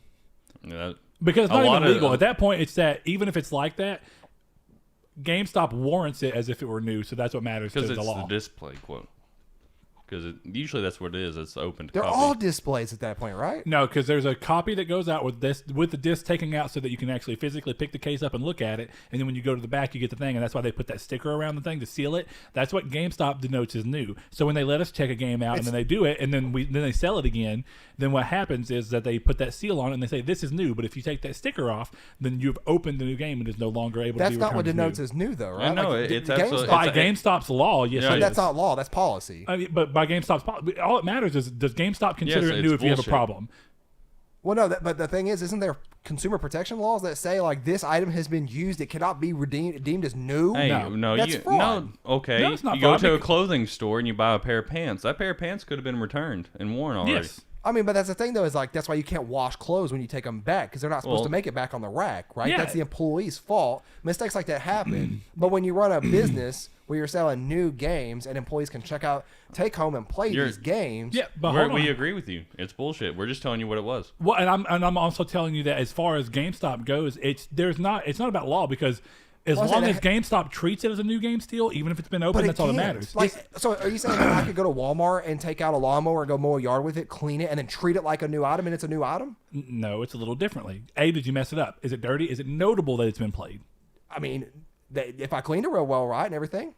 Because it's not even legal at that point. It's that even if it's like that, GameStop warrants it as if it were new. So that's what matters to the law. Because it's the display quote. Because usually that's what it is. It's open to They're copy. all displays at that point, right? No, because there's a copy that goes out with the disc taking out so that you can actually physically pick the case up and look at it. And then when you go to the back, you get the thing. And that's why they put that sticker around the thing to seal it. That's what GameStop denotes as new. So when they let us check a game out and then they do it and then they sell it again, then what happens is that they put that seal on it and they say, this is new. But if you take that sticker off, then you've opened the new game and is no longer able to be returned. That's not what denotes as new, though, right? No, it's absolutely... By GameStop's law, yes, but that's not law. That's policy. I mean, but by GameStop's policy, all it matters is, does GameStop consider it new if you have a problem? Well, no, but the thing is, isn't there consumer protection laws that say, like, this item has been used, it cannot be deemed as new? Hey, that's fraud. No, okay. No, it's not fraud. Go to a clothing store and you buy a pair of pants. That pair of pants could have been returned and worn already. Yes. I mean, but that's the thing, though, is like that's why you can't wash clothes when you take them back because they're not supposed to make it back on the rack, right? Yeah. That's the employee's fault. Mistakes like that happen. But when you run a business where you're selling new games and employees can take home and play these games. Yeah, but we agree with you. It's bullshit. We're just telling you what it was. Well, and I'm also telling you that as far as GameStop goes, it's not about law because as long as GameStop treats it as a new game still, even if it's been open, that's all that matters. Like, so are you saying that I could go to Walmart and take out a lawnmower and go mow a yard with it, clean it, and then treat it like a new item and it's a new item? No, it's a little differently. Did you mess it up? Is it dirty? Is it notable that it's been played? I mean, if I cleaned it real well, right, and everything?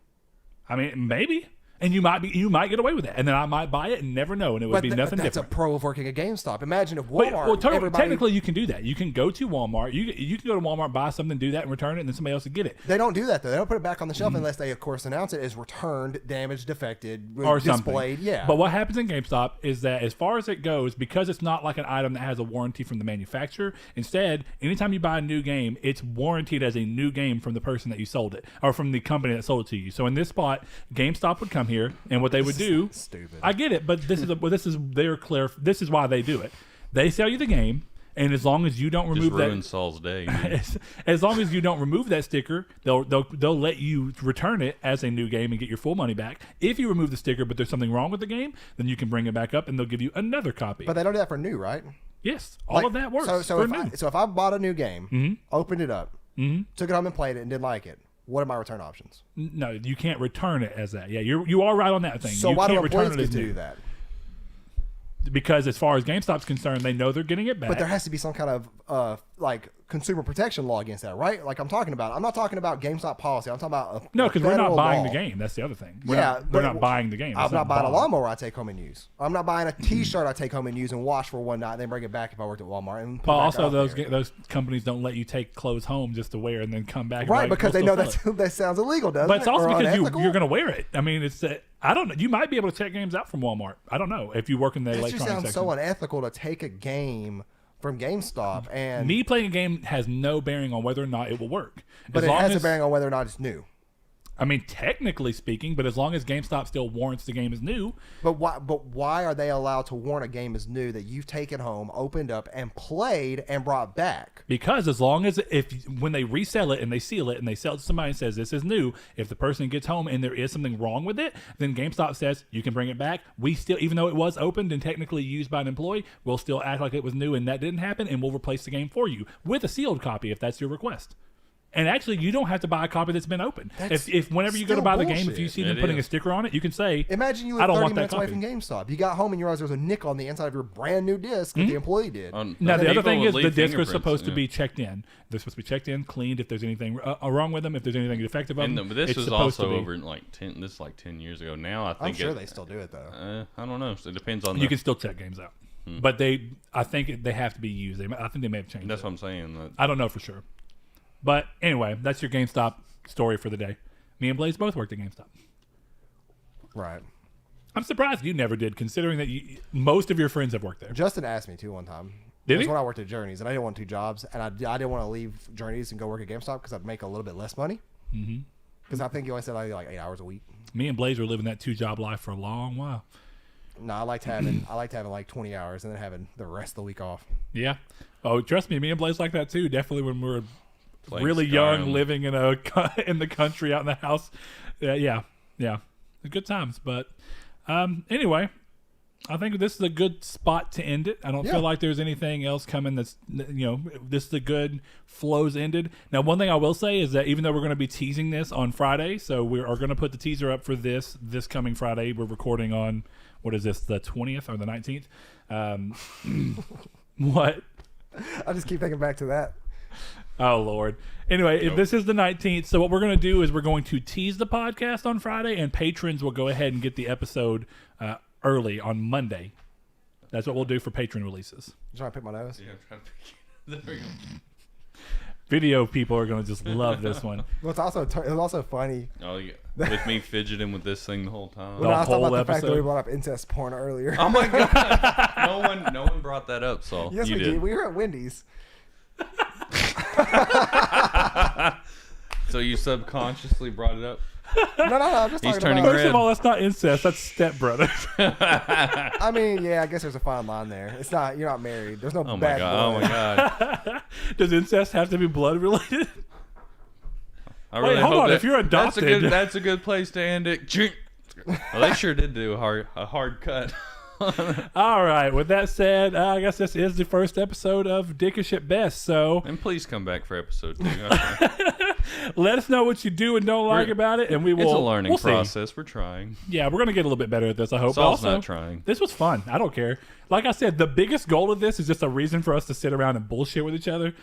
I mean, maybe. And you might get away with it, and then I might buy it and never know, and it would be nothing that's different. a pro of working at GameStop. Imagine if Walmart. Technically, you can do that. You can go to Walmart. You can go to Walmart, buy something, do that, and return it, and then somebody else will get it. They don't do that though. They don't put it back on the shelf unless they, of course, announce it as returned, damaged, defected, Or displayed. something. Yeah. But what happens in GameStop is that as far as it goes, because it's not like an item that has a warranty from the manufacturer, instead, anytime you buy a new game, it's warranted as a new game from the person that you sold it, or from the company that sold it to you. So in this spot, GameStop would come here, and what they would do, stupid. I get it, but this is why they do it. They sell you the game, and as long as you don't remove Just ruin Saul's day. as long as you don't remove that sticker, they'll let you return it as a new game and get your full money back. If you remove the sticker, but there's something wrong with the game, then you can bring it back up, and they'll give you another copy. But they don't do that for new, right? Yes, all of that works. So if I bought a new game, opened it up, took it home and played it, and didn't like it, what are my return options? No, you can't return it as that. Yeah, you are right on that thing. So you why can't do employees return it get as to new. do that? Because as far as GameStop's concerned, they know they're getting it back. But there has to be some kind of like consumer protection law against that, right? Like I'm not talking about GameStop policy. I'm talking about no, because we're not buying law. the game. That's the other thing. We're not buying the game. I'm It's not buying a bought. lawnmower I take home and use. I'm not buying a T-shirt I take home and use and wash for one night, and then bring it back if I worked at Walmart. And put But it back also, out there. those companies don't let you take clothes home just to wear and then come back. Right, and because they we'll know still sell that sounds illegal, doesn't it? But it's also Or because unethical? you're going to wear it. I mean, it's I don't know. You might be able to check games out from Walmart. I don't know if you work in the That just electronics sounds section. so unethical to take a game from GameStop and Me playing a game has no bearing on whether or not it will work. but As it long has as, a bearing on whether or not it's new. I mean, technically speaking, but as long as GameStop still warrants the game as new, But why are they allowed to warn a game as new that you've taken home, opened up, and played and brought back? because as long as when they resell it and they seal it and they sell it to somebody and says this is new, if the person gets home and there is something wrong with it, then GameStop says you can bring it back. We still, even though it was opened and technically used by an employee, we'll still act like it was new and that didn't happen, and we'll replace the game for you with a sealed copy if that's your request. And actually, you don't have to buy a copy that's been opened. If whenever you go to still buy the game, if bullshit. you see them putting a sticker on it, you can say, Imagine you I live don't 30 want that minutes away copy. from GameStop. You got home and you realized there was a nick on the inside of your brand new disc that the employee did. Now, the other People thing would is the leave discs are fingerprints, supposed to yeah. be checked in. They're supposed to be checked in, cleaned if there's anything wrong with them, if there's anything defective of And them. but this it's was supposed also to be. over in like 10. This is like 10 years ago. Now I think I'm sure they still do it though. I don't know. So it depends on. You can still check games out. But I think they have to be used. I think they may have changed That's it. what I'm saying. That, I don't know for sure. But anyway, that's your GameStop story for the day. Me and Blaze both worked at GameStop. Right. I'm surprised you never did, considering that most of your friends have worked there. Justin asked me to one time. Did It was he? when I worked at Journeys, and I didn't want 2 jobs, and I didn't want to leave Journeys and go work at GameStop because I'd make a little bit less money. Because I think you only said I did like 8 hours a week. Me and Blaze were living that 2-job life for a long while. No, I liked having like 20 hours and then having the rest of the week off. Yeah. Oh, trust me, me and Blaze like that too. Definitely when we were Playing really Skyrim. young, living in the country, out in the house. Yeah. Good times. But anyway, I think this is a good spot to end it. I don't feel like there's anything else coming that's, this is a good flows ended. Now, one thing I will say is that even though we're going to be teasing this on Friday, so we are going to put the teaser up for this coming Friday. We're recording on, what is this, the 20th or the 19th? What? I just keep thinking back to that. Oh, Lord. Anyway, if this is the 19th, so what we're going to do is we're going to tease the podcast on Friday, and patrons will go ahead and get the episode early on Monday. That's what we'll do for patron releases. You trying to pick my nose? yeah, I'm trying to there we go. Video people are going to just love this one. Well, it was also funny. Oh yeah, with me fidgeting with this thing the whole time. When I was talking whole about the fact that we episode. brought up incest porn earlier. Oh my god! No one brought that up, Saul. Yes, you we did. We were at Wendy's. So you subconsciously brought it up. No. I'm just He's talking turning about. First of all, that's not incest. That's stepbrother. I mean, yeah, I guess there's a fine line there. It's not. You're not married. There's no Oh my bad god! Oh blood. my god! Does incest have to be blood related? I Wait, hold hope on, that- if you're adopted- that's a good place to end it. Well, they sure did do a hard cut. All right. With that said, I guess this is the first episode of Dickish at Best. So And please come back for episode 2. let us know what you do and don't like about it, and we will. It's a learning we'll see. process. We're trying. Yeah, we're gonna get a little bit better at this. I hope. But Saul's also, not trying. This was fun. I don't care. Like I said, the biggest goal of this is just a reason for us to sit around and bullshit with each other.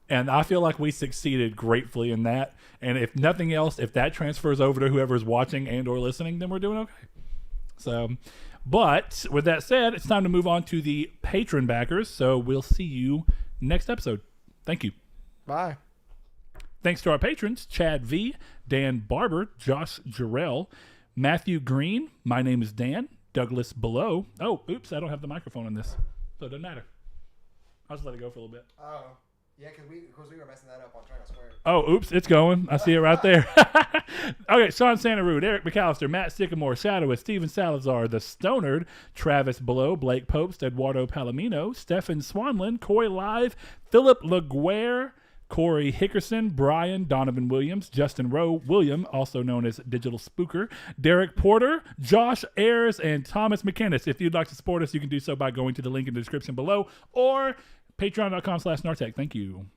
And I feel like we succeeded gratefully in that. And if nothing else, if that transfers over to whoever's watching and or listening, then we're doing okay. So, but with that said, it's time to move on to the patron backers. So we'll see you next episode. Thank you. Bye. Thanks to our patrons, Chad V, Dan Barber, Josh Jarrell, Matthew Green, my name is Dan, Douglas Below. Oh, oops, I don't have the microphone on this, so it doesn't matter. I'll just let it go for a little bit. Oh, yeah, because we were messing that up on China Square. Oh, oops, it's going. I see it right there. Okay, Sean Santarud, Eric McAllister, Matt Sycamore, Shadowist, Steven Salazar, The Stonard, Travis Below, Blake Popes, Eduardo Palomino, Stefan Swanlin, Coy Live, Philip LaGuerre, Corey Hickerson, Brian, Donovan Williams, Justin Rowe, William, also known as Digital Spooker, Derek Porter, Josh Ayers, and Thomas McKinnis. If you'd like to support us, you can do so by going to the link in the description below or patreon.com/Nartech. Thank you.